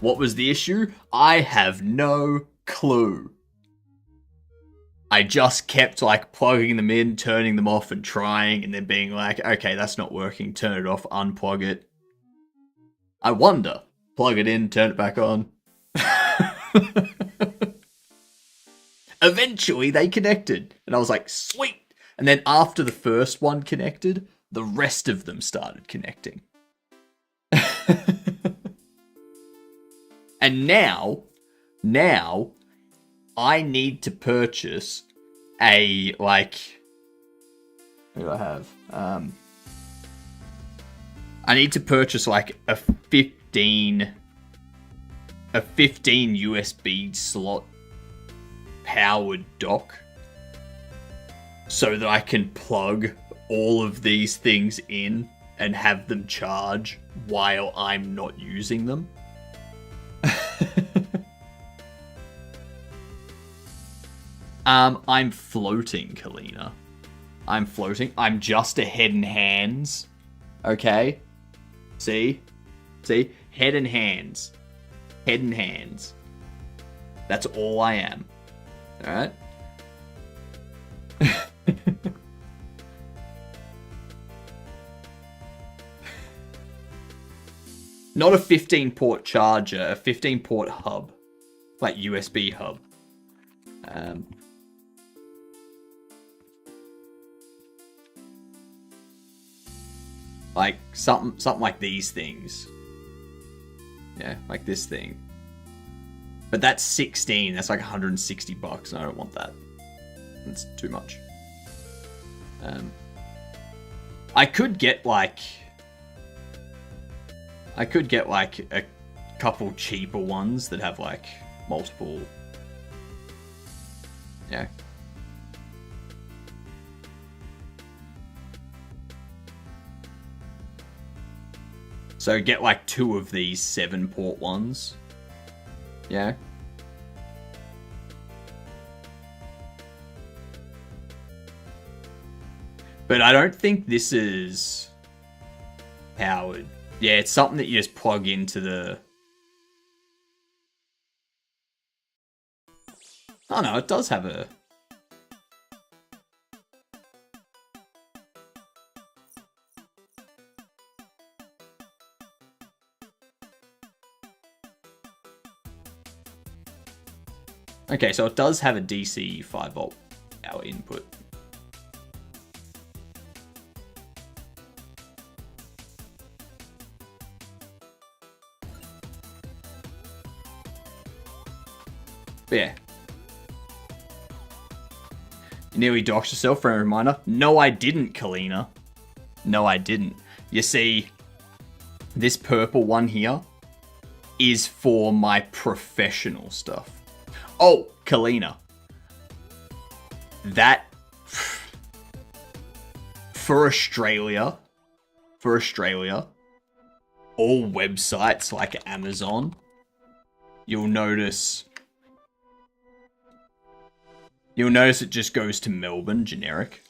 What was the issue? I have no clue. I just kept like plugging them in, turning them off and trying, and then being like, okay, that's not working, turn it off, unplug it. I wonder. Plug it in, turn it back on. Eventually they connected, and I was like, sweet. And then after the first one connected, the rest of them started connecting. And now I need to purchase a, like, what do I have? I need to purchase like a 15 USB slot powered dock so that I can plug all of these things in and have them charge while I'm not using them. I'm floating, Kalina. I'm floating. I'm just a head and hands. Okay? See? Head and hands. Head and hands. That's all I am. Alright? Not a 15-port charger, a 15-port hub. Like USB hub. Like something like these things. Yeah, like this thing. But that's 16. That's like $160, and I don't want that. That's too much. I could get like a couple cheaper ones that have like multiple. Yeah. So get like 2 of these 7-port ones. Yeah. But I don't think this is powered. Yeah, it's something that you just plug into the... Oh no, it does have a... Okay, so it does have a DC 5-volt power input. But yeah. You nearly doxed yourself for a reminder. No, I didn't, Kalina. No, I didn't. You see, this purple one here is for my professional stuff. Oh, Kalina. That... For Australia, all websites like Amazon, you'll notice it just goes to Melbourne, generic.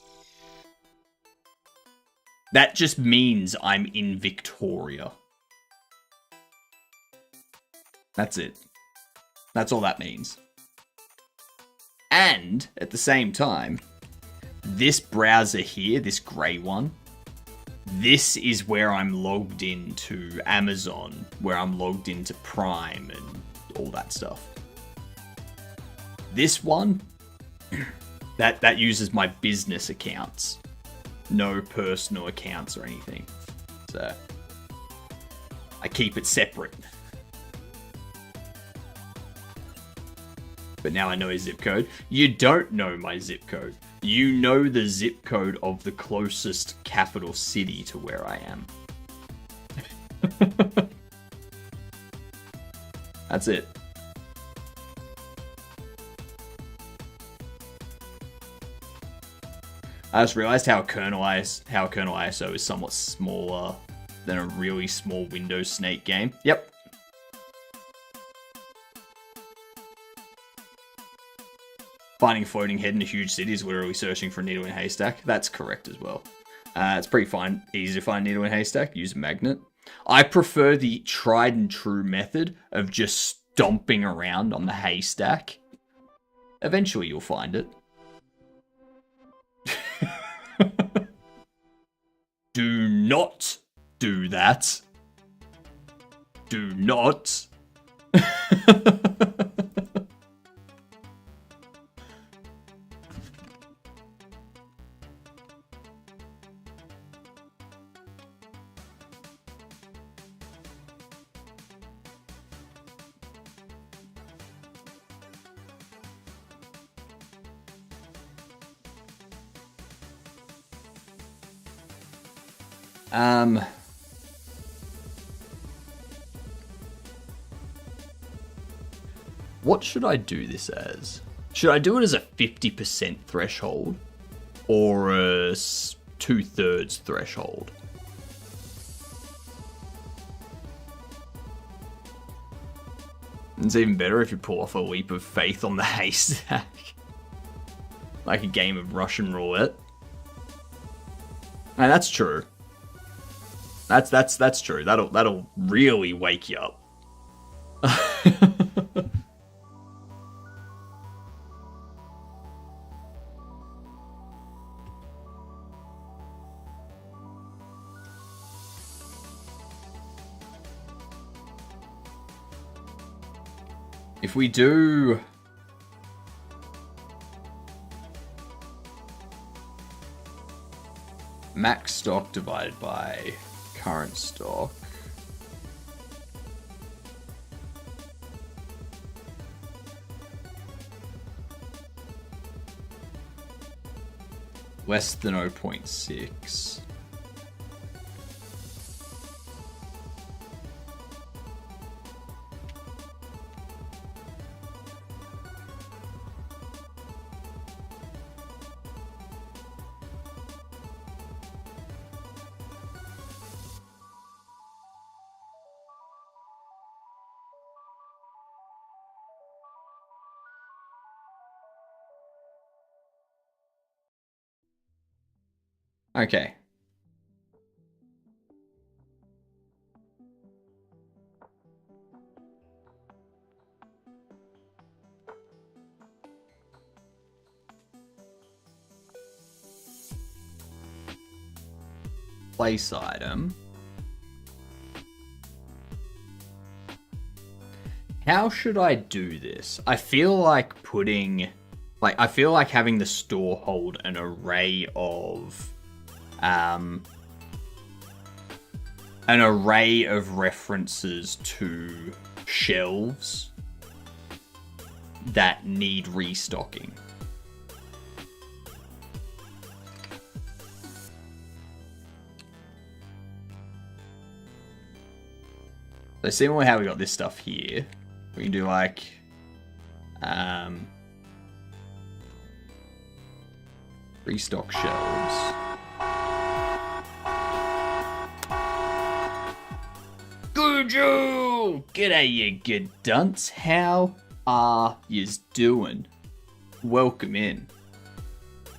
That just means I'm in Victoria. That's it. That's all that means. And, at the same time, this browser here, this grey one, this is where I'm logged into Amazon, where I'm logged into Prime and all that stuff. This one, that uses my business accounts. No personal accounts or anything. So, I keep it separate. But now I know his zip code. You don't know my zip code. You know the zip code of the closest capital city to where I am. That's it. I just realized how kernel ISO is somewhat smaller than a really small Windows Snake game. Yep. Finding a floating head in a huge city is literally searching for a needle in a haystack. That's correct as well. It's pretty fine. Easy to find a needle in a haystack. Use a magnet. I prefer the tried and true method of just stomping around on the haystack. Eventually you'll find it. Do not do that. Do not. What should I do this as? Should I do it as a 50% threshold or a 2/3 threshold? It's even better if you pull off a leap of faith on the haystack. Like a game of Russian roulette. And that's true. That's true. That'll really wake you up. If we do max stock divided by current stock, less than 0.6. Okay. Place item. How should I do this? I feel like I feel like having the store hold an array of references to shelves that need restocking. So similarly how we got this stuff here, we can do like restock shelves. Guju! G'day, you good dunce. How are yous doing? Welcome in.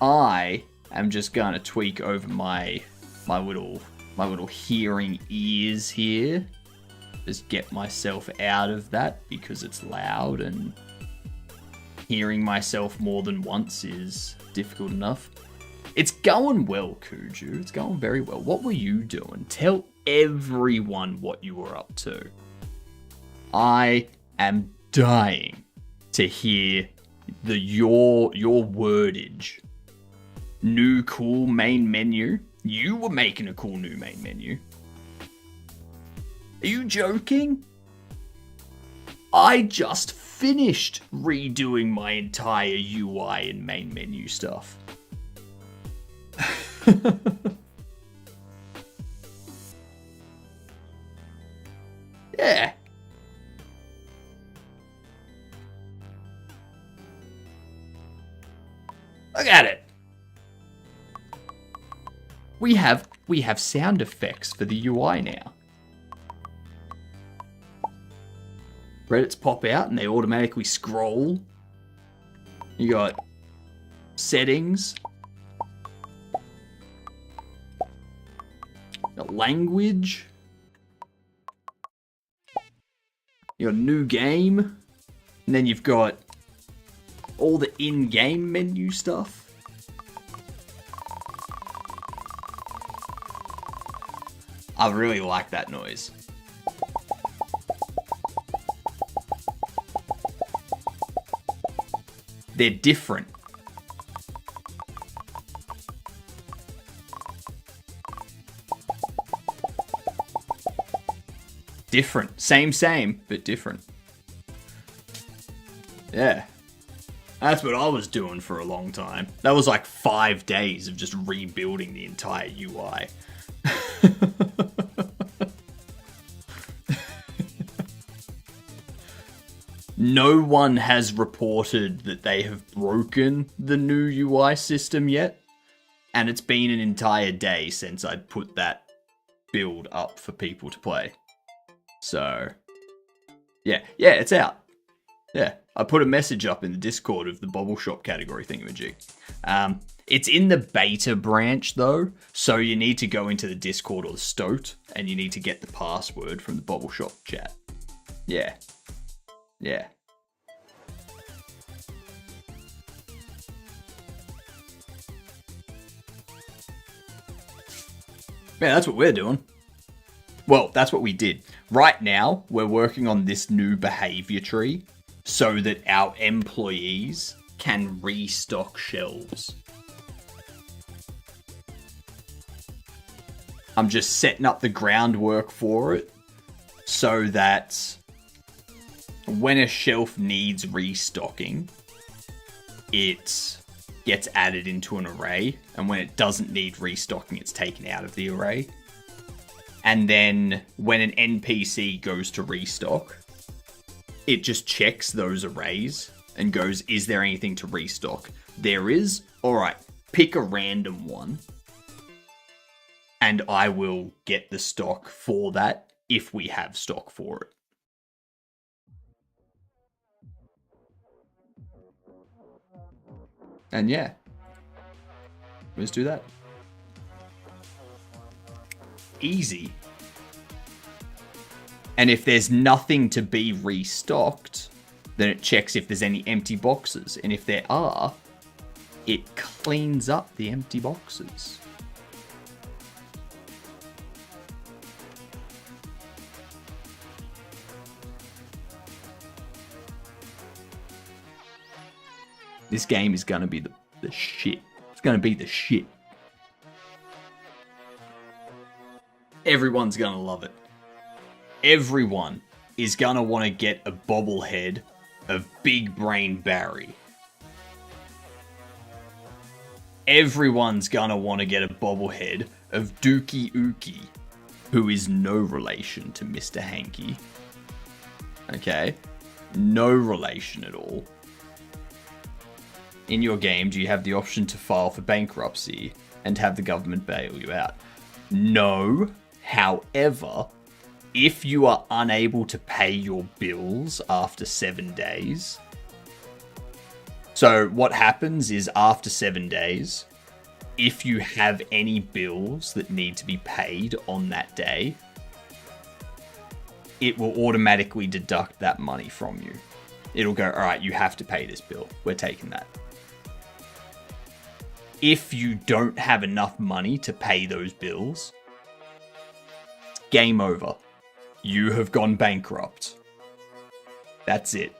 I am just gonna tweak over my little hearing ears here. Just get myself out of that because it's loud and hearing myself more than once is difficult enough. It's going well, Kuju. It's going very well. What were you doing? Tell everyone what you were up to. I am dying to hear your wordage. New cool main menu. You were making a cool new main menu. Are you joking? I just finished redoing my entire UI and main menu stuff. Yeah. Look at it. We have sound effects for the UI now. Credits pop out and they automatically scroll. You got settings. Got language. You got new game. And then you've got all the in-game menu stuff. I really like that noise. They're different. Different. Same, but different. Yeah. That's what I was doing for a long time. That was like 5 days of just rebuilding the entire UI. No one has reported that they have broken the new UI system yet. And it's been an entire day since I put that build up for people to play. So, yeah, it's out. Yeah, I put a message up in the Discord of the Bobble Shop category thingamajig. It's in the beta branch though, so you need to go into the Discord or the Stoat, and you need to get the password from the Bobble Shop chat. Yeah. Yeah. Yeah, that's what we're doing. Well, that's what we did. Right now, we're working on this new behavior tree so that our employees can restock shelves. I'm just setting up the groundwork for it so that when a shelf needs restocking, it gets added into an array, and when it doesn't need restocking, it's taken out of the array. And then when an NPC goes to restock, it just checks those arrays and goes, is there anything to restock? There is? Alright, pick a random one. And I will get the stock for that if we have stock for it. And yeah, let's do that. Easy. And if there's nothing to be restocked, then it checks if there's any empty boxes. And if there are, it cleans up the empty boxes. This game is going to be the shit. It's going to be the shit. Everyone's going to love it. Everyone is going to want to get a bobblehead of Big Brain Barry. Everyone's going to want to get a bobblehead of Dookie Ookie, who is no relation to Mr. Hanky. Okay? No relation at all. In your game, do you have the option to file for bankruptcy and have the government bail you out? No. However, if you are unable to pay your bills after 7 days... So what happens is after 7 days, if you have any bills that need to be paid on that day, it will automatically deduct that money from you. It'll go, alright, you have to pay this bill. We're taking that. If you don't have enough money to pay those bills, game over. You have gone bankrupt. That's it.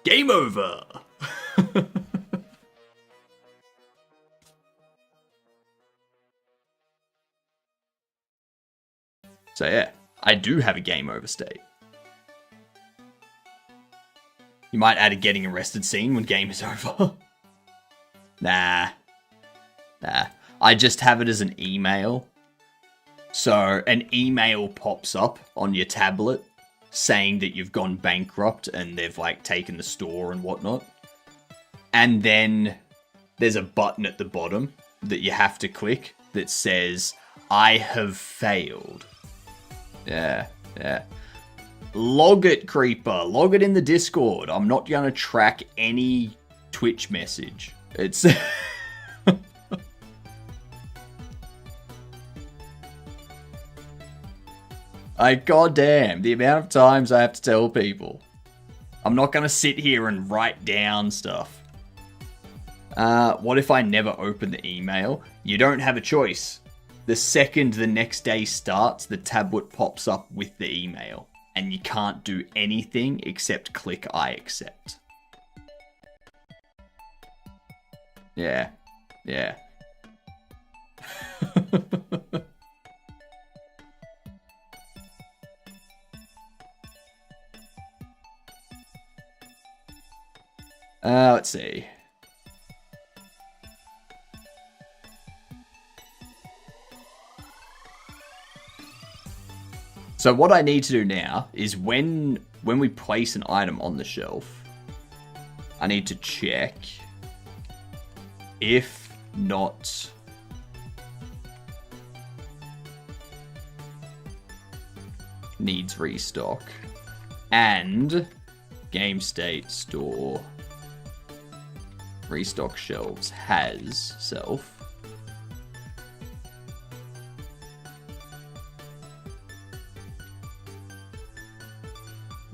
Game over! So yeah, I do have a game over state. You might add a getting arrested scene when game is over. Nah. I just have it as an email. So an email pops up on your tablet saying that you've gone bankrupt and they've like taken the store and whatnot. And then there's a button at the bottom that you have to click that says, I have failed. Yeah. Log it, Creeper. Log it in the Discord. I'm not going to track any Twitch message. It's... goddamn, the amount of times I have to tell people. I'm not going to sit here and write down stuff. What if I never open the email? You don't have a choice. The second the next day starts, the tablet pops up with the email. And you can't do anything except click I accept. Yeah. Let's see. So what I need to do now is when we place an item on the shelf, I need to check if not needs restock and game state store restock shelves has self.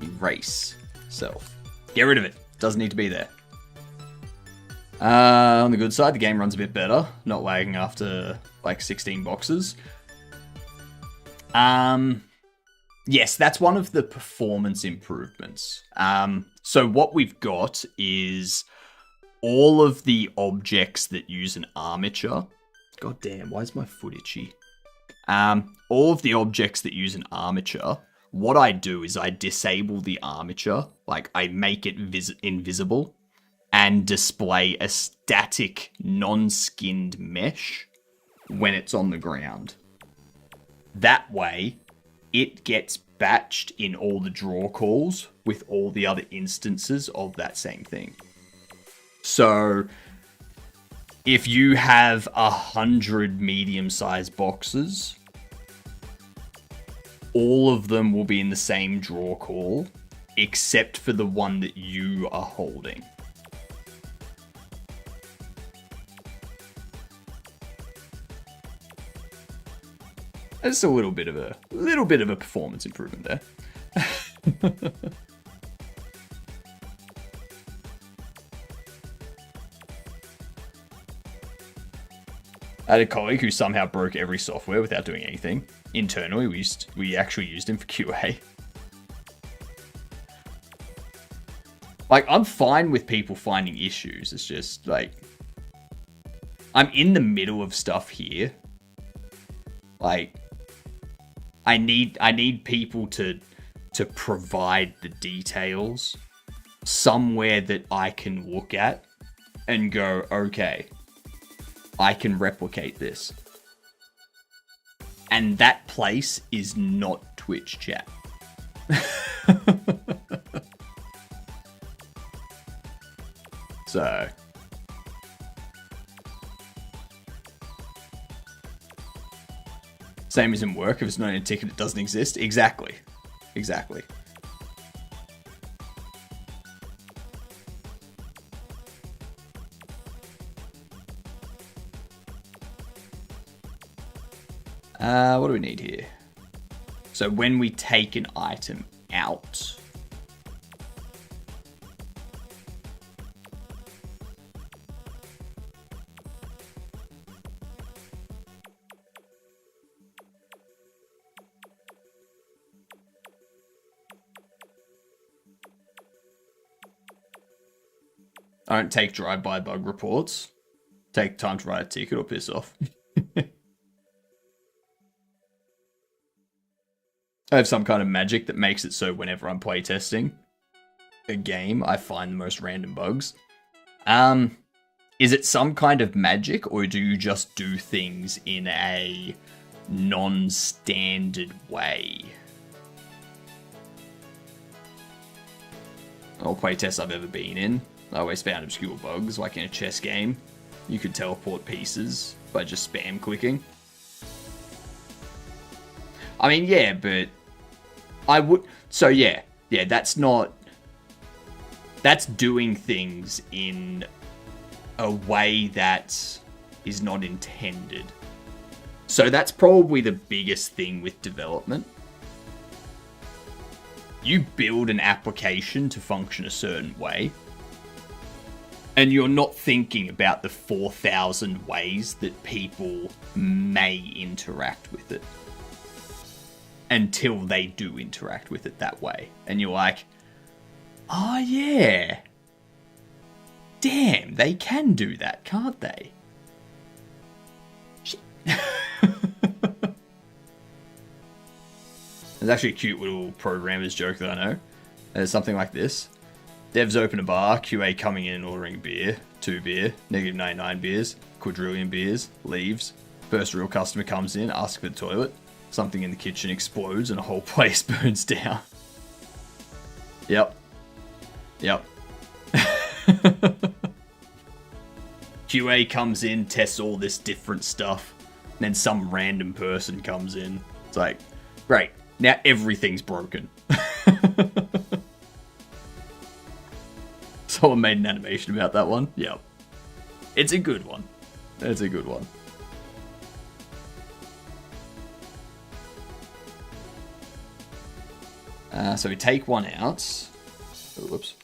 Erase self. Get rid of it. Doesn't need to be there. On the good side, the game runs a bit better. Not lagging after like 16 boxes. Yes, that's one of the performance improvements. So what we've got is all of the objects that use an armature. God damn, why is my foot itchy? All of the objects that use an armature, what I do is I disable the armature, like I make it invisible, and display a static, non-skinned mesh when it's on the ground. That way, it gets batched in all the draw calls with all the other instances of that same thing. So, if you have 100 medium-sized boxes, all of them will be in the same draw call, except for the one that you are holding. That's a little bit of a performance improvement there. I had a colleague who somehow broke every software without doing anything. Internally, we actually used him for QA. Like, I'm fine with people finding issues. It's just, like, I'm in the middle of stuff here. Like, I need people to provide the details somewhere that I can look at and go, okay, I can replicate this. And that place is not Twitch chat. So, same as in work, if it's not in a ticket, it doesn't exist. Exactly. What do we need here? So when we take an item out, I don't take drive-by bug reports. Take time to write a ticket or piss off. I have some kind of magic that makes it so whenever I'm playtesting a game, I find the most random bugs. Is it some kind of magic, or do you just do things in a non-standard way? All playtests I've ever been in, I always found obscure bugs, like in a chess game. You could teleport pieces by just spam clicking. I mean, yeah, but I would... So, yeah, that's not... That's doing things in a way that is not intended. So that's probably the biggest thing with development. You build an application to function a certain way, and you're not thinking about the 4,000 ways that people may interact with it until they do interact with it that way. And you're like, oh yeah, damn, they can do that, can't they? There's actually a cute little programmer's joke that I know. There's something like this. Devs open a bar, QA coming in and ordering a beer, 2 beer, negative 99 beers, quadrillion beers, leaves. First real customer comes in, asks for the toilet. Something in the kitchen explodes and a whole place burns down. Yep. QA comes in, tests all this different stuff, and then some random person comes in. It's like, great, now everything's broken. Someone made an animation about that one. Yep. It's a good one. It's a good one. So we take one out. Oh, whoops.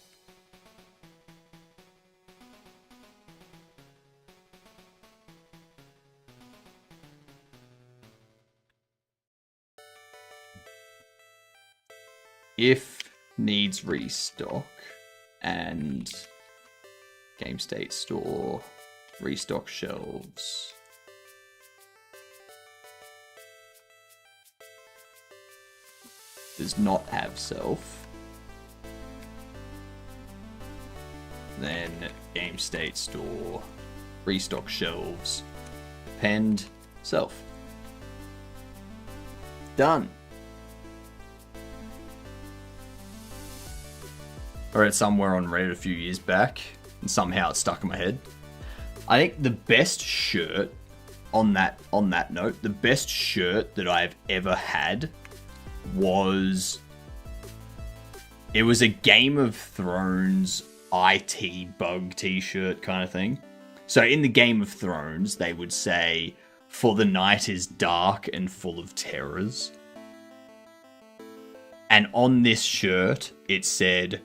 If needs restock and game state store, restock shelves. Does not have self. Then game state store, restock shelves, append self. Done. I read somewhere on Reddit a few years back, and somehow it stuck in my head. I think the best shirt on that note, the best shirt that I've ever had was, it was a Game of Thrones IT bug t-shirt kind of thing. So in the Game of Thrones, they would say, "For the night is dark and full of terrors." And on this shirt, it said,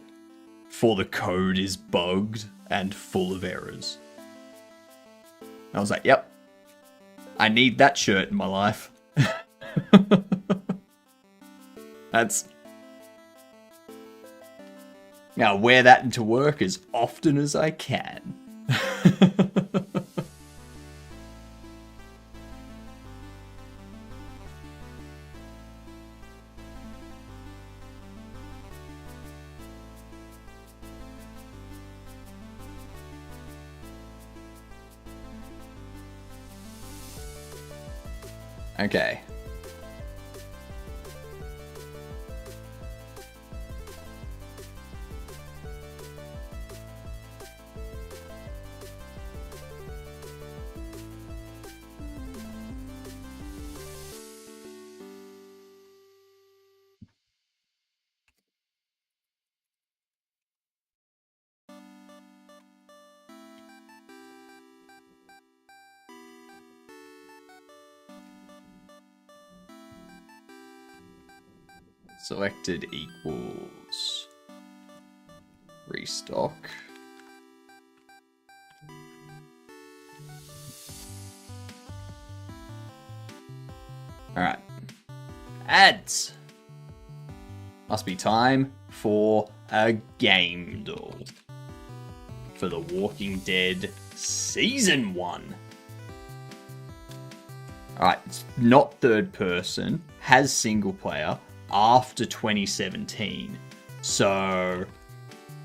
"For the code is bugged and full of errors." I was like, yep, I need that shirt in my life. That's... Now, I wear that into work as often as I can. Okay. Selected equals restock. Alright. Ads. Must be time for a game doll. For The Walking Dead Season 1. Alright, it's not third person, has single player, after 2017. So,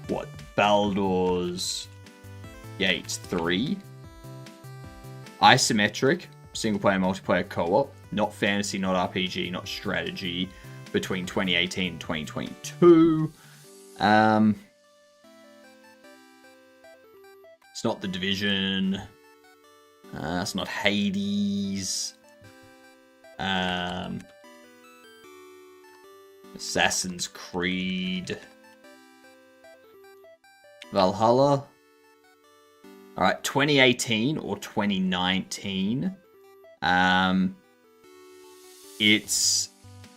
what? Baldur's Gate 3? Isometric, single player, multiplayer, co-op. Not fantasy, not RPG, not strategy. Between 2018 and 2022. It's not The Division. It's not Hades. Assassin's Creed. Valhalla. Alright, 2018 or 2019. It's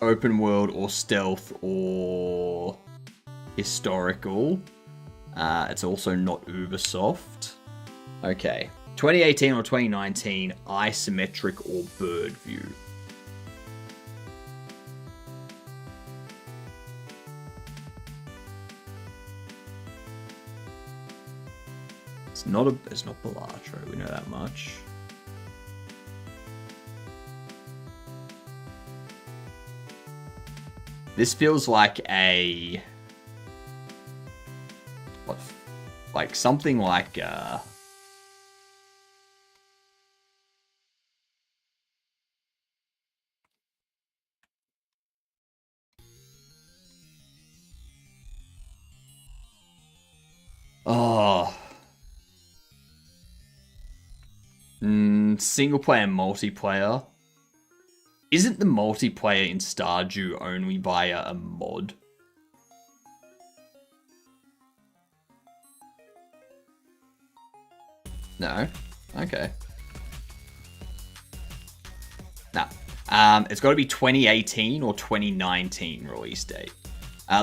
open world or stealth or historical. It's also not Ubisoft. Okay. 2018 or 2019, isometric or bird view. It's not Balatro, we know that much. This feels like a something like single player multiplayer. Isn't the multiplayer in Stardew only via a mod? No? Okay. Nah. It's got to be 2018 or 2019 release date.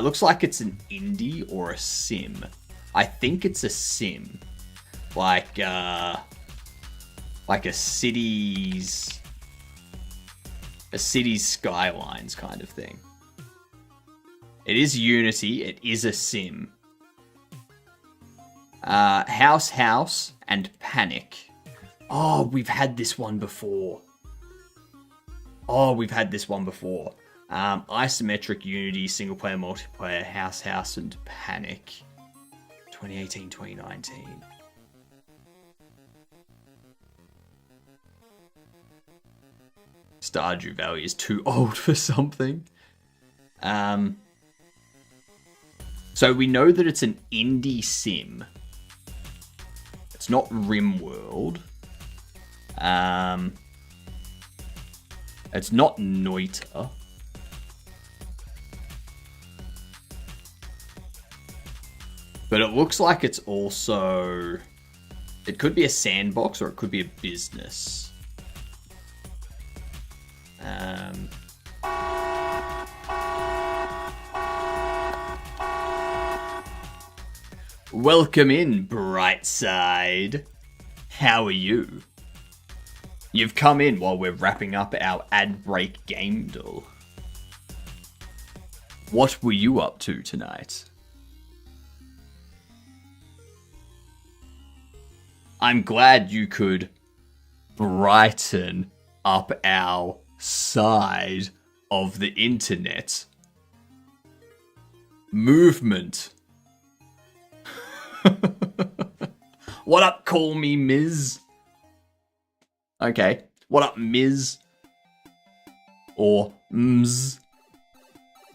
Looks like it's an indie or a sim. I think it's a sim. Like a city's skylines kind of thing. It is Unity. It is a sim. House, and Panic. Oh, we've had this one before. Isometric Unity, single player, multiplayer, House, and Panic. 2018, 2019. Stardew Valley is too old for something. So we know that it's an indie sim. It's not RimWorld. It's not Noita. But it looks like it's also... It could be a sandbox or it could be a business. Welcome in, Brightside. How are you? You've come in while we're wrapping up our ad break game duel. What were you up to tonight? I'm glad you could brighten up our side of the internet. Movement. What up, call me Ms? Okay. What up, Ms? Or Ms?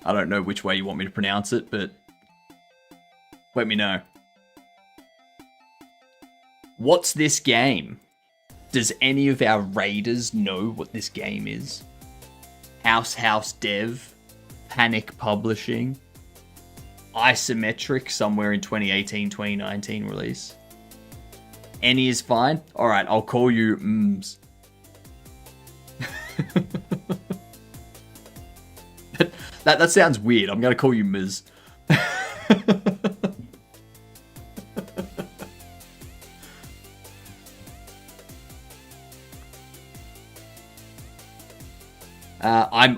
I don't know which way you want me to pronounce it, but let me know. What's this game? Does any of our raiders know what this game is? House Dev, Panic Publishing, Isometric, somewhere in 2018, 2019 release. Any is fine? Alright, I'll call you Mms. that sounds weird. I'm gonna call you Ms.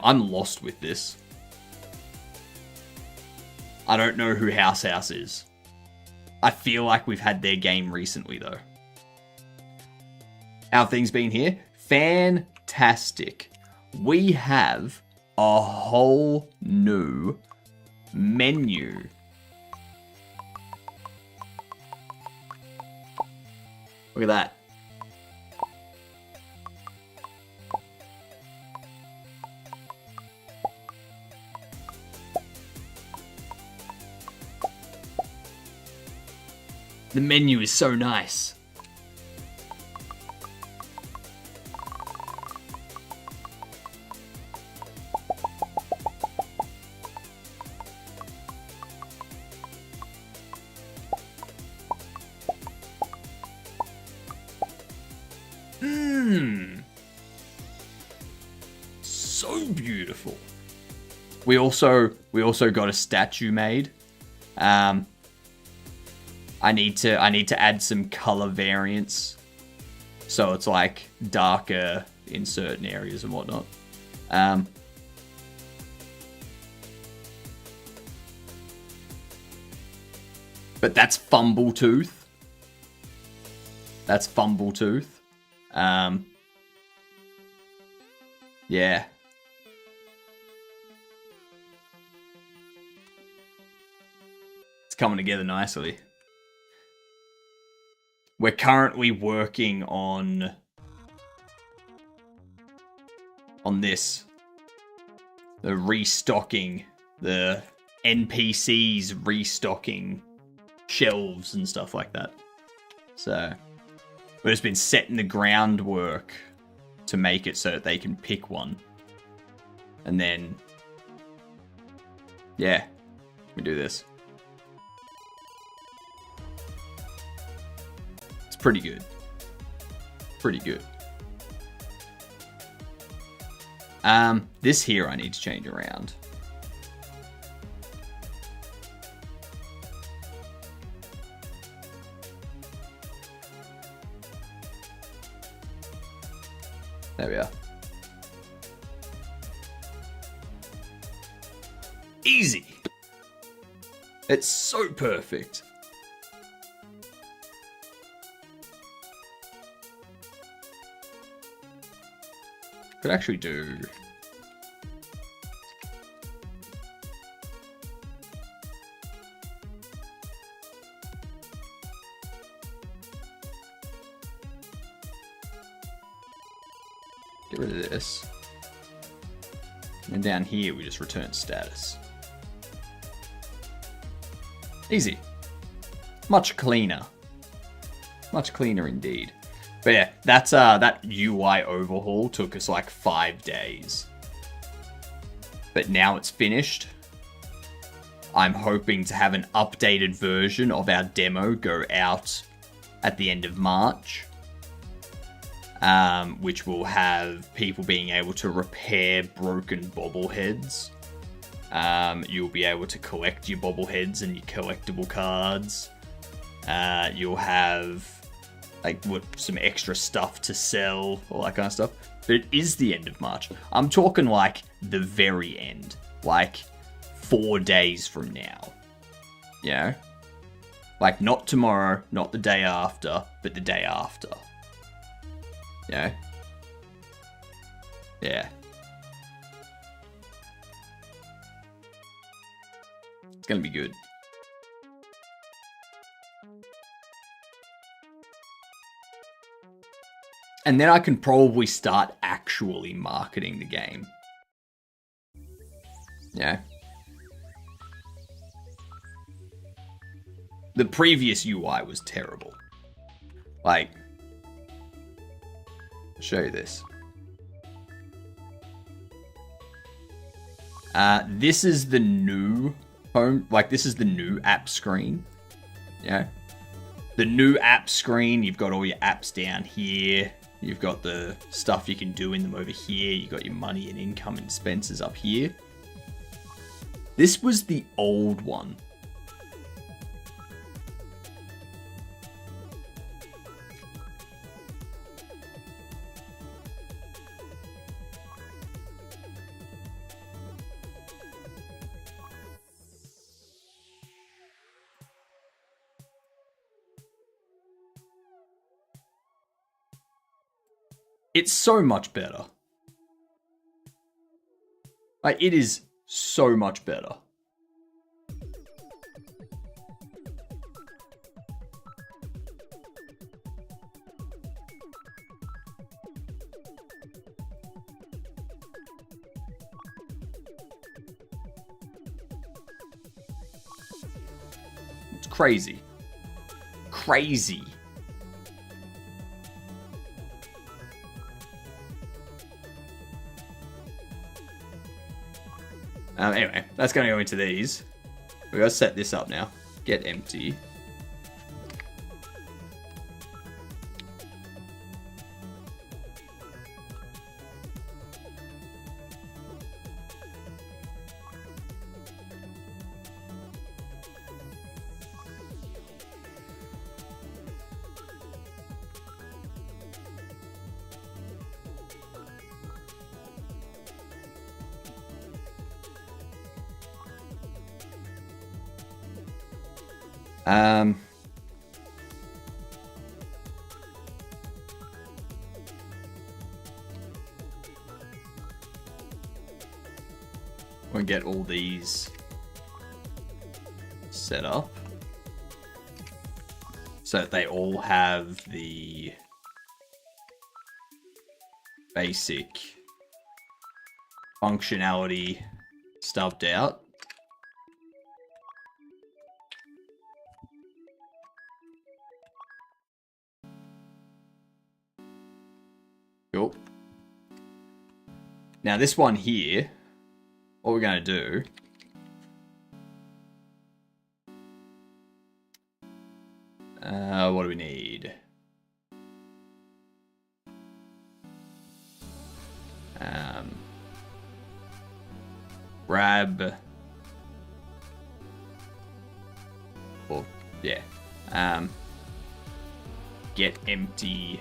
I'm lost with this. I don't know who House is. I feel like we've had their game recently though. How have things been here? Fantastic. We have a whole new menu. Look at that. The menu is so nice. beautiful. We also got a statue made. I need to add some color variants, so it's like darker in certain areas and whatnot. But that's Fumbletooth. That's Fumbletooth. Yeah. It's coming together nicely. We're currently working on this. The restocking. The NPCs restocking shelves and stuff like that. So we've just been setting the groundwork to make it so that they can pick one. And then, yeah, we do this. It's pretty good. Pretty good. This here I need to change around. There we are. Easy. It's so perfect. Could actually do... Get rid of this. And down here, we just return status. Easy. Much cleaner. Much cleaner indeed. But yeah, that's that UI overhaul took us like 5 days. But now it's finished. I'm hoping to have an updated version of our demo go out at the end of March. Which will have people being able to repair broken bobbleheads. You'll be able to collect your bobbleheads and your collectible cards. You'll have like some extra stuff to sell, all that kind of stuff. But it is the end of March. I'm talking like the very end, like 4 days from now. You know? Like not tomorrow, not the day after, but the day after. Yeah. Yeah. It's gonna be good. And then I can probably start actually marketing the game. Yeah. The previous UI was terrible. Like, I'll show you this. This is the new home, like this is the new app screen. Yeah. The new app screen, you've got all your apps down here. You've got the stuff you can do in them over here. You've got your money and income and expenses up here. This was the old one. It's so much better. Like, it is so much better. It's crazy. Crazy. Anyway, that's going to go into these. We gotta set this up now. Get empty. We'll get all these set up so that they all have the basic functionality stubbed out. Cool. Now this one here, what we're going to do what do we need? Grab, or yeah, get empty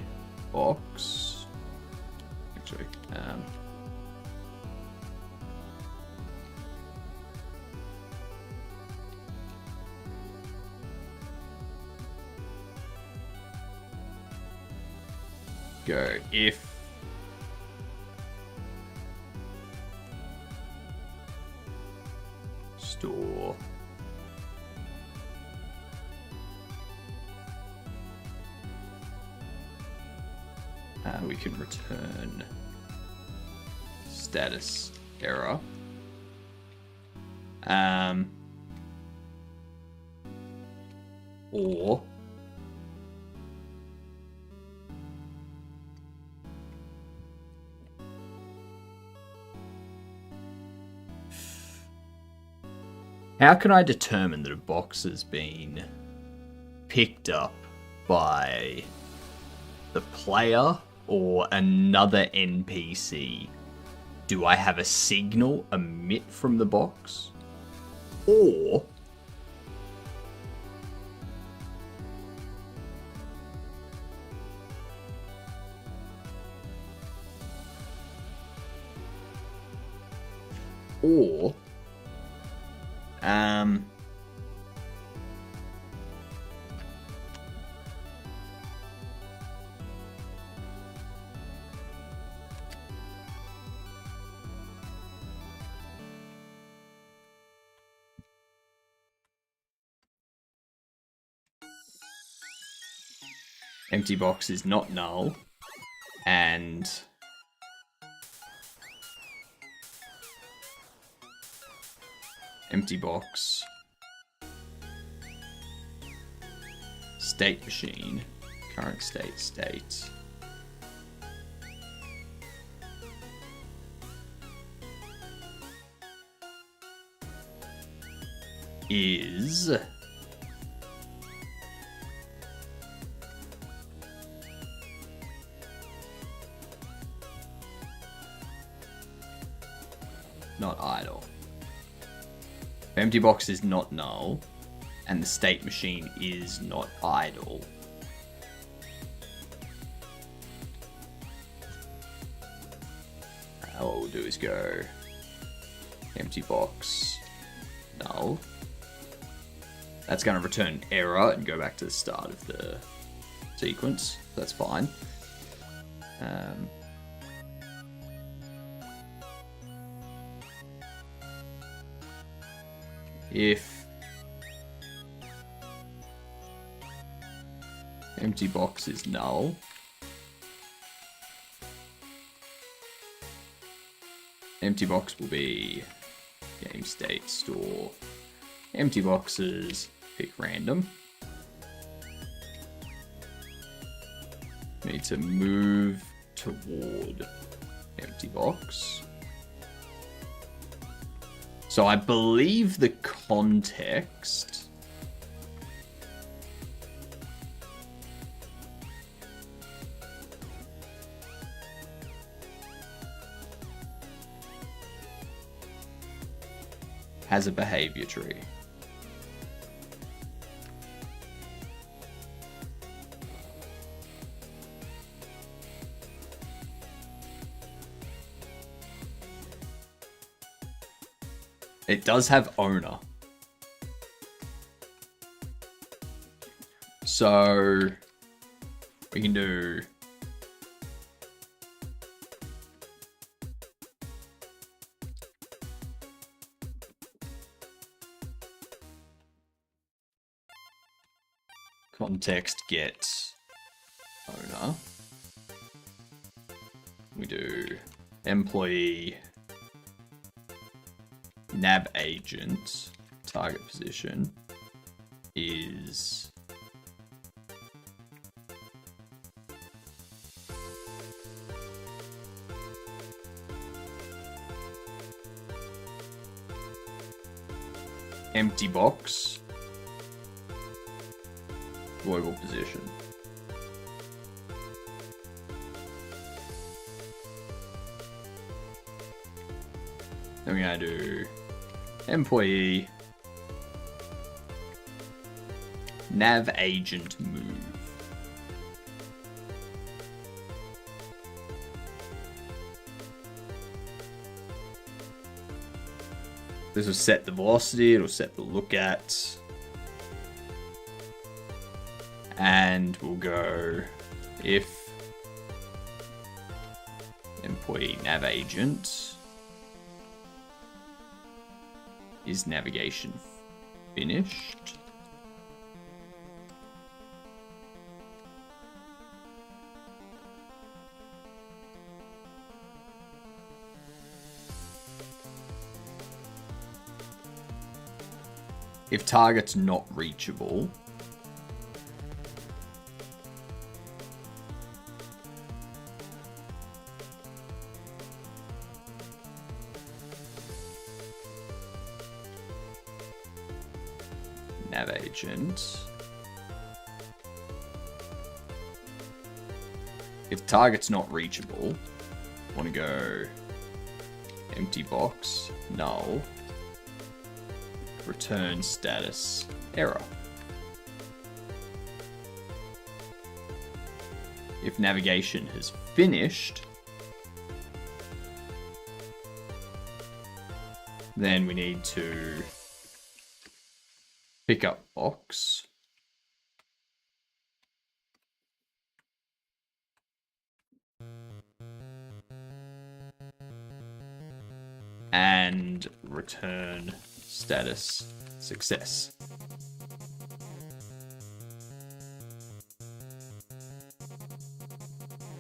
box. Actually, go if store we can return status error. Or how can I determine that a box has been picked up by the player or another NPC? Do I have a signal emit from the box? Or empty box is not null, and empty box state machine current state is not idle. If empty box is not null and the state machine is not idle, what we'll do is go empty box null. That's going to return error and go back to the start of the sequence. That's fine. If empty box is null, empty box will be game state store empty boxes, pick random. Need to move toward empty box. So I believe the context has a behavior tree. It does have owner. So we can do context get owner. We do employee nav agent target position is empty box global position. Then we're going to do employee nav agent move. This will set the velocity, it'll set the look at. And we'll go if employee nav agent is navigation finished. If target's not reachable, nav agent. If target's not reachable, I want to go empty box, null, return status error. If navigation has finished, then we need to pick up box. And return status success.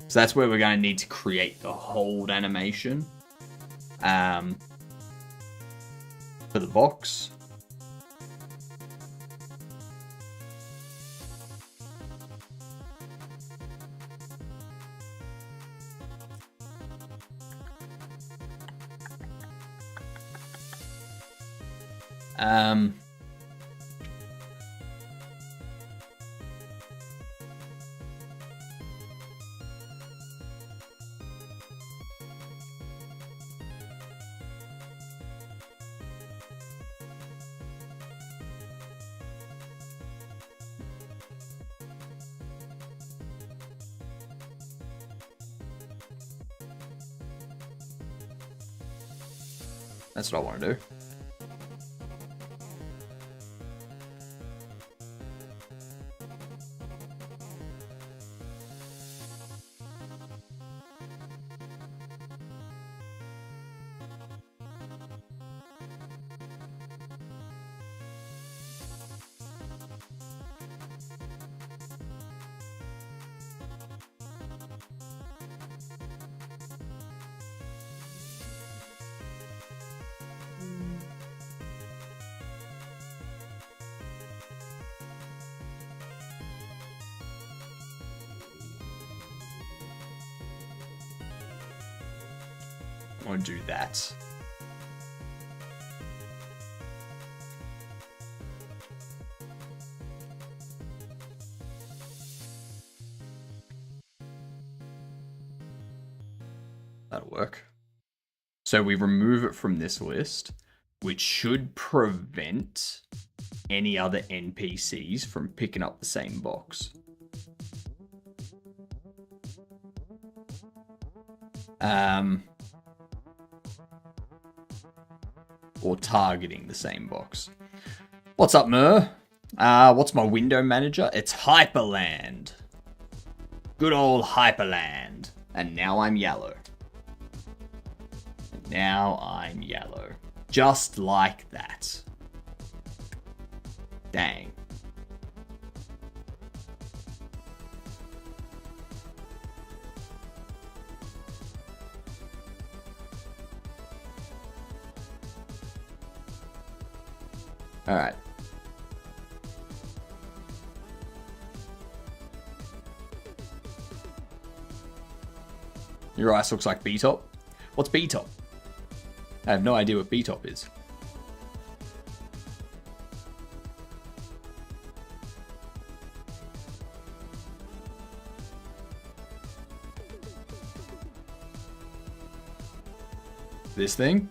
So that's where we're going to need to create the hold animation for the box. That's what I want to do. I want to do that. That'll work. So we remove it from this list, which should prevent any other NPCs from picking up the same box. Or targeting the same box. What's up, Mer? What's my window manager? It's Hyperland. Good old Hyperland. And now I'm yellow. Now I'm yellow. Just like that. Dang. Alright. Your ice looks like B-top. What's B-top? I have no idea what B-top is. This thing?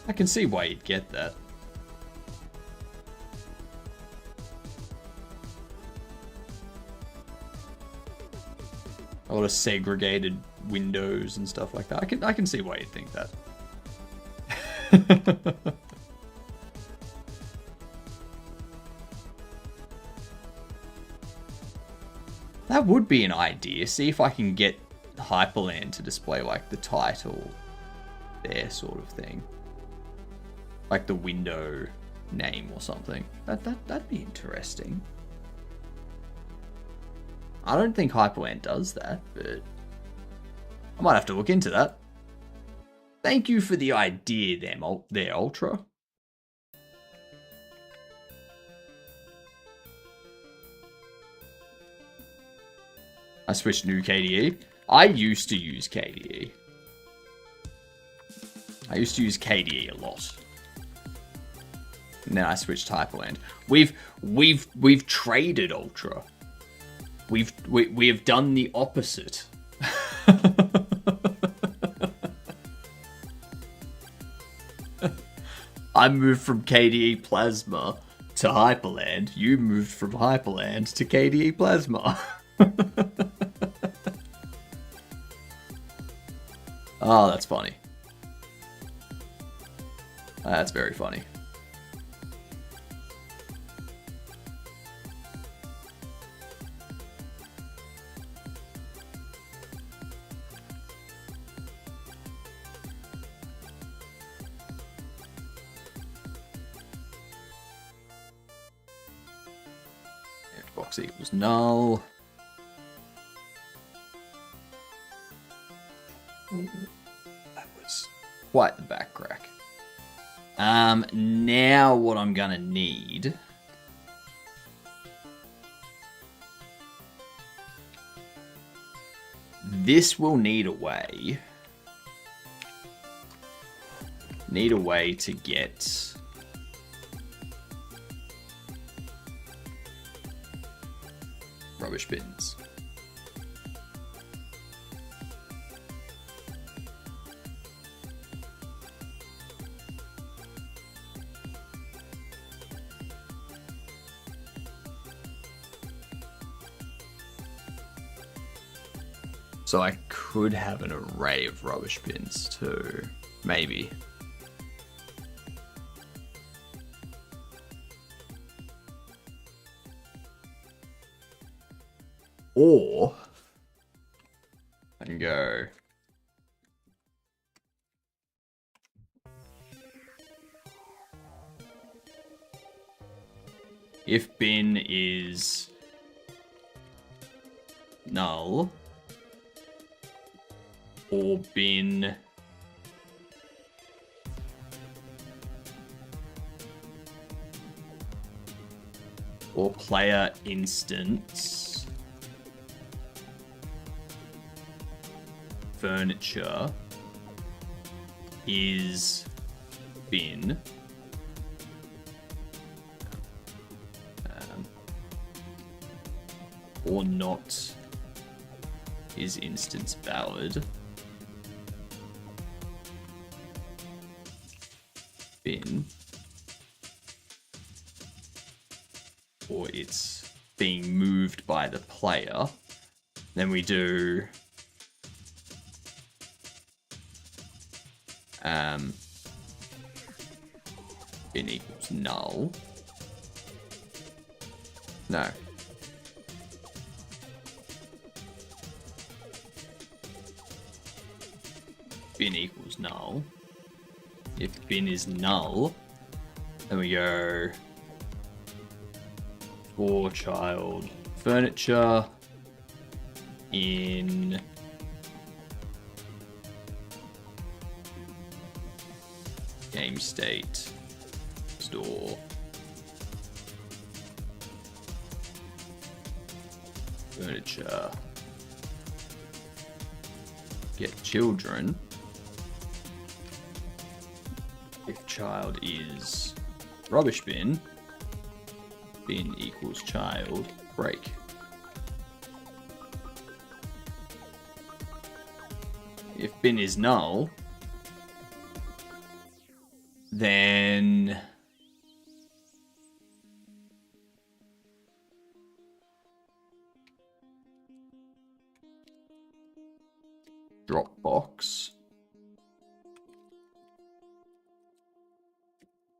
I can see why you'd get that. A lot of segregated windows and stuff like that. I can see why you'd think that. That would be an idea. See if I can get Hyperland to display like the title there sort of thing. Like the window name or something. That'd be interesting. I don't think Hyperland does that, but I might have to look into that. Thank you for the idea there, Ultra. I switched new KDE. I used to use KDE. I used to use KDE a lot. And then I switched to Hyperland. We've traded Ultra. We have done the opposite. I moved from KDE Plasma to Hyperland. You moved from Hyperland to KDE Plasma. Oh, that's funny. That's very funny. Box equals null. That was quite the back crack. Now what I'm gonna need this will need a way to get rubbish bins. So I could have an array of rubbish bins too, maybe. Or I can go if bin is null or bin or player instance furniture is bin or not is instance valid, bin, or it's being moved by the player, then we do bin equals null. No. Bin equals null. If bin is null, then we go for child furniture in game state store. Furniture. Get children. If child is rubbish bin, bin equals child, break. If bin is null, then Dropbox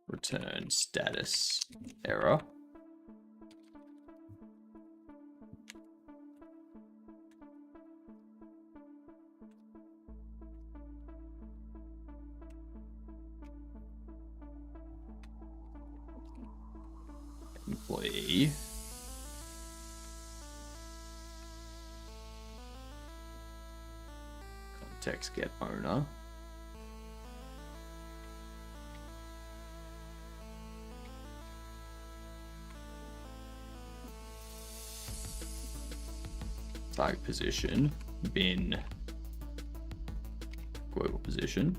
return status error. Employee context get owner. Target position, bin global position.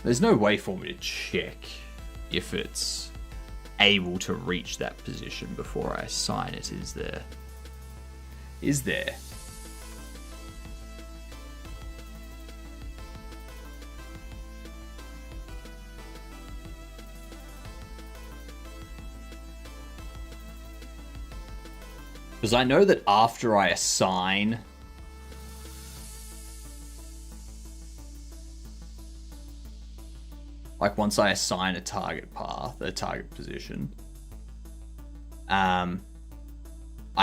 There's no way for me to check if it's able to reach that position before I assign it, is there? Is there? Because I know that after I assign like once I assign a target path, a target position, I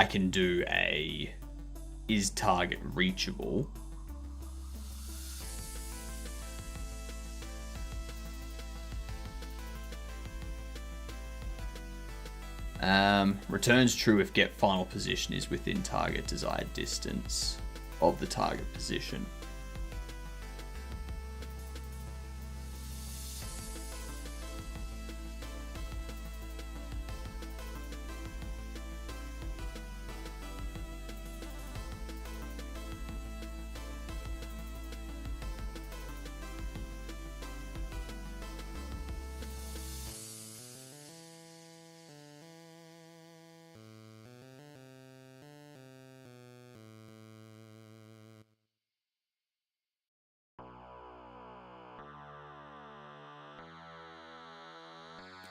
can do a is target reachable. Returns true if get final position is within target desired distance of the target position.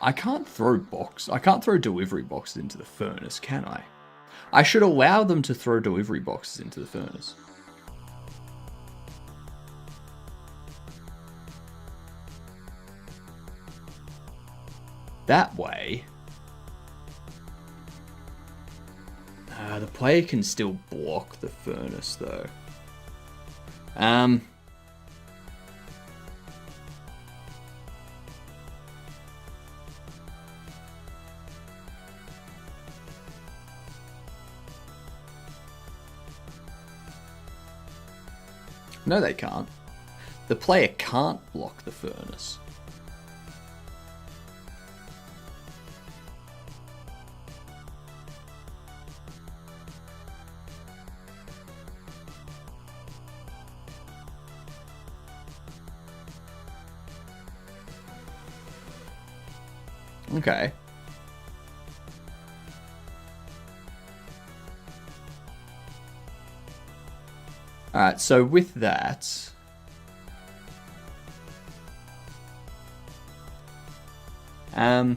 I can't throw delivery boxes into the furnace, can I? I should allow them to throw delivery boxes into the furnace. That way, the player can still block the furnace though. No, they can't. The player can't block the furnace. Okay. Alright, so with that, Um,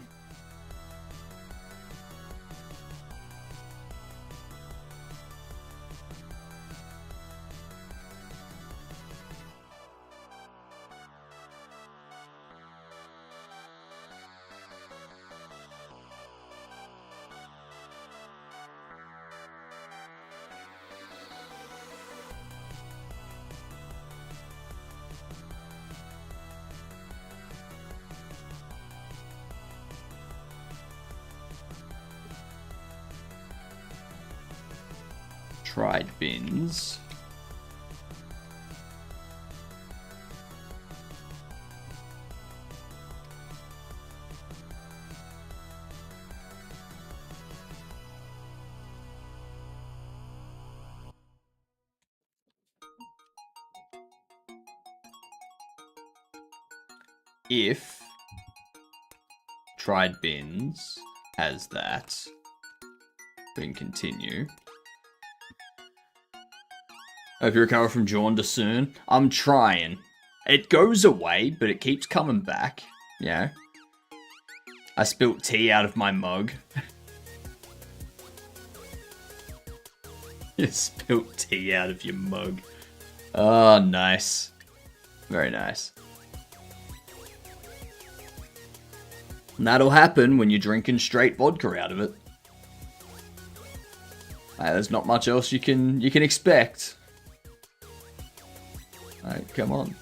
tried bins. If tried bins has that, then continue. Hope you recover from jaundice soon. I'm trying. It goes away, but it keeps coming back. Yeah. I spilt tea out of my mug. You spilt tea out of your mug. Oh, nice. Very nice. And that'll happen when you're drinking straight vodka out of it. There's not much else you can expect. Alright, come on.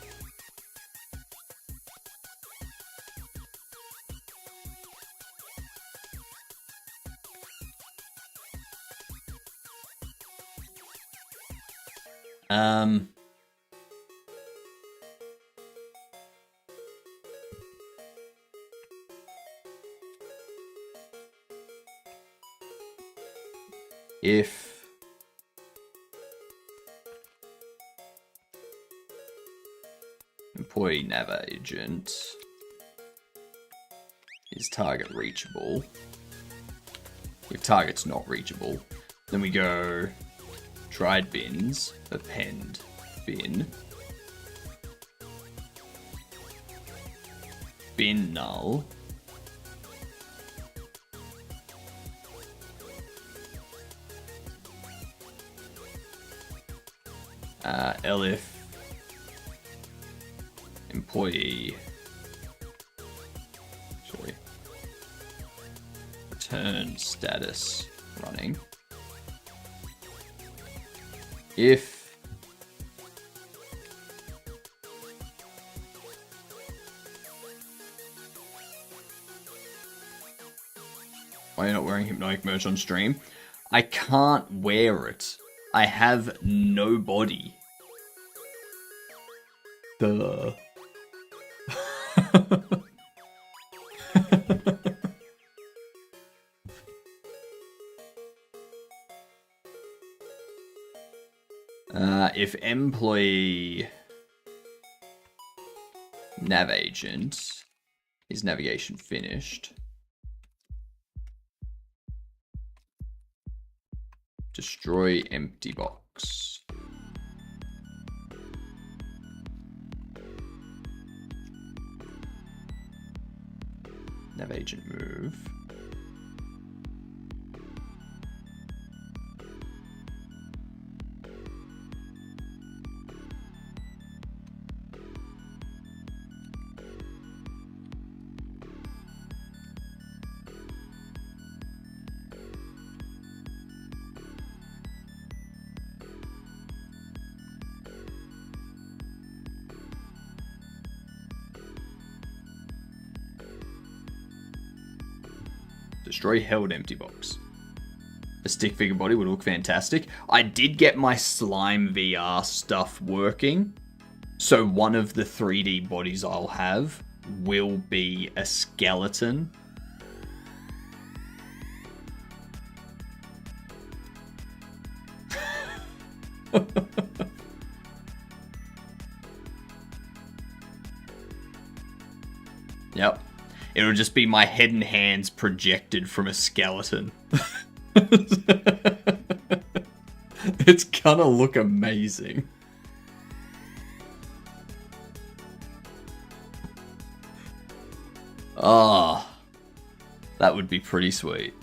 If employee nav agent is target reachable, if target's not reachable, then we go tried bins, append bin, bin null, elif employee, sorry, return status running. If why are you not wearing hypnotic merch on stream? I can't wear it. I have no body. Duh. If employee nav agent is navigation finished, destroy empty box. Nav agent move. Destroy held empty box. A stick figure body would look fantastic. I did get my slime VR stuff working. So one of the 3D bodies I'll have will be a skeleton. Yep. It'll just be my head and hands projected from a skeleton. It's gonna look amazing. Ah, That would be pretty sweet.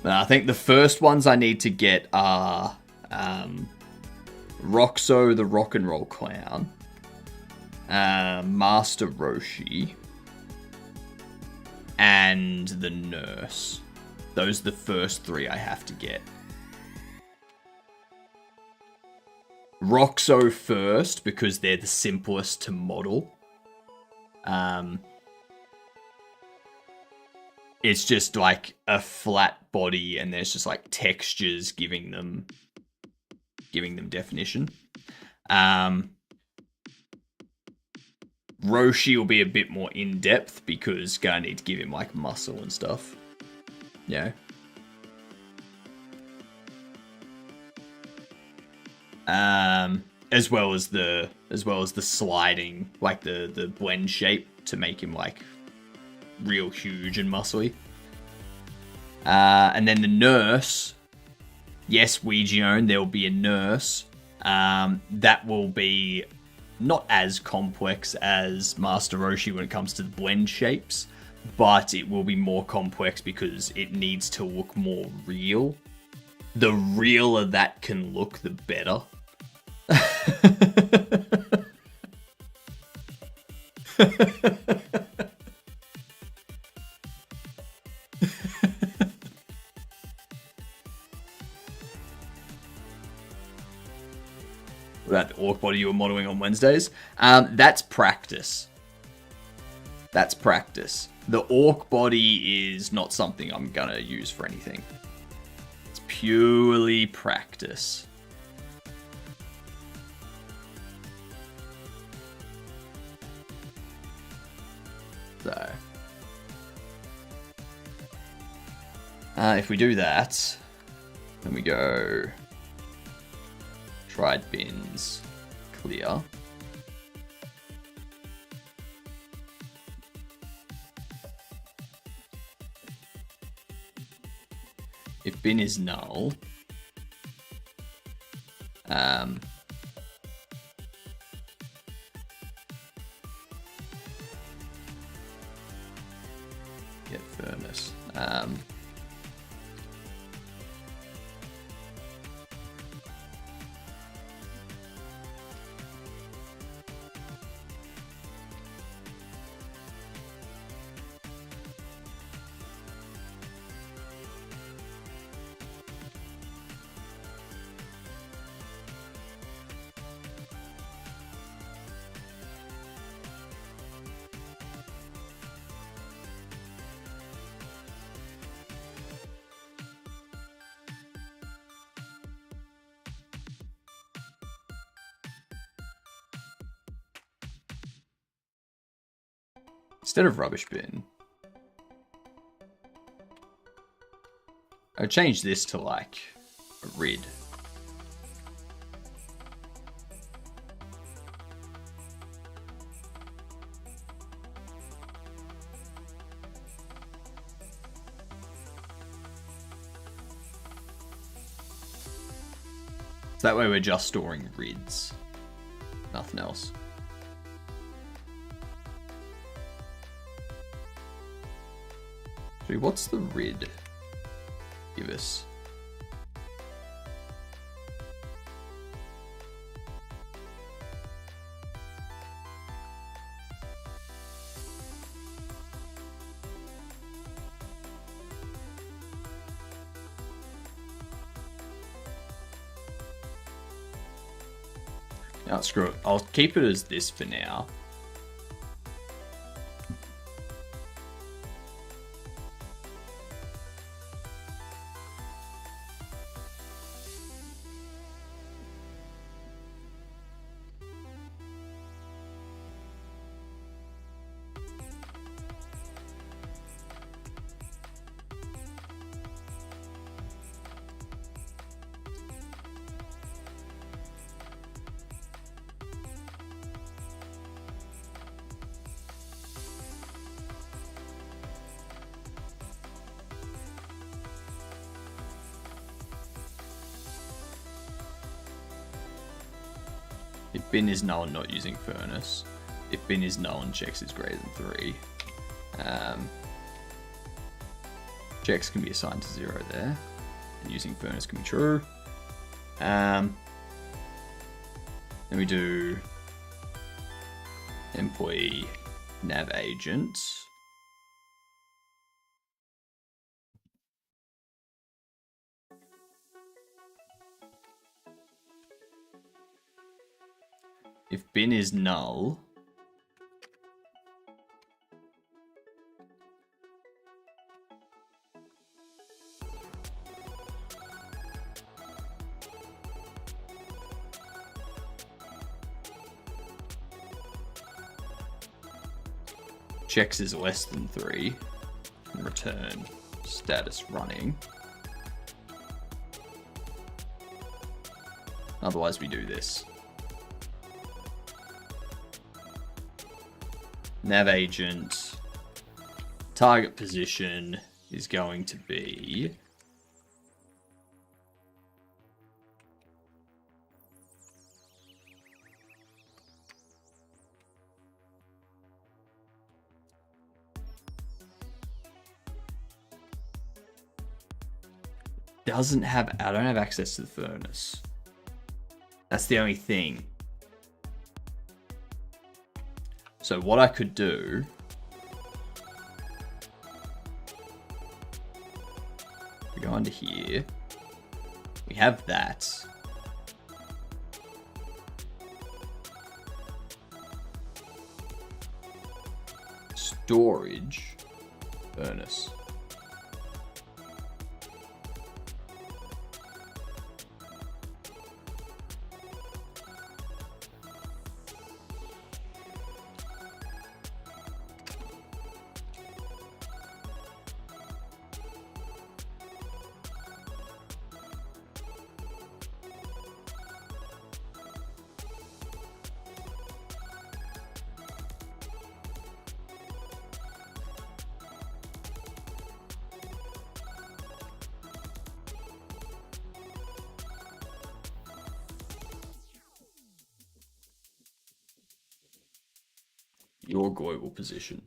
I think the first ones I need to get are Roxo the Rock and Roll Clown, Master Roshi, and the Nurse. Those are the first 3 I have to get. Roxo first, because they're the simplest to model. It's just like a flat body, and there's just like textures giving them definition. Roshi will be a bit more in depth because gonna need to give him like muscle and stuff. Yeah. As well as the sliding, like the blend shape to make him like real huge and muscly. And then the Nurse, yes, Ouija owned, there will be a Nurse. That will be not as complex as Master Roshi when it comes to the blend shapes, but it will be more complex because it needs to look more real. The realer that can look, the better. That orc body you were modeling on Wednesdays. That's practice. That's practice. The orc body is not something I'm gonna use for anything. It's purely practice. So, if we do that, then we go tried bins, clear. If bin is null, get furnace. Instead of rubbish bin, I'll change this to like a red. So that way we're just storing reds, nothing else. What's the red give us? No, screw it. I'll keep it as this for now. bin is null and not using furnace. If bin is null and checks is greater than 3. Checks can be assigned to 0 there. And using furnace can be true. Then we do employee nav agent. If bin is null, checks is less than 3, and return status running. Otherwise we do this. Nav agent, target position is going to be I don't have access to the furnace. That's the only thing. So what I could do we go under here. We have that. Storage furnace. Your global position.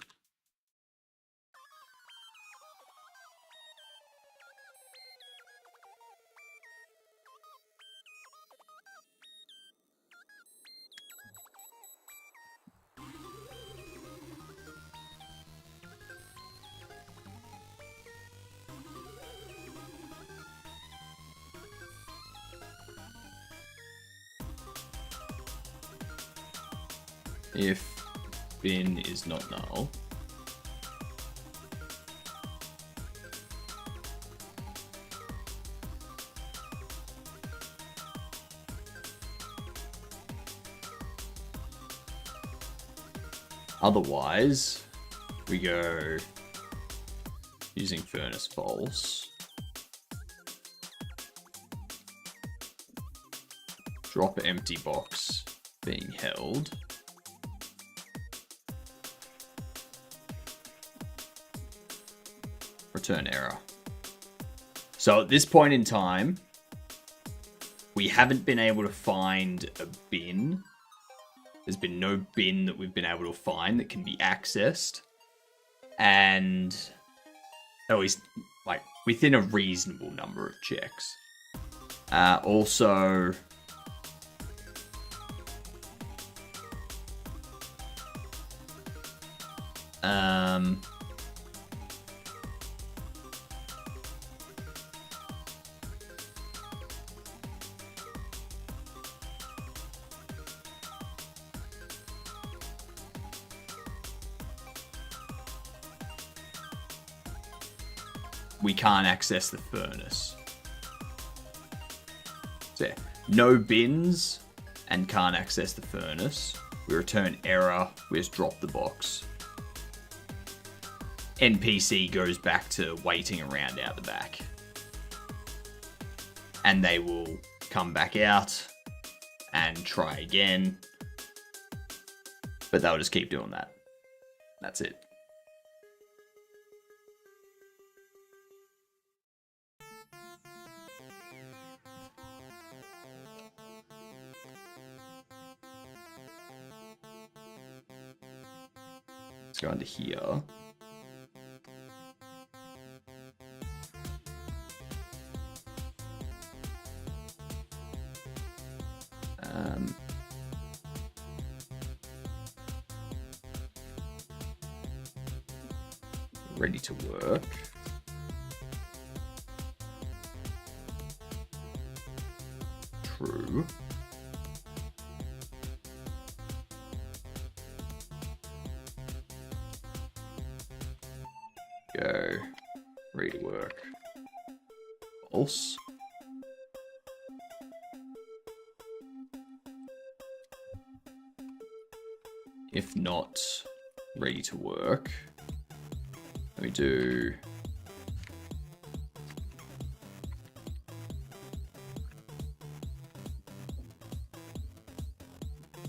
If bin is not null, otherwise we go using furnace false, drop empty box being held, return error. So at this point in time, we haven't been able to find a bin. There's been no bin that we've been able to find that can be accessed. And at least, like, within a reasonable number of checks. Also, we can't access the furnace. So yeah, no bins and can't access the furnace. We return error, we just drop the box. NPC goes back to waiting around out the back. And they will come back out and try again. But they'll just keep doing that. That's it. Let's go into here. Ready to work. True. Go. Ready to work. False. If not, ready to work. Let me do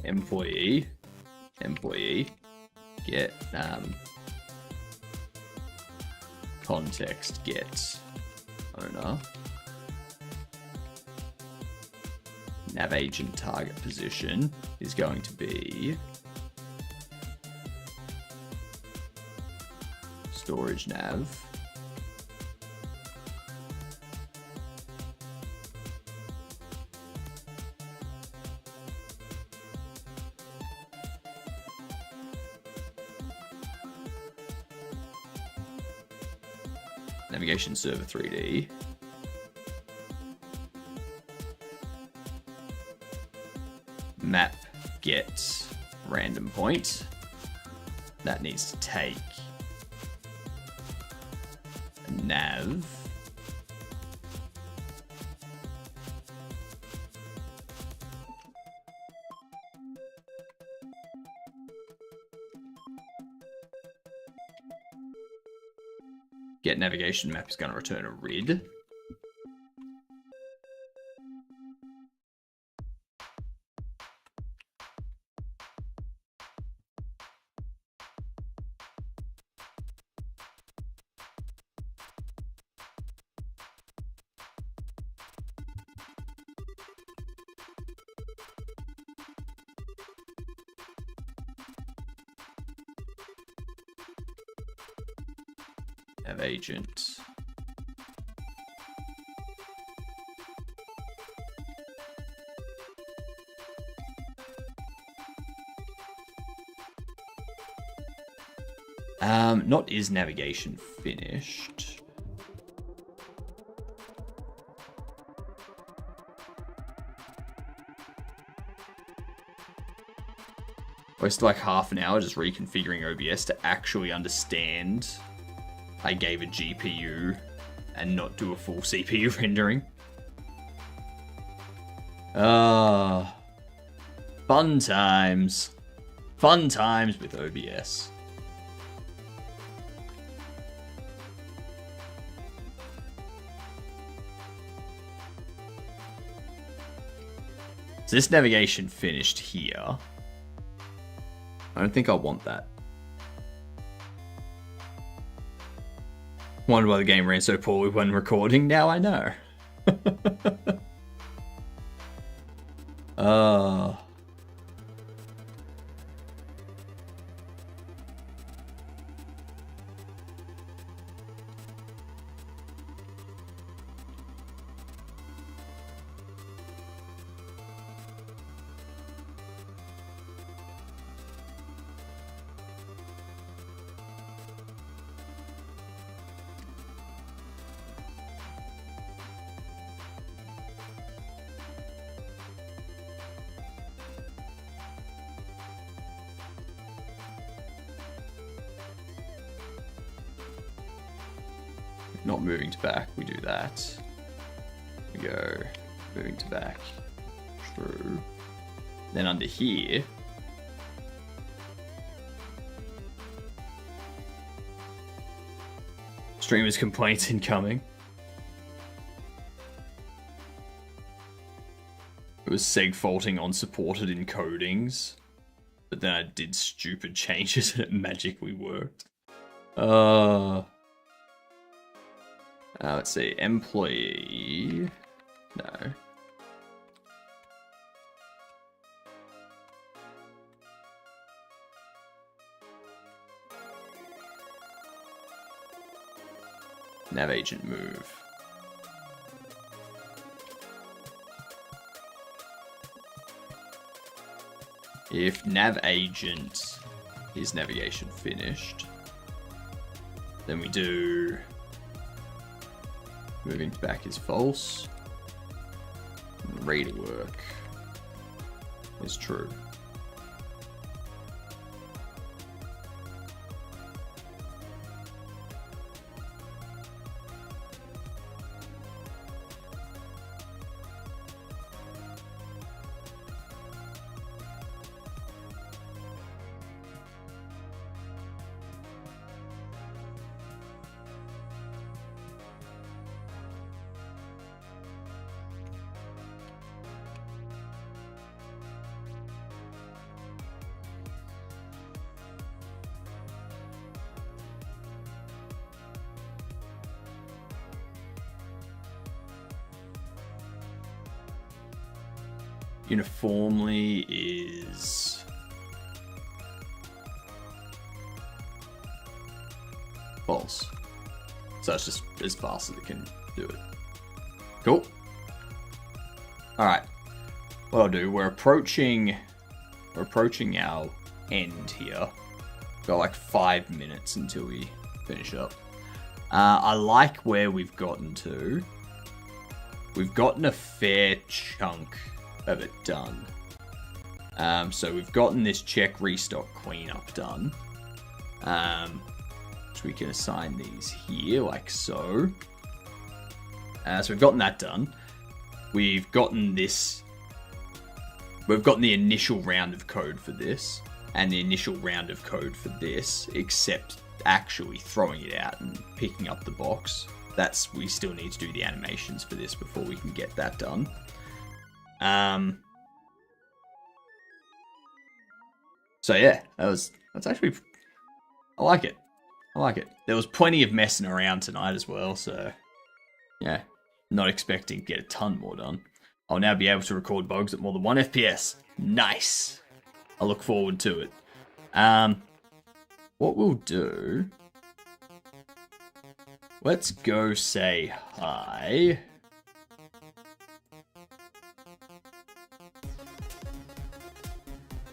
employee, get context get owner, nav agent target position is going to be storage nav. Navigation server 3D. Map get random point. That needs to take nav. Get navigation map is going to return a rid. Nav agent. Not is navigation finished. Wasted like half an hour just reconfiguring OBS to actually understand I gave a GPU and not do a full CPU rendering. Fun times. Fun times with OBS. So this navigation finished here. I don't think I want that. Wondered why the game ran so poorly when recording. Now I know. Not moving to back, we do that. We go moving to back. True. Then under here, streamers' complaints incoming. It was seg faulting on supported encodings, but then I did stupid changes and it magically worked. Let's see, employee, no. Nav agent move. If nav agent is navigation finished, then we do moving back is false. And reader work is true. Uniformly is false. So it's just as fast as it can do it. Cool. Alright. What I'll do, we're approaching our end here. Got like 5 minutes until we finish up. I like where we've gotten to. We've gotten a fair chunk of it done. So we've gotten this check restock cleanup done. So we can assign these here like so. So we've gotten that done. We've gotten this. We've gotten the initial round of code for this, and the initial round of code for this, except actually throwing it out and picking up the box. We still need to do the animations for this before we can get that done. So yeah, that's actually, I like it. There was plenty of messing around tonight as well, so yeah, not expecting to get a ton more done. I'll now be able to record bugs at more than 1 FPS. Nice. I look forward to it. What we'll do, let's go say hi.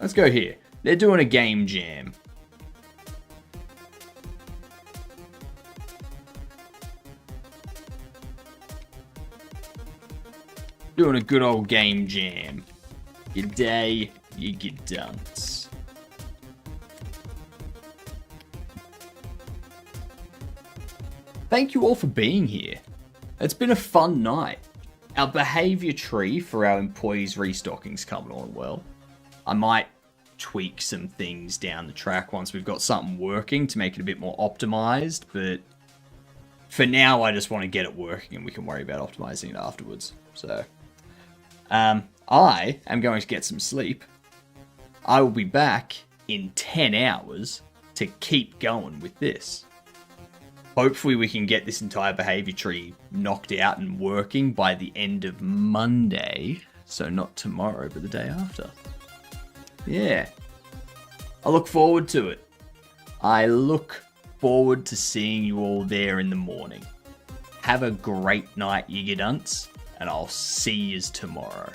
Let's go here. They're doing a game jam. Doing a good old game jam. G'day, you get dunce. Thank you all for being here. It's been a fun night. Our behavior tree for our employees restocking's coming on well. I might tweak some things down the track once we've got something working to make it a bit more optimized, but for now I just want to get it working and we can worry about optimizing it afterwards. So I am going to get some sleep. I will be back in 10 hours to keep going with this. Hopefully we can get this entire behavior tree knocked out and working by the end of Monday. So not tomorrow, but the day after. Yeah. I look forward to it. I look forward to seeing you all there in the morning. Have a great night, you dunce, and I'll see yous tomorrow.